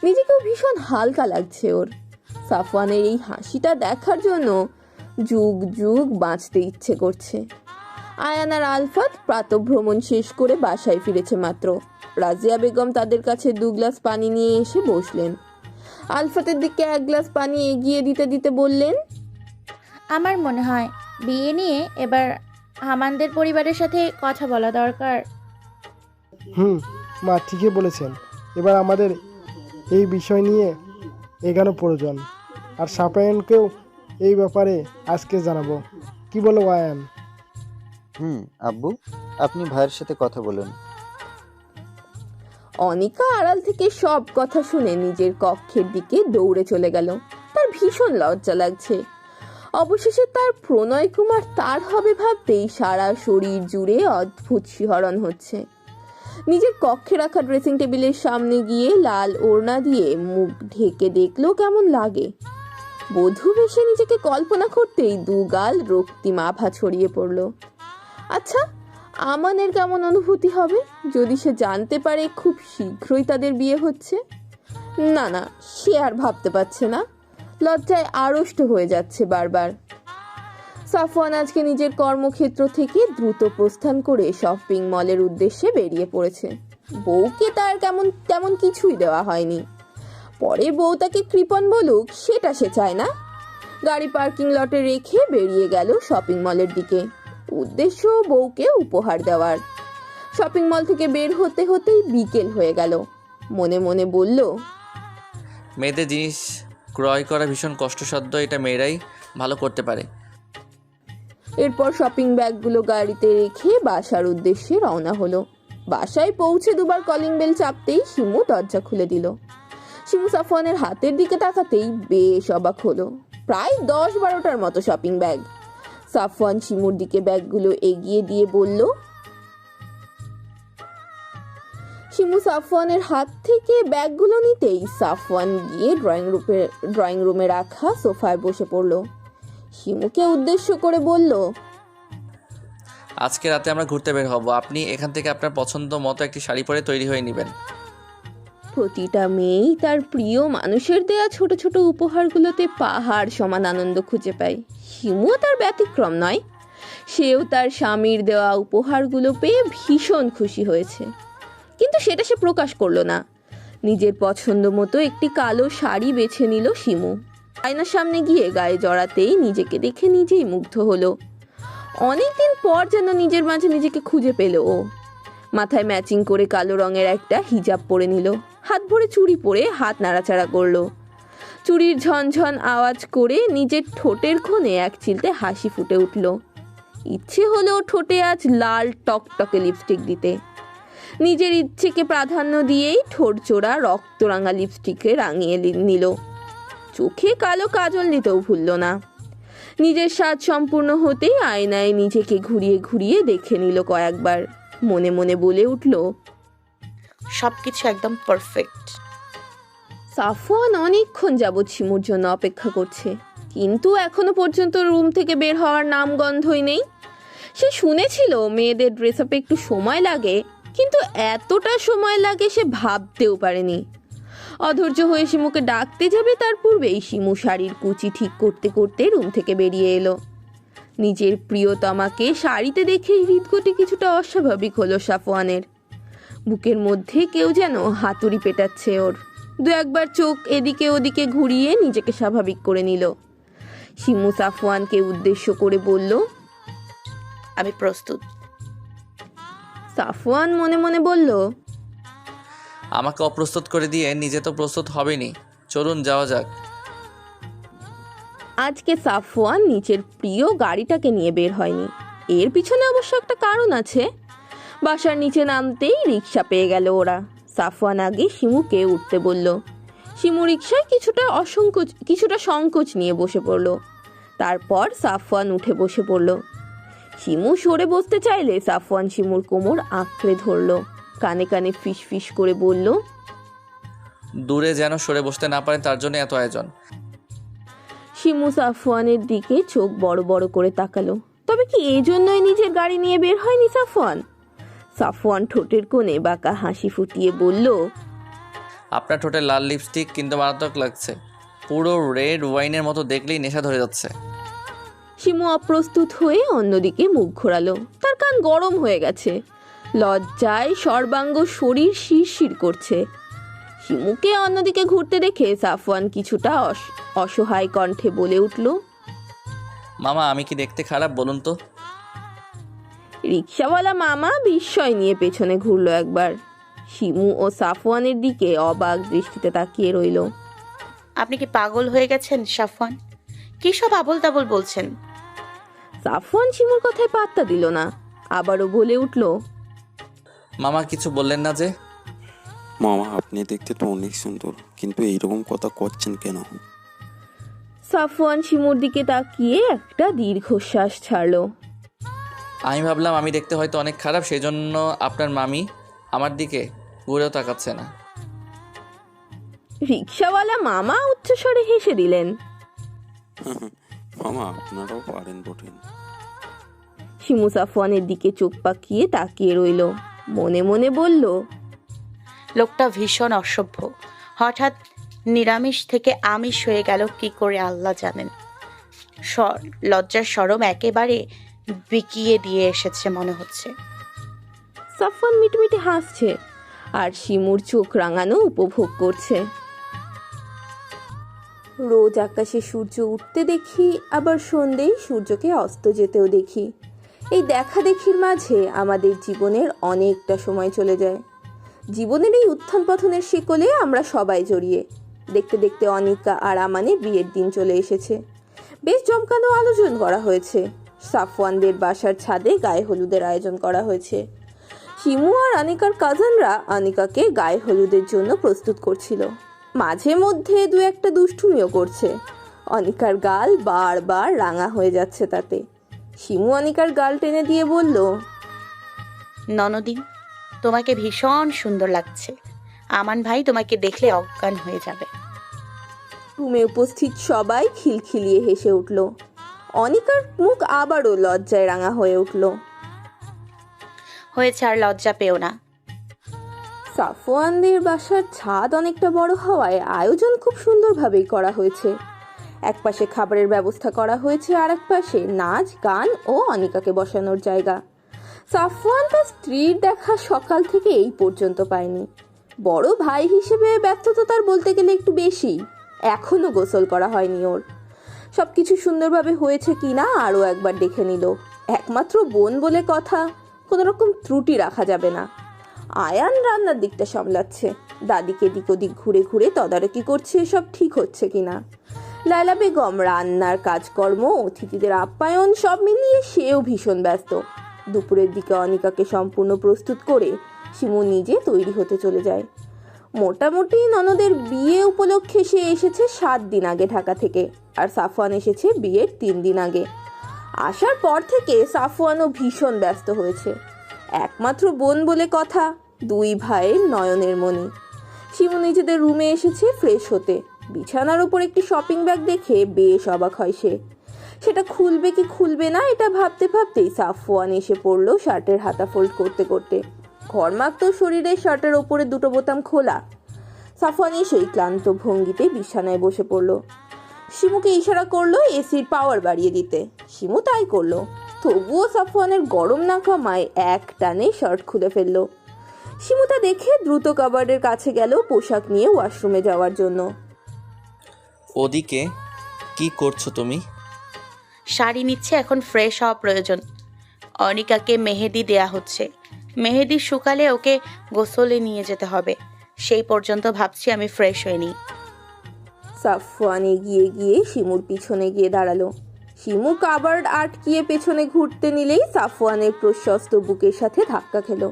নিজেকেও ভীষণ হালকা লাগছে ওর। সাফওয়ানের এই হাসিটা দেখার জন্য যুগ যুগ বাঁচতে ইচ্ছে করছে। আয়ান আর আলফাত প্রাতঃভ্রমণ শেষ করে বাসায় ফিরেছে মাত্র। রাজিয়া বেগম তাদের কাছে 2 গ্লাস পানি নিয়ে এসে বসলেন। আলফাতের দিকে 1 গ্লাস পানি এগিয়ে দিতে দিতে বললেন, আমার মনে হয় বিয়ে নিয়ে এবার আমাদের পরিবারের সাথে কথা বলা দরকার। মা ঠিকই বলেছেন। এবার আমাদের এই বিষয় নিয়ে এগানো প্রয়োজন। আর সাপায়নকেও এই ব্যাপারে আজকে জানাবো। কি বলো আয়ান? আব্বু, আপনি ভাইয়ের সাথে কথা বলুন। অনিকা আড়াল থেকে সব কথা শুনে নিজের কক্ষের দিকে দৌড়ে চলে গেল। তার ভীষণ লজ্জা লাগছে। অবশেষে তার প্রণয় কুমার তার হবে ভাবতেই সারা শরীর জুড়ে অদ্ভুত শিহরণ হচ্ছে। নিজের কক্ষে রাখা ড্রেসিং টেবিলের সামনে গিয়ে লাল ওড়না দিয়ে মুখ ঢেকে দেখলো কেমন লাগে। বধূ বেশে নিজেকে কল্পনা করতেই 2 গাল রক্তিম আভা ছড়িয়ে পড়ল। আচ্ছা, আমানের কেমন অনুভূতি হবে যদি সে জানতে পারে খুব শীঘ্রই তাদের বিয়ে হচ্ছে? না না, সে আর ভাবতে পারছে না। লজ্জায় আড়ষ্ট হয়ে যাচ্ছে বারবার। সাফওয়ান আজকে নিজের কর্মক্ষেত্র থেকে দ্রুত প্রস্থান করে শপিং মলের উদ্দেশ্যে বেরিয়ে পড়েছে। বউকে তার তেমন কিছুই দেওয়া হয়নি। পরে বউ তাকে কৃপণ বলুক সেটা সে চায় না। গাড়ি পার্কিং লটে রেখে বেরিয়ে গেল শপিং মলের দিকে। উদ্দেশ্য বউকে উপহার দেওয়ার। শপিং মল থেকে বের হতে হতেই বিকেল হয়ে গেল। মনে মনে বলল, মেয়েদের জিনিস ক্রয় করা ভীষণ কষ্টসাধ্য, এটা মেয়েরাই ভালো করতে পারে। এরপর শপিং ব্যাগগুলো গাড়িতে রেখে বাসার উদ্দেশ্যে রওনা হলো। বাসায় পৌঁছে 2 বার কলিং বেল চাপতেই শিমু দরজা খুলে দিল। শিমু সাফওয়ানের হাতের দিকে তাকাতেই বেশ অবাক হলো। প্রায় 10-12টার মতো শপিং ব্যাগ। সাফওয়ান শিমুর দিকে ব্যাগগুলো এগিয়ে দিয়ে বলল। শিমু সাফওয়ানের হাত থেকে ব্যাগগুলো নিতেই সাফওয়ান গিয়ে ড্রয়িং রুমে রাখা সোফায় বসে পড়ল। শিমুকে উদ্দেশ্য করে বলল, আজকে রাতে আমরা ঘুরতে বের হব। আপনি এখান থেকে আপনার পছন্দ মতো একটি শাড়ি পরে তৈরি হয়ে নেবেন। প্রতিটা মেয়েই তার প্রিয় মানুষের দেয়া ছোট ছোট উপহারগুলোতে পাহাড় সমান আনন্দ খুঁজে পায়। শিমুও তার ব্যতিক্রম নয়। সেও তার স্বামীর দেওয়া উপহারগুলো পেয়ে ভীষণ খুশি হয়েছে, কিন্তু সেটা সে প্রকাশ করলো না। নিজের পছন্দ মতো একটি কালো শাড়ি বেছে নিল শিমু। আয়নার সামনে গিয়ে গায়ে জড়াতেই নিজেকে দেখে নিজেই মুগ্ধ হলো। অনেকদিন পর যেন নিজের মাঝে নিজেকে খুঁজে পেল ও। মাথায় ম্যাচিং করে কালো রঙের একটা হিজাব পরে নিল, হাত ভরে চুড়ি পরে হাত নাড়াচাড়া করলো। চুড়ির ঝনঝন আওয়াজ করে নিজের ঠোঁটের কোণে এক চিলতে হাসি ফুটে উঠল। ইচ্ছে হলো ঠোঁটে আজ লাল টকটকে লিপস্টিক দিতে। নিজের ইচ্ছেকে প্রাধান্য দিয়েই ঠোঁট জোড়া রক্তরাঙা লিপস্টিকে রাঙিয়ে নিল। চোখে কালো কাজল দিতেও ভুলল না। নিজের স্বাদ সম্পূর্ণ হতেই আয়নায় নিজেকে ঘুরিয়ে ঘুরিয়ে দেখে নিল কয়েকবার। মনে মনে বলে উঠল, সবকিছু একদম পারফেক্ট। সাফওয়ান অনেকক্ষণ যাবৎ শিমুর জন্য অপেক্ষা করছে, কিন্তু এখনো পর্যন্ত রুম থেকে বের হওয়ার নামগন্ধই নেই। সে শুনেছিল মেয়েদের ড্রেস আপে একটু সময় লাগে, কিন্তু এতটা সময় লাগে সে ভাবতেও পারেনি। অধৈর্য হয়ে শিমুকে ডাকতে যাবে তার পূর্বেই শিমু শাড়ির কুচি ঠিক করতে করতে রুম থেকে বেরিয়ে এলো। নিজের প্রিয়তমাকে শাড়িতে দেখে হৃদগতি কিছুটা অস্বাভাবিক হলো সাফওয়ানের। বুকের মধ্যে কেউ যেন হাতুড়ি পেটাচ্ছে ওর। দু একবার চোখ এদিকে ওদিকে ঘুরিয়ে নিজেকে স্বাভাবিক করে নিল। শিমু সাফওয়ানকে উদ্দেশ্য করে বলল, আমি প্রস্তুত। সাফওয়ান মনে মনে বলল, আমাকে অপ্রস্তুত করে দিয়ে নিজে তো প্রস্তুত হবেনি, চলুন যাওয়া যাক। আজকে সাফওয়ান নিজের প্রিয় গাড়িটাকে নিয়ে বের হয়নি। এর পিছনে অবশ্য একটা কারণ আছে। বাসার নিচে নামতেই রিক্সা পেয়ে গেল ওরা। সাফওয়ান আগে শিমুকে উঠতে বলল। শিমু রিক্সায় কিছুটা সংকোচ নিয়ে বসে পড়ল। তারপর সাফওয়ান উঠে বসে পড়ল। শিমু সরে বসতে চাইলে সাফওয়ান শিমুর কোমর আঁকড়ে ধরল। কানে কানে ফিস ফিস করে বলল, দূরে যেন সরে বসতে না পারেন, তার জন্য এত আয়োজন। শিমু সাফওয়ানের দিকে চোখ বড় বড় করে তাকালো। তবে কি এই জন্যই নিজের গাড়ি নিয়ে বের হয়নি সাফওয়ান? সাফওয়ান ঠোঁটের কোণে বাঁকা হাসি ফুটিয়ে বলল, আপনার ঠোঁটে লাল লিপস্টিক কিন্তু মারাত্মক লাগছে, পুরো রেড ওয়াইনের মতো দেখলেই নেশা ধরে যাচ্ছে। শিমু অপ্রস্তুত হয়ে অন্যদিকে মুখ ঘোরালো। তার কান গরম হয়ে গেছে, লজ্জায় সর্বাঙ্গ শরীর শিরশির করছে। শিমুকে অন্যদিকে ঘুরতে দেখে সাফওয়ান কিছুটা অসহায় কণ্ঠে বলে উঠল, মামা আমি কি দেখতে খারাপ বলুন তো? রিক্সাওয়ালা মামা বিস্ময় নিয়ে পেছনে ঘুরলো একবার। শিমু ও সাফওয়ানের দিকে অবাক দৃষ্টিতে তাকিয়ে রইল। আপনি কি পাগল হয়ে গেছেন সাফওয়ান? কি সব আবোল তাবোল বলছেন? সাফওয়ান শিমুর কথায় পাত্তা দিল না, আবারও বলে উঠল, মামা কিছু বললেন না যে? মামা আপনি দেখতে তো অনেক সুন্দর, কিন্তু এইরকম কথা করছেন কেন? সাফওয়ান শিমুর দিকে তাকিয়ে একটা দীর্ঘশ্বাস ছাড়লো। আমি ভাবলাম আমি দেখতে হয়তো অনেক খারাপ, সেই জন্য আপনার মামি আমার দিকে ঘুরেও তাকাচ্ছে না। রিক্সাওয়ালা মামা উচ্চস্বরে হেসে দিলেন। মামা আপনারাও পারেন বটেন। শিমু সাফওয়ানের দিকে চোখ পাকিয়ে তাকিয়ে রইল। মনে মনে বলল, লোকটা ভীষণ অসভ্য। হঠাৎ নিরামিষ থেকে আমিষ হয়ে গেল কি করে আল্লাহ জানেন। লজ্জার শরম একেবারে বিকিয়ে দিয়ে এসেছে মনে হচ্ছে। সাফওয়ান মিটমিটে হাসছে আর শিমুর চোখ রাঙানো উপভোগ করছে। রোজ আকাশে সূর্য উঠতে দেখি, আবার সন্ধ্যেই সূর্যকে অস্ত যেতেও দেখি। এই দেখা দেখির মাঝে আমাদের জীবনের অনেকটা সময় চলে যায়। জীবনের এই উত্থান পতনের শিকলে আমরা সবাই জড়িয়ে। দেখতে দেখতে অনিকা আর আমানের বিয়ের দিন চলে এসেছে। বেশ জমকানো আয়োজন করা হয়েছে। সাফওয়ানদের বাসার ছাদে গায়ে হলুদের আয়োজন করা হয়েছে। শিমু আর অনিকার কাজিনরা অনিকাকে গায়ে হলুদের জন্য প্রস্তুত করছিল। মাঝে মধ্যে দু একটা দুষ্টুমিও করছে। অনিকার গাল বারবার রাঙা হয়ে যাচ্ছে তাতে। শিমু অনিকার গাল টেনে দিয়ে বলল, ননদি তোমাকে ভীষণ সুন্দর লাগছে। আমান ভাই তোমাকে দেখলে অজ্ঞান হয়ে যাবে। রুমে উপস্থিত সবাই খিলখিলিয়ে হেসে উঠল। অনিকার মুখ আবারও লজ্জায় রাঙা হয়ে উঠল। হয়েছে, আর লজ্জা পেও না। সাফওয়ানদের বাসার ছাদ অনেকটা বড় হওয়ায় আয়োজন খুব সুন্দরভাবেই করা হয়েছে। একপাশে খাবারের ব্যবস্থা করা হয়েছে, আর এক পাশে নাচ গান ও অনিকাকে বসানোর জায়গা। সাফওয়ান তার স্ত্রীর দেখা সকাল থেকে এই পর্যন্ত পায়নি। বড় ভাই হিসেবে ব্যস্ততা তার বলতে গেলে একটু বেশি। এখনো গোসল করা হয়নি ওর। সবকিছু সুন্দরভাবে হয়েছে কিনা আরও একবার দেখে নিল। একমাত্র বোন বলে কথা, কোনো রকম ত্রুটি রাখা যাবে না। আয়ান রান্নার দিকটা সামলাচ্ছে, দাদিকে দিক ওদিক ঘুরে ঘুরে তদারকি করছে সব ঠিক হচ্ছে কিনা। লায়লা বেগম রান্নার কাজকর্ম, অতিথিদের আপ্যায়ন সব মিলিয়ে সেও ভীষণ ব্যস্ত। দুপুরের দিকে অনিকাকে সম্পূর্ণ প্রস্তুত করে শিমু নিজে তৈরি হতে চলে যায়। মোটামুটি ননদের বিয়ে উপলক্ষে সে এসেছে 7 দিন আগে ঢাকা থেকে, আর সাফওয়ান এসেছে বিয়ের 3 দিন আগে। আসার পর থেকে সাফওয়ানও ভীষণ ব্যস্ত হয়েছে। একমাত্র বোন বলে কথা, 2 ভাইয়ের নয়নের মণি। শিমু নিজেদের রুমে এসেছে ফ্রেশ হতে। বিছানার উপর একটি শপিং ব্যাগ দেখে বেশ অবাক হয় সে। সেটা খুলবে কি খুলবে না এটা ভাবতে ভাবতেই সাফওয়ান এসে পড়লো শার্টের হাতা ফোল্ড করতে করতে। ঘরমাক্ত শরীরে শার্টের ওপরে 2টো বোতাম খোলা। সাফওয়ান সেই ক্লান্ত ভঙ্গিতে বিছানায় বসে পড়ল। শিমুকে ইশারা করলো এসির পাওয়ার বাড়িয়ে দিতে। শিমু তাই করলো। তবুও সাফওয়ানের গরম না কমায় এক টানে শার্ট খুলে ফেললো। শিমু তা দেখে দ্রুত কাবার্ডের কাছে গেল পোশাক নিয়ে ওয়াশরুমে যাওয়ার জন্য। ওদিকে কি করছো তুমি? শাড়ি নিচ্ছে, এখন ফ্রেশ হওয়া প্রয়োজন। অনিকাকে মেহেদি দেয়া হচ্ছে। মেহেদি শুকালে ওকে গোসলে নিয়ে যেতে হবে। সেই পর্যন্ত ভাবছি আমি ফ্রেশ হয়ে নিই। সাফওয়ান এগিয়ে গিয়ে শিমুর পিছনে গিয়ে দাঁড়ালো। শিমু কাবার্ড আটকিয়ে পেছনে ঘুরতে নিলেই সাফওয়ানের প্রশস্ত বুকের সাথে ধাক্কা খেলো।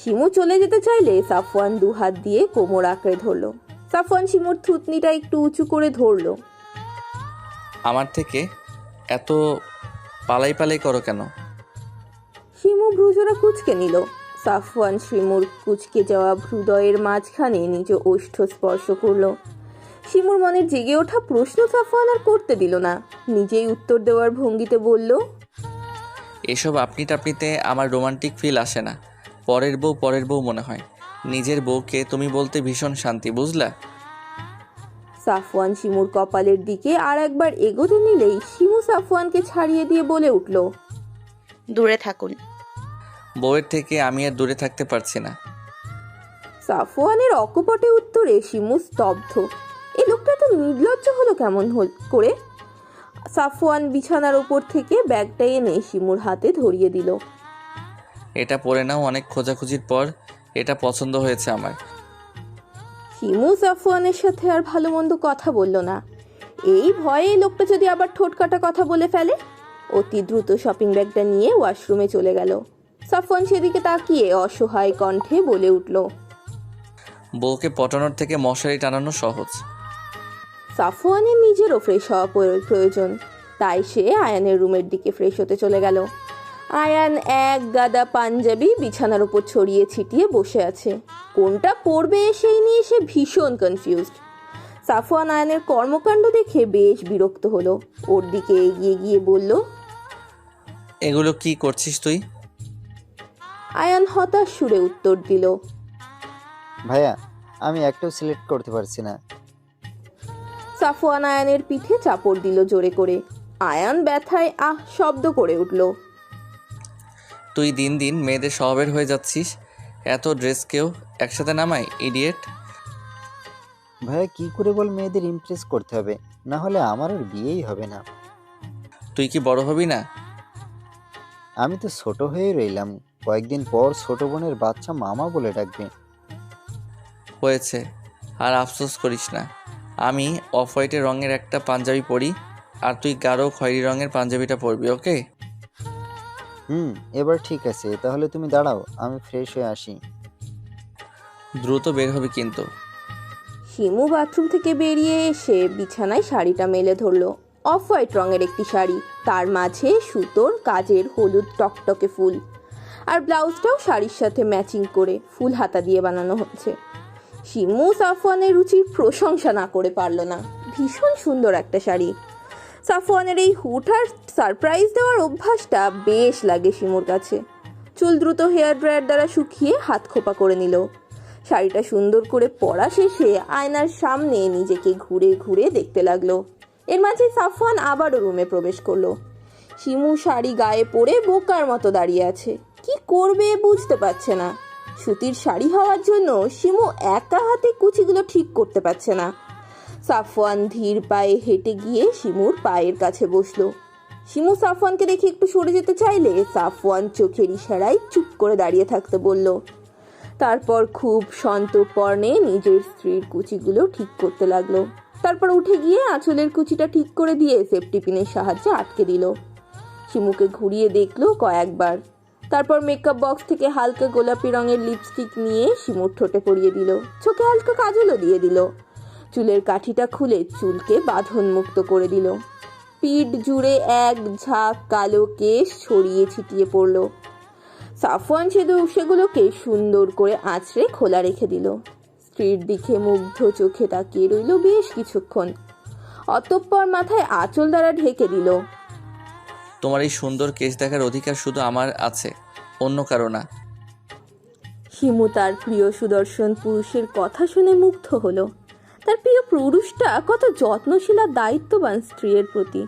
শিমু চলে যেতে চাইলে সাফওয়ান 2 হাত দিয়ে কোমর আঁকড়ে ধরলো। সাফওয়ান শিমুর থুতনিটা একটু উঁচু করে ধরলো। আমার থেকে এত পালাই পালাই করো কেন? শিমু ভ্রুজোড়া কুঁচকে নিল। সাফওয়ান শিমুর কুঁচকে যাওয়া হৃদয়ের মাঝখানে নিজ ওষ্ঠ স্পর্শ করলো। শিমুর মনের জেগে ওঠা প্রশ্ন সাফওয়ান আর করতে দিল না, নিজেই উত্তর দেওয়ার ভঙ্গিতে বলল, এসব আপনি টাপনিতে আমার রোমান্টিক ফিল আসে না। পরের বউ মনে হয়। নিজের বউকে তুমি বলতে ভীষণ শান্তি, বুঝলা? সাফওয়ান শিমুর কপালের দিকে আর একবার এগোতে নিলেই শিমু সাফওয়ানকে ছাড়িয়ে দিয়ে বলে উঠল, দূরে থাকুন। বউয়ের থেকে আমি আর দূরে থাকতে পারছি না। সাফওয়ানের অকপটে উত্তরে শিমু স্তব্ধ। এই লোকটা তো নির্লজ্জ হলো কেমন করে। সাফওয়ান বিছানার উপর থেকে ব্যাগটা এনে শিমুর হাতে ধরিয়ে দিল। এটা পরে নাও, অনেক খোঁজাখুঁজির পর এটা পছন্দ হয়েছে আমার। শিমু সাফওয়ানের সাথে আর ভালো মন্দ কথা বলল না। এই ভয়ে লোকটা যদি আবার ঠোঁট কাটা কথা বলে ফেলে। অতি দ্রুত শপিং ব্যাগটা নিয়ে ওয়াশরুমে চলে গেল। সাফওয়ান সেদিকে তাকিয়ে অসহায় কণ্ঠে বলে উঠল, বউকে পটানোর থেকে মশারি টানানো সহজ। সাফওয়ানের নিজেরও ফ্রেশ হওয়া প্রয়োজন, তাই সে আয়ানের রুমের দিকে ফ্রেশ হতে চলে গেল। আয়ান এক গাদা পাঞ্জাবি বিছানার উপর ছড়িয়ে ছিটিয়ে বসে আছে। কোনটা পরবে সেই নিয়ে সে ভীষণ কনফিউজড। সাফওয়ান আয়ানের কর্মকাণ্ড দেখে বেশ বিরক্ত হলো। ওর দিকে এগিয়ে গিয়ে বলল, এগুলো কি করছিস তুই? আয়ান হতাশ সুরে উত্তর দিল, ভাইয়া আমি একটাও সিলেক্ট করতে পারছি না। সাফওয়ান আয়ানের পিঠে চাপড় দিল জোরে করে। আয়ান ব্যথায় আহ শব্দ করে উঠল। তুই দিন দিন মেয়েদের স্বভাবের হয়ে যাচ্ছিস। এত ড্রেসকেও একসাথে নামাই, ইডিয়েট। ভাইয়া কি করে বল মেয়েদের ইমপ্রেস করতে হবে, না হলে আমার আর বিয়েই হবে না। তুই কি বড় হবি না? আমি তো ছোট হয়ে রইলাম, কয়েকদিন পর ছোট বোনের বাচ্চা মামা বলে ডাকবে। হয়েছে, আর আফসোস করিস না। আমি অফ হোয়াইটের রঙের একটা পাঞ্জাবি পরি, আর তুই গাঢ় খয়েরি রঙের পাঞ্জাবিটা পরবি, ওকে? এবার ঠিক আছে, তাহলে তুমি দাঁড়াও, আমি ফ্রেশ হয়ে আসি। দ্রুত বের হবে কিন্তু। শিমু বাথরুম থেকে বেরিয়ে এসে বিছানায় শাড়িটা মেলে ধরলো। অফ হোয়াইট রঙের একটি শাড়ি, তার মাঝে সুতোর কাজের হলুদ টকটকে ফুল, আর ব্লাউজটাও শাড়ির সাথে ম্যাচিং করে ফুল হাতা দিয়ে বানানো হচ্ছে। শিমু সাফওয়ানের রুচির প্রশংসা না করে পারল না। ভীষণ সুন্দর একটা শাড়ি। সাফওয়ানের এই হুটহার সারপ্রাইজ দেওয়ার অভ্যাসটা বেশ লাগে শিমুর কাছে। চুল দ্রুত হেয়ার ড্রায়ার দ্বারা শুকিয়ে হাত খোপা করে নিল। শাড়িটা সুন্দর করে পরা শেষে আয়নার সামনে নিজেকে ঘুরে ঘুরে দেখতে লাগলো। এর মাঝে সাফওয়ান আবারও রুমে প্রবেশ করলো। শিমু শাড়ি গায়ে পরে বোকার মতো দাঁড়িয়ে আছে, কি করবে বুঝতে পারছে না। সুতির শাড়ি হওয়ার জন্য শিমু একা হাতে কুচিগুলো ঠিক করতে পারছে না। সাফওয়ান ধীর পায়ে হেঁটে গিয়ে শিমুর পায়ের কাছে বসলো। শিমু সাফওয়ানকে দেখে একটু সরে যেতে চাইলে সাফওয়ান চোখের ইশারায় চুপ করে দাঁড়িয়ে থাকতে বলল। তারপর খুব সন্তর্পণে নিজের স্ত্রীর কুচিগুলো ঠিক করতে লাগলো। তারপর উঠে গিয়ে আঁচলের কুচিটা ঠিক করে দিয়ে সেফটি পিনের সাহায্যে আটকে দিল। শিমুকে ঘুরিয়ে দেখলো কয়েকবার। তারপর মেকআপ বক্স থেকে হালকা গোলাপি রঙের লিপস্টিক নিয়ে শিমুর ঠোঁটে পরিয়ে দিল, চোখে হালকা কাজলও দিয়ে দিল। চুলের কাঠিটা খুলে চুলকে বাঁধন মুক্ত করে দিল। পিঠ জুড়ে এক ঝাঁক কালো কেশ ছড়িয়ে ছিটিয়ে পড়ল। সাফওয়ান সেগুলোকে সুন্দর করে আঁচড়ে খোলা রেখে দিল। স্ত্রীর দিকে মুগ্ধ চোখে তাকিয়ে রইল বেশ কিছুক্ষণ। অতঃপর মাথায় আঁচল দ্বারা ঢেকে দিল। তোমার এই সুন্দর কেস দেখার অধিকার শুধু আমার আছে, অন্য কারো না। শিমু তার প্রিয় সুদর্শন পুরুষের কথা শুনে মুগ্ধ হলো। তার প্রিয় পুরুষটা কত যত্নশীল আর দায়িত্ববান স্ত্রীর প্রতি,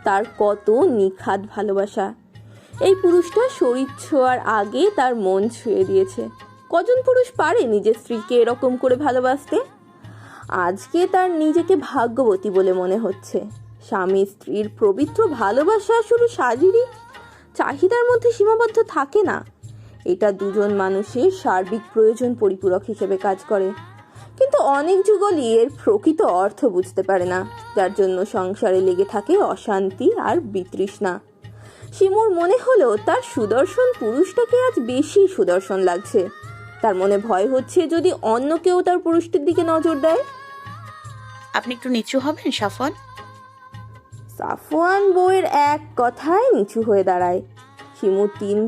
তার কত নিখাদ ভালোবাসা। এই পুরুষটা শরীর ছোঁয়ার আগে তার মন ছুঁয়ে দিয়েছে। কজন পুরুষ পারে নিজের স্ত্রীকে এরকম করে ভালোবাসতে? আজকে তার নিজেকে ভাগ্যবতী বলে মনে হচ্ছে। স্বামী স্ত্রীর পবিত্র ভালোবাসা শুধু শারীরিক চাহিদার মধ্যে সীমাবদ্ধ থাকে না, এটা দুজন মানুষের সার্বিক প্রয়োজন পরিপূরক হিসেবে কাজ করে। কিন্তু অনেক যুগলই এর প্রকৃত অর্থ বুঝতে পারে না, যার জন্য সংসারে লেগে থাকে অশান্তি আর বিতৃষ্ণা। শিমুর মনে হলো তার সুদর্শন পুরুষটাকে আজ বেশি সুদর্শন লাগছে। তার মনে ভয় হচ্ছে যদি অন্য কেউ তার পুরুষটির দিকে নজর দেয়। আপনি একটু নিচু হবেন সাফওয়ান? সাফওয়ান বউয়ের এক কথায় নিচু হয়ে দাঁড়ায়। শিমু 3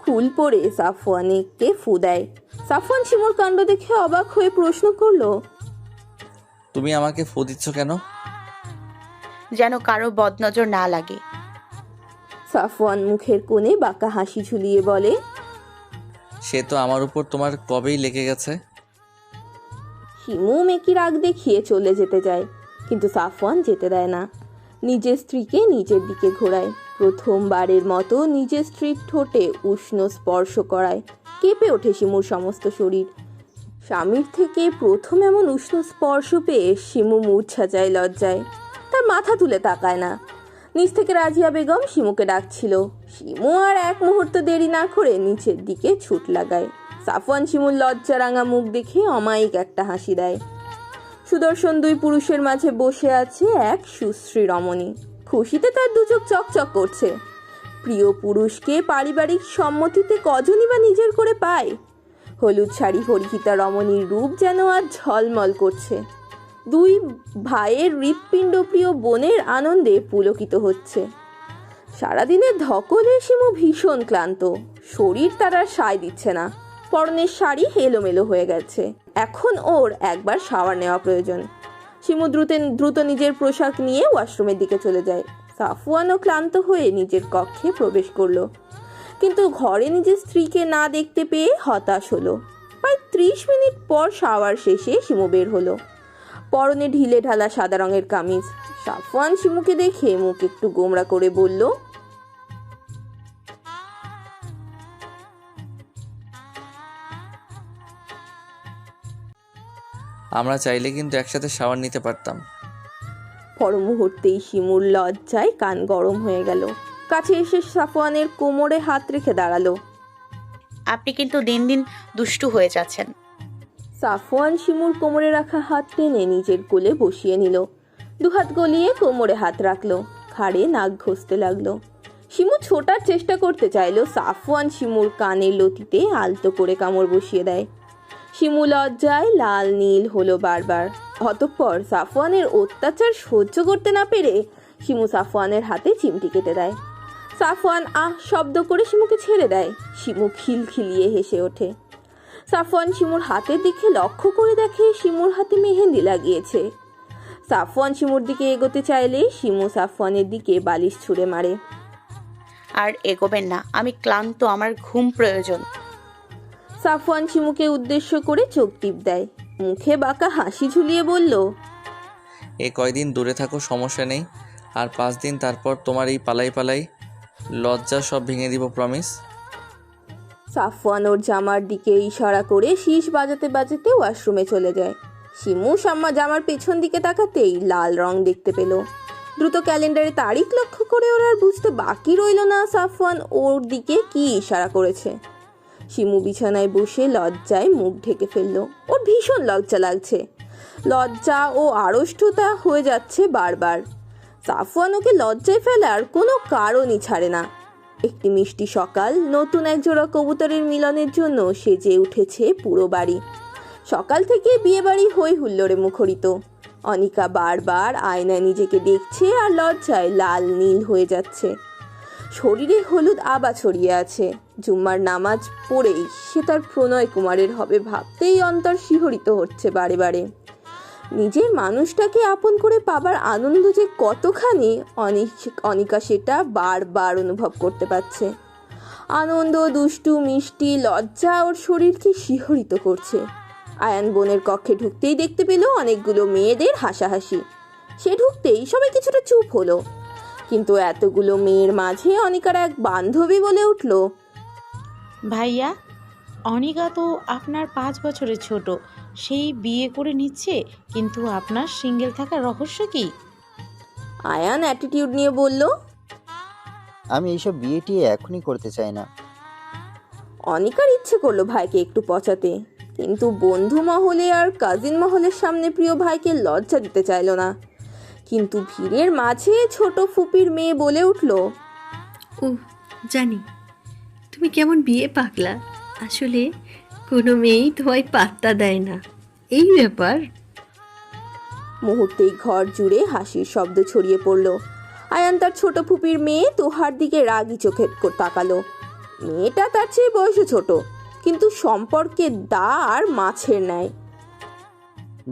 ফুল পরে সাফওয়ানকে ফু দেয়। সাফওয়ান শিমুর কাণ্ড দেখে অবাক হয়ে প্রশ্ন করলো, তুমি আমাকে ফু দিচ্ছ কেন? যেন কারো বদনজর না লাগে। সাফওয়ান মুখের কোণে বাঁকা হাসি ঝুলিয়ে বলে, সে তো আমার উপর তোমার কবেই লেগে গেছে। শিমু মেকি রাগ দেখিয়ে চলে যেতে যায়, কিন্তু সাফওয়ান যেতে দেয় না। নিজের স্ত্রীকে নিজের দিকে ঘোরায়। প্রথমবারের মতো নিজের স্ত্রীর ঠোঁটে উষ্ণ স্পর্শ করায়। কেঁপে ওঠে শিমুর সমস্ত শরীর। স্বামীর থেকে প্রথম এমন উষ্ণ স্পর্শ পেয়ে শিমু মূর্ছা যায় লজ্জায়। তার মাথা তুলে তাকায় না। নিচ থেকে রাজিয়া বেগম শিমুকে ডাকছিল। শিমু আর এক মুহূর্ত দেরি না করে নিচের দিকে ছুট লাগায়। সাফওয়ান শিমুর লজ্জা রাঙা মুখ দেখে অমায়িক একটা হাসি দেয়। সুদর্শন 2 পুরুষের মাঝে বসে আছে এক সুশ্রী রমণী। খুশিতে তার দুচোখ চকচক করছে। প্রিয় পুরুষকে পারিবারিক সম্মতিতে কজনই বা নিজের করে পায়। হলুদ শাড়ি পরিহিতা রমণীর রূপ যেন আজ ঝলমল করছে। 2 ভাইয়ের হৃৎপিণ্ড প্রিয় বোনের আনন্দে পুলকিত হচ্ছে। সারাদিনের ধকলে শিমু ভীষণ ক্লান্ত। শরীর তার আর সায় দিচ্ছে না। পরনের শাড়ি এলোমেলো হয়ে গেছে। এখন ওর একবার শাওয়ার নেওয়া প্রয়োজন। শিমু দ্রুত নিজের পোশাক নিয়ে ওয়াশরুমের দিকে চলে যায়। সাফওয়ানও ক্লান্ত হয়ে নিজের কক্ষে প্রবেশ করলো, কিন্তু ঘরে নিজের স্ত্রীকে না দেখতে পেয়ে হতাশ হলো। প্রায় 30 মিনিট পর শাওয়ার শেষে শিমু বের হলো। পরনে ঢিলে ঢালা সাদা রঙের কামিজ। সাফওয়ান শিমুকে দেখে মুখ একটু গোমড়া করে বলল, আমরা চাইলে কিন্তু একসাথে শাওয়ার নিতে পারতাম। পর মুহূর্তেই শিমুর লজ্জায় কান গরম হয়ে গেল। কাছে এসে সাফওয়ানের কোমরে হাত রেখে দাঁড়ালো। আপনি কিন্তু দিন দিন দুষ্টু হয়ে যাচ্ছেন। সাফওয়ান শিমুর কোমরে রাখা হাত টেনে নিজের কোলে বসিয়ে নিল। 2 হাত গলিয়ে কোমরে হাত রাখলো। ঘাড়ে নাক ঘষতে লাগলো। শিমু ছোটার চেষ্টা করতে চাইলো। সাফওয়ান শিমুর কানের লতিতে আলতো করে কামড় বসিয়ে দেয়। শিমু লজ্জায় লাল নীল হলো বারবার। অতঃপর সাফওয়ানের অত্যাচার সহ্য করতে না পেরে শিমু সাফওয়ানের হাতে চিমটি কেটে দেয়। সাফওয়ান আহ শব্দ করে শিমুকে ছেড়ে দেয়। শিমু খিলখিলিয়ে হেসে ওঠে। সাফওয়ান শিমুর হাতের দিকে লক্ষ্য করে দেখে শিমুর হাতে মেহেন্দি লাগিয়েছে। সাফওয়ান শিমুর দিকে এগোতে চাইলে শিমু সাফওয়ানের দিকে বালিশ ছুঁড়ে মারে। আর এগোবেন না, আমি ক্লান্ত, আমার ঘুম প্রয়োজন। সাফওয়ান শিমুকে উদ্দেশ্য করে চোখ টিপ দেয়, মুখে বাঁকা হাসি ঝুলিয়ে বলল, এ কয়দিন দূরে থাকো, সমস্যা নেই। আর 5 দিন তারপর তোমার এই পালাই লজ্জা সব ভেঙে দিব, প্রমিস। সাফওয়ান ওর জামার দিকে ইশারা করে শীষ বাজাতে বাজাতে ওয়াশরুমে চলে যায়। শিমু জামার পেছন দিকে তাকাতেই লাল রং দেখতে পেল। দ্রুত ক্যালেন্ডারে তারিখ লক্ষ্য করে ওর আর বুঝতে বাকি রইল না সাফওয়ান ওর দিকে কি ইশারা করেছে। শিমু বিছানায় বসে লজ্জায় মুখ ঢেকে ফেলল। ওর ভীষণ লজ্জা লাগছে, লজ্জা ও আড়ষ্টতা হয়ে যাচ্ছে বারবার। সাফওয়ান ওকে লজ্জায় ফেলার কোনো কারণই ছাড়ে না। একটি মিষ্টি সকাল, নতুন এক জোড়া কবুতরের মিলনের জন্য সেজে উঠেছে পুরো বাড়ি। সকাল থেকে বিয়ে বাড়ি হই হুল্লোড়ে মুখরিত। অনিকা বারবার আয়নায় নিজেকে দেখছে আর লজ্জায় লাল নীল হয়ে যাচ্ছে। শরীরে হলুদ আবা ছড়িয়ে আছে। জুম্মার নামাজ পড়েই সে তার প্রণয় কুমারের হবে ভাবতেই অন্তর শিহরিত হচ্ছে বারে বারে। নিজের মানুষটাকে আপন করে পাবার আনন্দ যে কতখানি অনিকা সেটা বারবার অনুভব করতে পারছে। আনন্দ, দুষ্টু, মিষ্টি, লজ্জা ওর শরীরকে শিহরিত করছে। আয়ান বোনের কক্ষে ঢুকতেই দেখতে পেল অনেকগুলো মেয়েদের হাসাহাসি। সে ঢুকতেই সবাই কিছুটা চুপ হলো, কিন্তু এতগুলো মেয়ের মাঝে অনিকার এক বান্ধবী বলে উঠল, ভাইয়া, অনিকা তো আপনার 5 বছরের ছোট, সেই বিয়ে করে নিচ্ছে, কিন্তু আপনার সিঙ্গেল থাকার রহস্য কি? আয়ান অ্যাটিটিউড নিয়ে বলল, আমি এইসব বিয়ে টিয়ে এখনই করতে চাই না। অনিকার ইচ্ছে করলো ভাইকে একটু পচাতে, কিন্তু বন্ধু মহলে আর কাজিন মহলের সামনে প্রিয় ভাইকে লজ্জা দিতে চাইল না। কিন্তু ভিড়ের মাঝে ছোট ফুপির মেয়ে বলে উঠল, ও জানি তুমি কেমন বিয়ে পাগলা, আসলে কোনো মেয়েই তোমায় পাত্তা দেয় না, এই ব্যাপার। মুহূর্তেই ঘর জুড়ে হাসির শব্দ ছড়িয়ে পড়ল। আয়ান তার ছোট ফুপির মেয়ে তোহার দিকে রাগি চোখে তাকালো। মেয়েটা তার চেয়ে বয়সে ছোট, কিন্তু সম্পর্কে দা আর মাছের ন্যায়।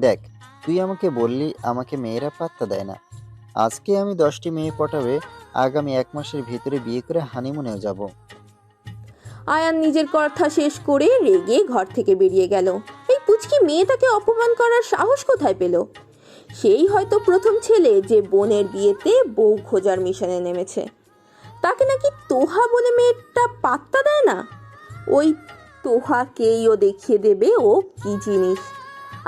দেখ, তুই আমাকে বললি আমাকে মেয়েরা পাত্তা দেয় না। আজকে আমি 10টি মেয়ে পটাবে, আগামী 1 মাসের ভিতরে বিয়ে করে হানিমুনেও যাব। আয়ান নিজের কথা শেষ করে রেগে ঘর থেকে বেরিয়ে গেল। এই পুচকি মেয়েটাকে অপমান করার সাহস কোথায় পেল? সেই হয়তো প্রথম ছেলে যে বোনের বিয়েতে বউ খোঁজার মিশনে নেমেছে। তাকে নাকি তোহা বলে মেয়েটা পাত্তা দেয় না। ওই তোহাকেই ও দেখিয়ে দেবে ও কি জিনিস।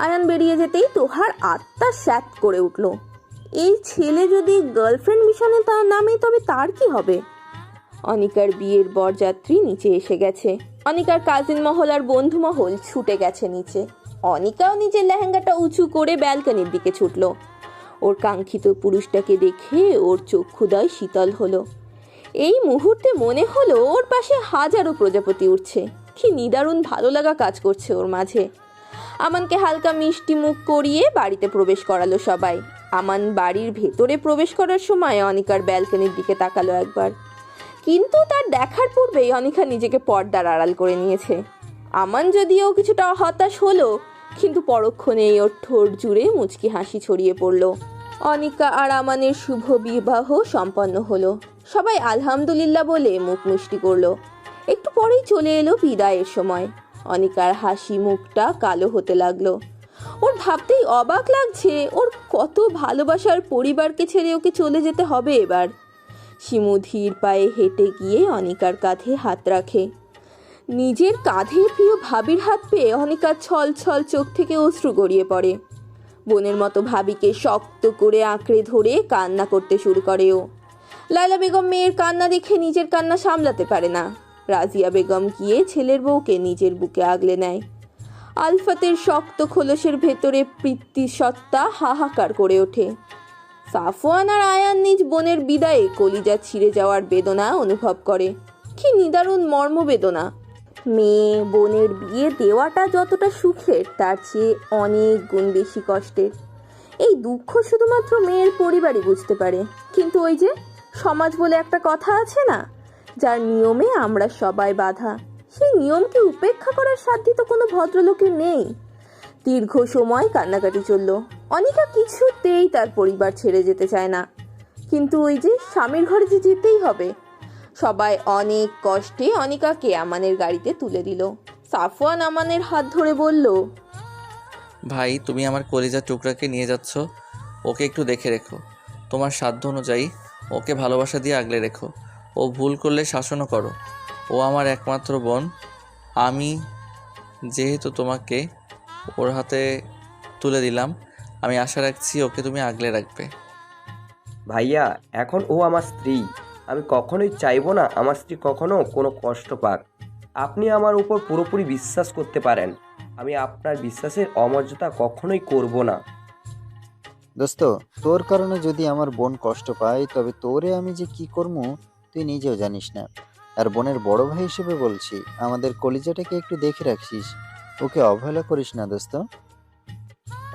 আয়ান বেরিয়ে যেতেই তোহার আত্মা স্যাত করে উঠল। এই ছেলে যদি গার্লফ্রেন্ড মিশনে তার নামে, তবে তার কি হবে? অনিকার বিয়ের বরযাত্রী নিচে এসে গেছে। অনিকার কাজিন মহল আর বন্ধু মহল ছুটে গেছে নিচে। অনিকাও নিজের লেহেঙ্গাটা উঁচু করে ব্যালকনির দিকে ছুটল। ওর কাঙ্ক্ষিত পুরুষটাকে দেখে ওর চক্ষুদয় শীতল হলো। এই মুহূর্তে মনে হলো ওর পাশে হাজারো প্রজাপতি উঠছে। কি নিদারুণ ভালো লাগা কাজ করছে ওর মাঝে। আমানকে হালকা মিষ্টি মুখ করিয়ে বাড়িতে প্রবেশ করালো সবাই। আমান বাড়ির ভেতরে প্রবেশ করার সময় অনিকার ব্যালকনির দিকে তাকালো একবার, কিন্তু তার দেখার পূর্বেই অনিকা নিজেকে পর্দার আড়াল করে নিয়েছে। আমান যদিও কিছুটা হতাশ হলো, কিন্তু পরক্ষণেই ওর ঠোঁট জুড়ে মুচকি হাসি ছড়িয়ে পড়ল। অনিকা আর আমানের শুভ বিবাহ সম্পন্ন হলো। সবাই আলহামদুলিল্লাহ বলে মুখ মিষ্টি করলো। একটু পরেই চলে এলো বিদায়ের সময়। অনিকার হাসি মুখটা কালো হতে লাগলো। ওর ভাবতেই অবাক লাগছে, ওর কত ভালোবাসার পরিবারকে ছেড়ে ওকে চলে যেতে হবে এবার। শিমু ধীর পায়ে হেঁটে গিয়ে অনিকার কাঁধে হাত রাখে। নিজের কাঁধে প্রিয় ভাবির হাত পেয়ে অনিকার ছল ছল চোখ থেকে অশ্রু গড়িয়ে পড়ে। বোনের মতো ভাবিকে শক্ত করে আঁকড়ে ধরে কান্না করতে শুরু করে ও। লায়লা বেগম মেয়ের কান্না দেখে নিজের কান্না সামলাতে পারে না। রাজিয়া বেগম গিয়ে ছেলের বউকে নিজের বুকে আগলে নেয়। আলফাতের শক্ত খোলসের ভেতরে প্রীতি সত্তা হাহাকার করে ওঠে। সাফওয়ান আর আয়ান নিজ বোনের বিদায়ে কলিজা ছিঁড়ে যাওয়ার বেদনা অনুভব করে। কি নিদারুণ মর্মবেদনা! মেয়ে বোনের বিয়ে দেওয়াটা যতটা সুখের, তার চেয়ে অনেক গুণ বেশি কষ্টের। এই দুঃখ শুধুমাত্র মেয়ের পরিবারই বুঝতে পারে। কিন্তু ওই যে সমাজ বলে একটা কথা আছে না, যার নিয়মে আমরা সবাই বাঁধা, সেই নিয়মকে উপেক্ষা করার সাধ্য তো কোনো ভদ্রলোকের নেই। দীর্ঘ সময় কান্নাকাটি চলল। অনিকা কিছুতেই তার পরিবার ছেড়ে যেতে চায় না, কিন্তু ওই যে স্বামীর ঘরে যে যেতেই হবে। সবাই অনেক কষ্টে অনিকাকে আমানের গাড়িতে তুলে দিল। সাফওয়ান আমানের হাত ধরে বলল, ভাই তুমি আমার কলিজার টুকরাকে নিয়ে যাচ্ছ, ওকে একটু দেখে রেখো। তোমার সাধ্য অনুযায়ী ওকে ভালোবাসা দিয়ে আগলে রেখো। ও ভুল করলে শাসনও করো। ও আমার একমাত্র বোন। আমি যেহেতু তোমাকে ওর হাতে তুলে দিলাম, আমি আশা রাখছি ওকে তুমি আগলে রাখবে। ভাইয়া, এখন ও আমার স্ত্রী। আমি কখনোই চাইবো না আমার স্ত্রী কখনো কোনো কষ্ট পাক। আপনি আমার উপর পুরোপুরি বিশ্বাস করতে পারেন। আমি আপনার বিশ্বাসের অমর্যাদা কখনোই করব না। দোস্ত, তোর কারণে যদি আমার বোন কষ্ট পায় তবে তোরে আমি যে কি করবো তুই নিজেও জানিস না। আর বোনের বড় ভাই হিসেবে বলছি, আমাদের কলিজাটাকে একটু দেখে রাখিস, ওকে অবহেলা করিস না দোস্ত।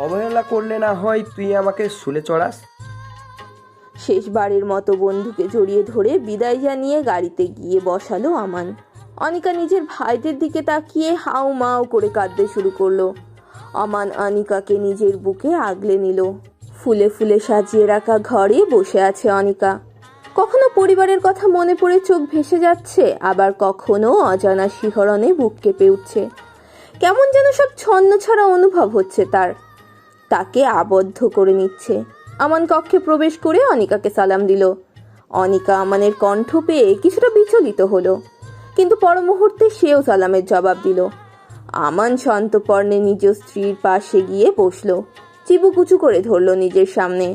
অবহেলা করলে না হয় তুই আমাকে শুলে চড়াস। শেষবারের মতো বন্ধুকে জড়িয়ে ধরে বিদায় জানিয়ে গাড়িতে গিয়ে বসালো আমান। অনিকা নিজের ভাইদের দিকে তাকিয়ে হাউ মাউ করে কাঁদতে শুরু করলো। আমান অনিকাকে নিজের বুকে আগলে নিল। ফুলে ফুলে সাজিয়ে রাখা ঘরে বসে আছে অনিকা। কখনো পরিবারের কথা মনে পড়ে চোখ ভেসে যাচ্ছে, আবার কখনো অজানা শিহরণে বুক কেঁপে উঠছে। কেমন যেন সব ছন্নছাড়া অনুভব হচ্ছে তার। তাকে আবদ্ধ করে নিচ্ছে। আমান কক্ষে প্রবেশ করে অনিকাকে সালাম দিল। অনিকা আমানের কণ্ঠ পেয়ে কিছুটা বিচলিত হলো, কিন্তু পর মুহূর্তে সেও সালামের জবাব দিল। আমান সন্তপর্ণে নিজ স্ত্রীর পাশে গিয়ে বসলো, চিবুকুচু করে ধরল নিজের সামনে।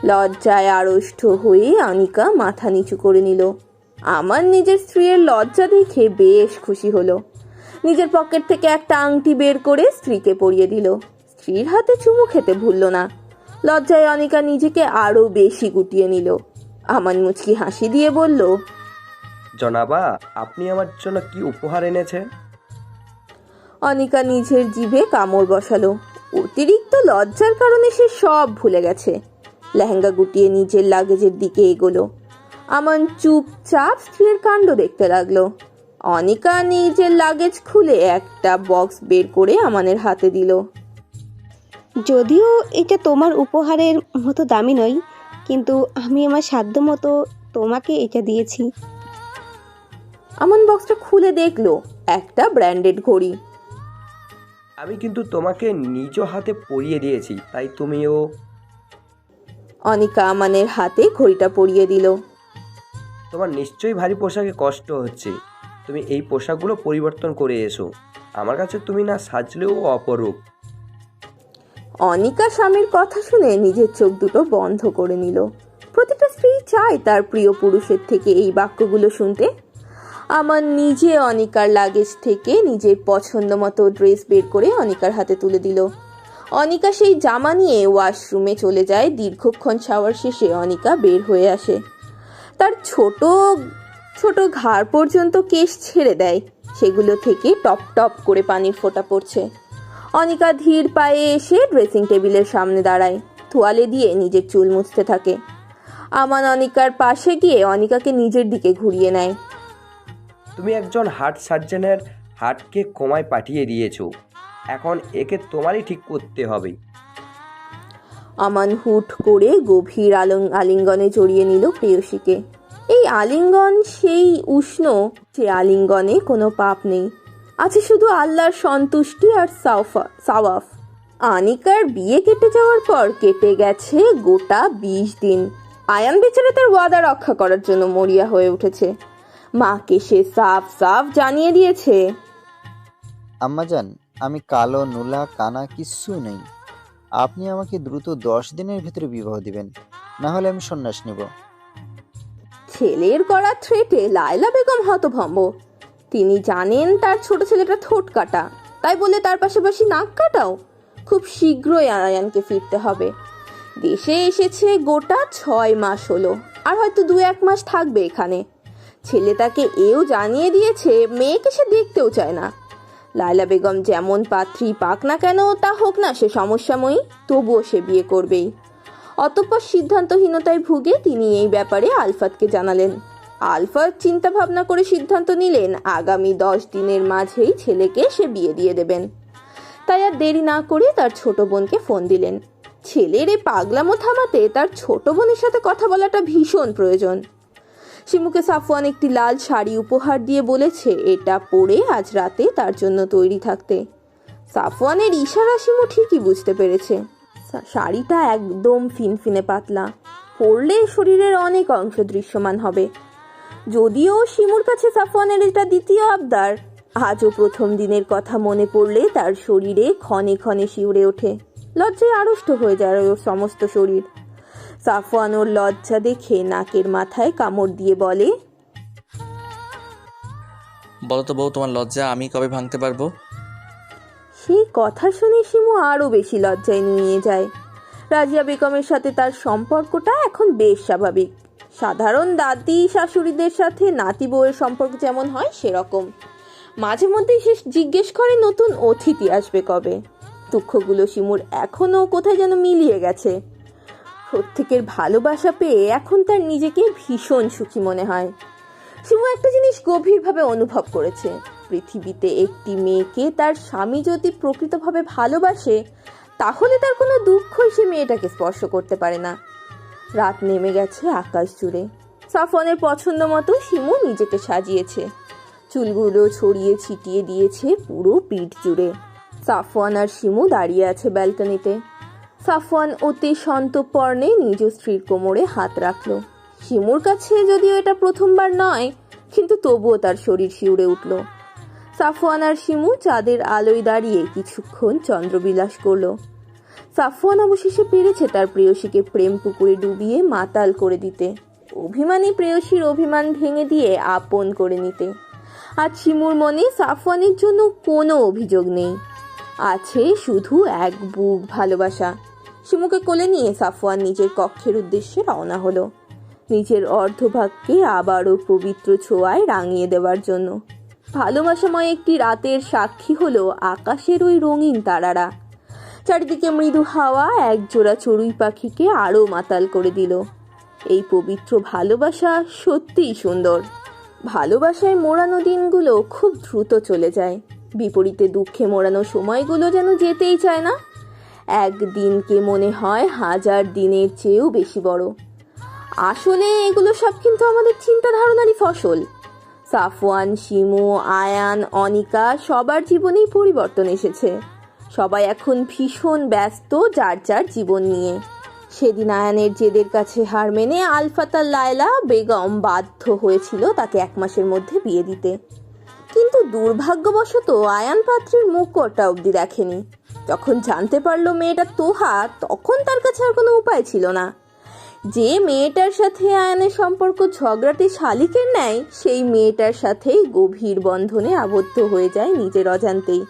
লজ্জায় আড়ষ্ট হয়ে অনিকা মাথা নিচু করে নিল। আমান নিজের স্ত্রীর লজ্জা দেখে বেশ খুশি হলো। নিজের পকেট থেকে একটা আংটি বের করে স্ত্রীকে পরিয়ে দিল। স্ত্রীর হাতে চুমু খেতে ভুলল না। লজ্জায় অনিকা নিজেকে আরো বেশি গুটিয়ে নিল। আমান মুচকি হাসি দিয়ে বলল, জনাবা, আপনি আমার জন্য কি উপহার এনেছেন? অনিকা নিজের জিভে কামড় বসালো। অতিরিক্ত লজ্জার কারণে সে সব ভুলে গেছে। লেহেঙ্গা গুটিয়ে নিজের লাগেজের দিকে এগোলো। আমান চুপচাপ স্ত্রীর কাণ্ড দেখতে লাগলো। অনিকা নিজের লাগেজ খুলে একটা বক্স বের করে আমানের হাতে দিল। যদিও এটা তোমার উপহারের মতো দামি নয়, কিন্তু আমি আমার সাধ্য মতো তোমাকে এটা দিয়েছি। আমান বক্সটা খুলে দেখলো একটা ব্র্যান্ডেড ঘড়ি। আমি কিন্তু তোমাকে নিজ হাতে পরিয়ে দিয়েছি, তাই তুমিও। অনিকা আমানের হাতে ঘড়িটা পরিয়ে দিল। তোমার নিশ্চয়ই ভারী পোশাকে কষ্ট হচ্ছে। তুমি এই পোশাকগুলো পরিবর্তন করে এসো। আমার কাছে তুমি না সাজলেও অপরূপ। অনিকা স্বামীর কথা শুনে নিজের চোখ দুটো বন্ধ করে নিল। প্রতিটা স্ত্রী চায় তার প্রিয় পুরুষের থেকে এই বাক্যগুলো শুনতে। আমার নিজে অনিকার লাগেজ থেকে নিজের পছন্দ মতো ড্রেস বের করে অনিকার হাতে তুলে দিল। অনিকা সেই জামা নিয়ে ওয়াশরুমে চলে যায়। দীর্ঘক্ষণ শাওয়ার শেষে অনিকা বের হয়ে আসে। তার ছোট ছোট ঘাড় পর্যন্ত কেশ ছেড়ে দেয়, সেগুলো থেকে টপ টপ করে পানির ফোঁটা পড়ছে। অনিকা ধীর পায়ে এসে ড্রেসিং টেবিলের সামনে দাঁড়ায়, তোয়ালে দিয়ে নিজের চুল মুছতে থাকে। আমান অনিকার পাশে গিয়ে অনিকাকে নিজের দিকে ঘুরিয়ে নেয়। তুমি একজন হার্ট সার্জনের হার্টকে কোমায় পাঠিয়ে দিয়েছো, এখন একে তোমারই ঠিক করতে হবে। আমান হুট করে গভীর আলিঙ্গনে জড়িয়ে নিল প্রেয়সীকে। এই আলিঙ্গন সেই উষ্ণ যে আলিঙ্গনে কোনো পাপ নেই, আছে শুধু আল্লাহর সন্তুষ্টি আর সাওয়াফ। আনিকার বিয়ে কেটে যাওয়ার পর কেটে গেছে গোটা 20 দিন। আয়ান বেচারা তার ওয়াদা রক্ষা করার জন্য মরিয়া হয়ে উঠেছে। মাকে সে সাফ সাফ জানিয়ে দিয়েছে, আম্মাজান, আমি কালো নুলা কানা কিচ্ছু নেই। আপনি আমাকে দ্রুত 10 দিনের ভিতরে বিবাহ দিবেন, না হলে আমি সন্ন্যাস নেব। ছেলের করা থ্রেটে লায়লা বেগম হতভম্ব। তিনি জানেন তার ছোট ছেলেটা ঠোঁট কাটা, তাই বলে তার পাশাপাশি নাক কাটাও। খুব শীঘ্রই আয়ানকে ফিরতে হবে। দেশে এসেছে গোটা 6 মাস হলো, আর হয়তো 2-1 মাস থাকবে এখানে। ছেলে তাকে এও জানিয়ে দিয়েছে মেয়েকে সে দেখতেও চায় না। লায়লা বেগম যেমন পাত্রী পাক না কেন, তা হোক না সে সমস্যাময়ী, তবুও সে বিয়ে করবেই। অতঃপর সিদ্ধান্তহীনতায় ভুগে তিনি এই ব্যাপারে আলফাতকে জানালেন। আলফাত চিন্তা ভাবনা করে সিদ্ধান্ত নিলেন আগামী 10 দিনের মাঝেই ছেলেকে সে বিয়ে দিয়ে দেবেন। তাই আর দেরি না করে তার ছোট বোনকে ফোন দিলেন। ছেলের এই পাগলামো থামাতে তার ছোট বোনের সাথে কথা বলাটা ভীষণ প্রয়োজন। শিমুকে সাফওয়ান একটি লাল শাড়ি উপহার দিয়ে বলেছে এটা পরে আজ রাতে তার জন্য তৈরি থাকতে। সাফওয়ানের ইশারা শিমু ঠিকই বুঝতে পেরেছে। শাড়িটা একদম ফিনফিনে পাতলা, পরলে শরীরের অনেক অংশ দৃশ্যমান হবে। যদিও শিমুর কাছে সাফওয়ানের এটা দ্বিতীয় আবদার, আজও প্রথম দিনের কথা মনে পড়লে তার শরীরে ক্ষণে ক্ষণে শিউরে ওঠে, লজ্জায় আড়ষ্ট হয়ে যায় ওর সমস্ত শরীর। সাফওয়ান ওর লজ্জা দেখে নাকের মাথায় কামড় দিয়ে বলে, বলো তো বউ, তোমার লজ্জা আমি কবে ভাঙতে পারবো? সেই কথা শুনে শিমু আরো বেশি লজ্জায় নিয়ে যায়। রাজিয়া বেগমের সাথে তার সম্পর্কটা এখন বেশ স্বাভাবিক। সাধারণ দাদি শাশুড়িদের সাথে নাতি বউয়ের সম্পর্ক যেমন হয় সেরকম। মাঝে মধ্যেই সে জিজ্ঞেস করে নতুন অতিথি আসবে কবে। দুঃখগুলো শিমুর এখনো কোথায় যেন মিলিয়ে গেছে। প্রত্যেকের ভালোবাসা পেয়ে এখন তার নিজেকে ভীষণ সুখী মনে হয়। শিমু একটা জিনিস গভীরভাবে অনুভব করেছে, পৃথিবীতে একটি মেয়েকে তার স্বামী যদি প্রকৃতভাবে ভালোবাসে তাহলে তার কোনো দুঃখই সে মেয়েটাকে স্পর্শ করতে পারে না। রাত নেমে গেছে আকাশ জুড়ে। সাফওয়ানের পছন্দ মতো শিমু নিজেকে সাজিয়েছে, চুলগুলো ছড়িয়ে ছিটিয়ে দিয়েছে পুরো পিঠ জুড়ে। সাফওয়ান আর শিমু দাঁড়িয়ে আছে ব্যালকনিতে। সাফওয়ান অতি সন্তর্পণে নিজ স্ত্রীর কোমরে হাত রাখলো। শিমুর কাছে যদিও এটা প্রথমবার নয়, কিন্তু তবুও তার শরীর শিউরে উঠল। সাফওয়ান আর শিমু চাঁদের আলোয় দাঁড়িয়ে কিছুক্ষণ চন্দ্রবিলাস করলো। সাফওয়ান অবশেষে পেরেছে তার প্রেয়সীকে প্রেম পুকুরে ডুবিয়ে মাতাল করে দিতে, অভিমানী প্রেয়সীর অভিমান ভেঙে দিয়ে আপন করে নিতে। আজ শিমুর মনে সাফওয়ানের জন্য কোনো অভিযোগ নেই, আছে শুধু এক বুক ভালোবাসা। শিমুকে কোলে নিয়ে সাফওয়ান নিজের কক্ষের উদ্দেশ্যে রওনা হলো, নিজের অর্ধভাগকে আবারও পবিত্র ছোঁয়ায় রাঙিয়ে দেওয়ার জন্য। ভালোবাসাময় একটি রাতের সাক্ষী হলো আকাশের ওই রঙিন তারারা। চারিদিকে মৃদু হাওয়া একজোড়া চড়ুই পাখিকে আরও মাতাল করে দিল। এই পবিত্র ভালোবাসা সত্যিই সুন্দর। ভালোবাসায় মোড়ানো দিনগুলো খুব দ্রুত চলে যায়, বিপরীতে দুঃখে মোড়ানো সময়গুলো যেন যেতেই চায় না। একদিনকে মনে হয় 1000 দিনের চেয়েও বেশি বড়। আসলে এগুলো সব কিন্তু আমাদের চিন্তা ধারণারই ফসল। সাফওয়ান, শিমু, আয়ান, অনিকা সবার জীবনেই পরিবর্তন এসেছে। সবাই এখন ভীষণ ব্যস্ত যার যার জীবন নিয়ে। সেদিন আয়ানের জেদের কাছে হার মেনে আলফাতার লায়লা বেগম বাধ্য হয়েছিল তাকে 1 মাসের মধ্যে বিয়ে দিতে, কিন্তু দুর্ভাগ্যবশত আয়ান পাত্রের মুখ কটা অবধি দেখেনি। যখন জানতে পারলো মেয়েটা তোহা, তখন তার কাছে আর কোনো উপায় ছিল না। যে মেয়েটার সাথে আয়ানের সম্পর্ক ঝগড়াটে শালিকের ন্যায়, সেই মেয়েটার সাথেই গভীর বন্ধনে আবদ্ধ হয়ে যায় নিজের অজান্তেই।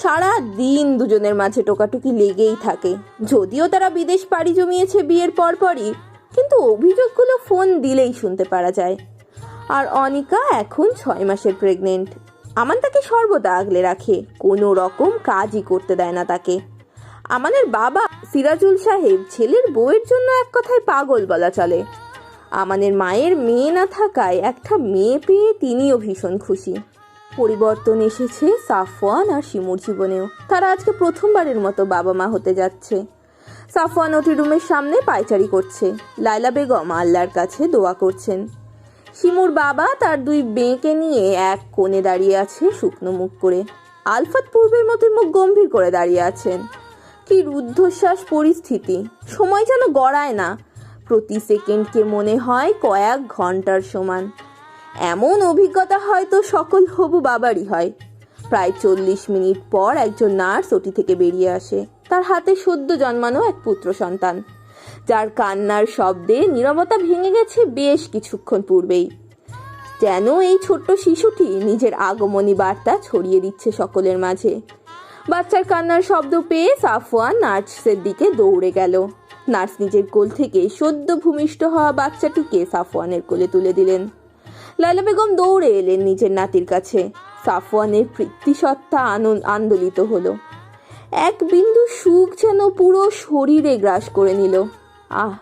সারা দিন দুজনের মাঝে টোকাটুকি লেগেই থাকে। যদিও তারা বিদেশ পাড়ি জমিয়েছে বিয়ের পরপরই, কিন্তু অভিযোগগুলো ফোন দিলেই শুনতে পারা যায়। আর অনিকা এখন 6 মাসের প্রেগনেন্ট। আমান তাকে সর্বদা আগলে রাখে, কোনো রকম কাজই করতে দেয় না তাকে। আমানের বাবা সিরাজুল সাহেব ছেলের বউয়ের জন্য এক কথায় পাগল বলা চলে। আমানের মায়ের মেয়ে না থাকায় একটা মেয়ে পেয়ে তিনিও ভীষণ খুশি। পরিবর্তন এসেছে সাফওয়ান আর শিমুর জীবনেও। তারা আজকে প্রথমবারের মতো বাবা মা হতে যাচ্ছে। সাফওয়ান ওটি রুমের সামনে পায়চারি করছে, লায়লা বেগম আল্লাহর কাছে দোয়া করছেন। শিমুর বাবা তার 2 মেয়েকে নিয়ে এক কোণে দাঁড়িয়ে আছে শুকনো মুখ করে। আলফাত পূর্বের মতো মুখ গম্ভীর করে দাঁড়িয়ে আছেন। কি রুদ্ধশ্বাস পরিস্থিতি, সময় যেন গড়ায় না, প্রতি সেকেন্ডকে মনে হয় কয়েক ঘন্টার সমান। এমন অভিজ্ঞতা হয়তো সকল হবু বাবারই হয়। প্রায় 40 মিনিট পর একজন নার্স ওটি থেকে বেরিয়ে আসে। তার হাতে সদ্য জন্মানো এক পুত্র সন্তান, যার কান্নার শব্দে নীরবতা ভেঙে গেছে বেশ কিছুক্ষণ পূর্বেই। যেন এই ছোট্ট শিশুটি নিজের আগমনী বার্তা ছড়িয়ে দিচ্ছে সকলের মাঝে। বাচ্চার কান্নার শব্দ পেয়ে সাফওয়ান নার্সের দিকে দৌড়ে গেল। নার্স নিজের কোল থেকে সদ্য ভূমিষ্ঠ হওয়া বাচ্চাটিকে সাফওয়ানের কোলে তুলে দিলেন। লায়লা বেগম দৌড়ে এলেন নিজের নাতির কাছে। সাফওয়ানের পিতৃসত্তা আন্দোলিত হলো। এক বিন্দু সুখ যেন পুরো শরীরে গ্রাস করে নিল। আহ,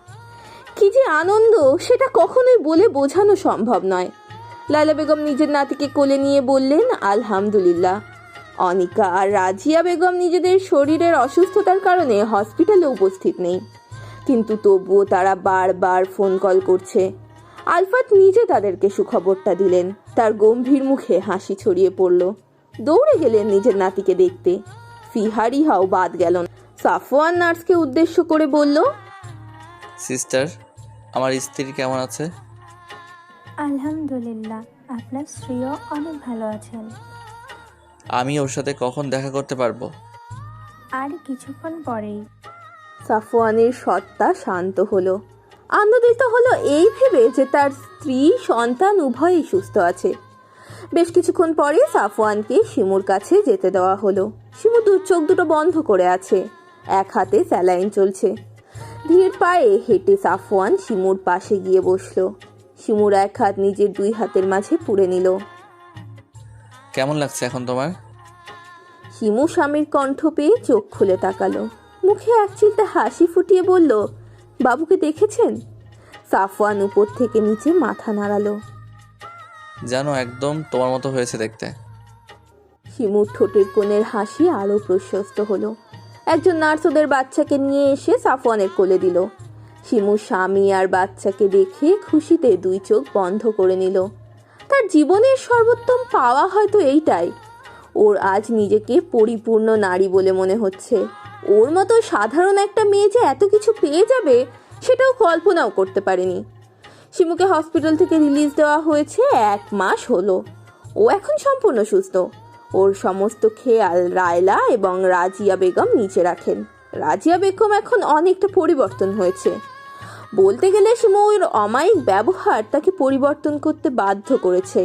কি যে আনন্দ, সেটা কখনোই বলে বোঝানো সম্ভব নয়। লায়লা বেগম নিজের নাতিকে কোলে নিয়ে বললেন, আলহামদুলিল্লাহ। অনিকা আর রাজিয়া বেগম নিজেদের শরীরের অসুস্থতার কারণে হসপিটালে উপস্থিত নেই, কিন্তু তবুও তারা বারবার ফোন কল করছে। আলফাত নিজে তাদেরকে সুখবরটা দিলেন। তার গম্ভীর মুখে হাসি ছড়িয়ে পড়ল। দৌড়ে গেলেন নিজের নাতিকে দেখতে। ফিহারিহাও বাদ গেল না। সাফওয়ান নার্সকে উদ্দেশ্য করে বলল, সিস্টার, আমার স্ত্রী কেমন আছে? আলহামদুলিল্লাহ, আপনার স্ত্রীও অনেক ভালো আছেন। আমি ওর সাথে কখন দেখা করতে পারবো? আর কিছুক্ষণ পরেই। সাফওয়ানের সত্তা শান্ত হলো। আনন্দিত হলো এই ভেবে যে তার স্ত্রী সন্তান উভয়ই সুস্থ আছে। বেশ কিছুক্ষণ পরে সাফওয়ানকে শিমুর কাছে যেতে দেওয়া হলো। শিমু চোখ দুটো বন্ধ করে আছে, এক হাতে স্যালাইন চলছে। ধীর পায়ে হেঁটে সাফওয়ান শিমুর পাশে গিয়ে বসলো। শিমুর এক হাত নিজের দুই হাতের মাঝে পুড়ে নিল। কেমন লাগছে এখন তোমার? শিমু স্বামীর কণ্ঠ পেয়ে চোখ খুলে তাকালো। মুখে এক চিলতে হাসি ফুটিয়ে বলল, বাবুকে দেখেছেন? সাফওয়ান উপর থেকে নিচে মাথা নাড়ালো। জানো, একদম তোমার মতো হয়েছে দেখতে। শিমুর ঠোঁটের কোণের হাসি আরো প্রশস্ত হলো। একজন নার্স ওদের বাচ্চাকে নিয়ে এসে সাফওয়ানের কোলে দিল। শিমু স্বামী আর বাচ্চাকে দেখে খুশিতে দুই চোখ বন্ধ করে নিল। তার জীবনের সর্বোত্তম পাওয়া হয়তো এইটাই। ওর আজ নিজেকে পরিপূর্ণ নারী বলে মনে হচ্ছে। ওর মতো সাধারণ একটা মেয়ে যে এত কিছু পেয়ে যাবে সেটাও কল্পনাও করতে পারেনি। শিমুকে হসপিটাল থেকে রিলিজ দেওয়া হয়েছে 1 মাস হলো। ও এখন সম্পূর্ণ সুস্থ। ওর সমস্ত খেয়াল রায়লা এবং রাজিয়া বেগম নিচে রাখেন। রাজিয়া বেগম এখন অনেকটা পরিবর্তন হয়েছে। বলতে গেলে শিমুর অমায়িক ব্যবহার তাকে পরিবর্তন করতে বাধ্য করেছে।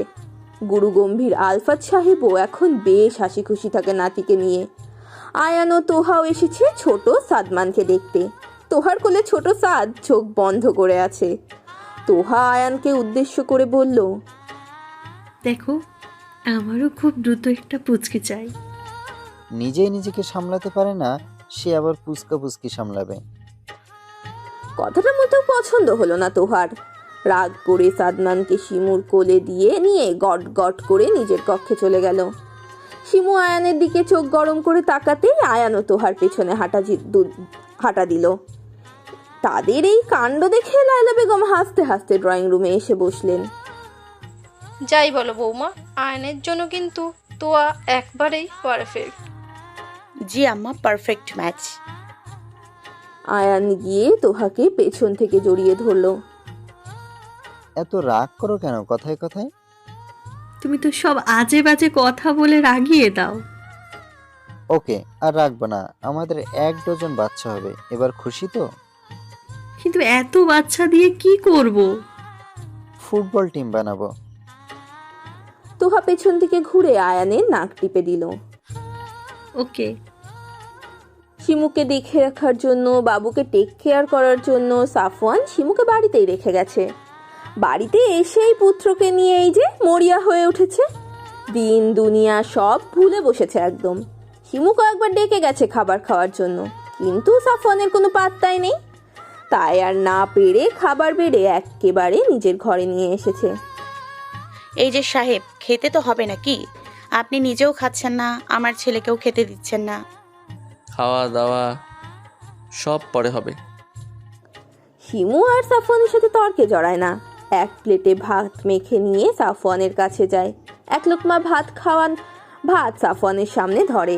গুরু গম্ভীর আলফাত সাহেবও এখন বেশ হাসি খুশি থাকে নাতিকে নিয়ে। আয়ান ও তোহাও এসেছে ছোট সাদমানকে দেখতে। তোহার কোলে ছোট সাদ চোখ বন্ধ করে আছে। তোহা আয়ানকে উদ্দেশ্য করে বলল, দেখো, আমারও খুব দ্রুত একটা পুচকে চাই। নিজেই নিজেকে সামলাতে পারে না, সে আবার পুচকা পুচকি সামলাবে। কথাটা মোটেও পছন্দ হলো না তোহার। রাগ করে সাদমানকে শিমুর কোলে দিয়ে নিয়ে গট গট করে নিজের কক্ষে চলে গেল। শিমু আয়ানের দিকে চোখ গরম করে তাকাতেই আয়ান ও তোহার পেছনে হাঁটা দিল। তাদের এই কাণ্ড দেখে লায়লা বেগম হাসতে হাসতে ড্রয়িং রুমে এসে বসলেন। যাই বলো বৌমা, আয়নের জন্য কিন্তু তোয়া একবারেই পারফেক্ট। জি আম্মা, পারফেক্ট ম্যাচ। আয়ান গিয়ে তোহাকে পেছন থেকে জড়িয়ে ধরলো। এত রাগ করো কেন কথায় কথায়? তুমি তো সব আজে বাজে কথা বলে রাগিয়ে দাও। ওকে, আর রাখবো না। আমাদের 1 ডজন বাচ্চা হবে। এবার খুশি তো? কিন্তু এত বাচ্চা দিয়ে কি করব? ফুটবল টিম বানাবো। তোহা পেছন থেকে ঘুরে আয়ানের নাক টিপে দিল। ওকে। শিমুকে দেখে রাখার জন্য, বাবুকে টেক কেয়ার করার জন্য সাফওয়ান শিমুকে বাড়িতেই রেখে গেছে। বাড়িতে এসেই পুত্রকে নিয়ে এই যে মরিয়া হয়ে উঠেছে। দিন দুনিয়া সব ভুলে বসেছে একদম। শিমু কয়েকবার ডেকে গেছে খাবার খাওয়ার জন্য, কিন্তু সাফওয়ানের কোনো পাত্তাই নেই। তাই আর না পেরে খাবার বেড়ে একেবারে নিজের ঘরে নিয়ে এসেছে। এই যে সাহেব, খেতে তো হবে নাকি? আপনি নিজেও খাচ্ছেন না, আমার ছেলেকেও খেতে দিচ্ছেন না। খাওয়া দাওয়া সব পরে হবে। শিমু আর সাফওয়ানের সাথে তর্কে জড়ায় না। এক প্লেটে ভাত মেখে নিয়ে সাফওয়ানের কাছে যায়। 1 লোকমা ভাত সাফওয়ানের সামনে ধরে।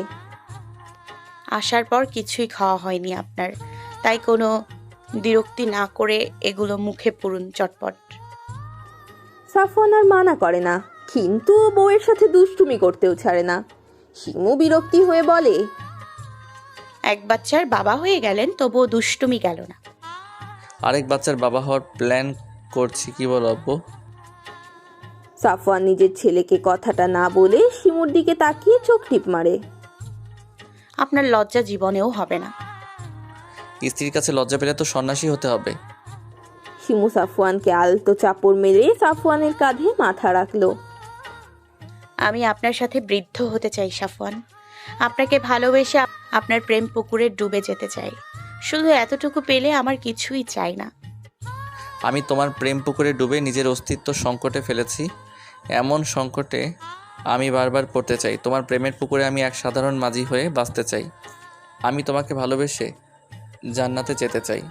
আসার পর কিছুই খাওয়া হয়নি আপনার, তাই কোনো বিরক্তি না করে এগুলো মুখে পুরুন চটপট। সাফওয়ান আর মানা করে না, কিন্তু বউয়ের সাথে দুষ্টুমি করতেও ছাড়ে না। শিমু বিরক্তি হয়ে বলে, এক বাচ্চার বাবা হয়ে গেলেন, তবুও দুষ্টুমি গেল না। আরেক বাচ্চার বাবা হওয়ার প্ল্যান করছি, কি বল আব্বু? সাফওয়ান নিজের ছেলেকে কথাটা না বলে শিমুর দিকে তাকিয়ে চোখ টিপ মারে। আপনার লজ্জা জীবনেও হবে না। স্ত্রীর কাছে লজ্জা পেলে তো সন্ন্যাসী হতে হবে। শিমু সাফওয়ানকে আলতো চাপড় মেরে সাফওয়ানের কাঁধে মাথা রাখলো। আমি আপনার সাথে বৃদ্ধ হতে চাই সাফওয়ান। আপনাকে ভালোবেসে আপনার প্রেম পুকুরে ডুবে যেতে চাই। শুধু এতটুকু পেলে আমার কিছুই চাই না। আমি তোমার প্রেম পুকুরে ডুবে নিজের অস্তিত্ব সংকটে ফেলেছি। এমন সংকটে আমি বারবার পড়তে চাই। তোমার প্রেমের পুকুরে আমি এক সাধারণ মাঝি হয়ে বাঁচতে চাই। আমি তোমাকে ভালোবেসে জান্নাতে যেতে চাই।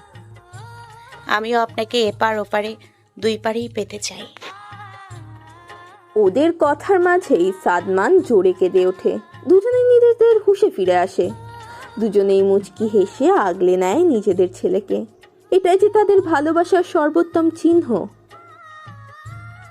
আমিও আপনাকে এপার ওপারে দুই পারেই পেতে চাই। ওদের কথার মাঝেই সাদমান জোরে কেঁদে ওঠে। দুজনেই নিজেদের হুঁশে ফিরে আসে। দুজনেই মুচকি হেসে আগলে নেয় নিজেদের ছেলেকে। এটাই যে তাদের ভালোবাসার সর্বোত্তম চিহ্ন।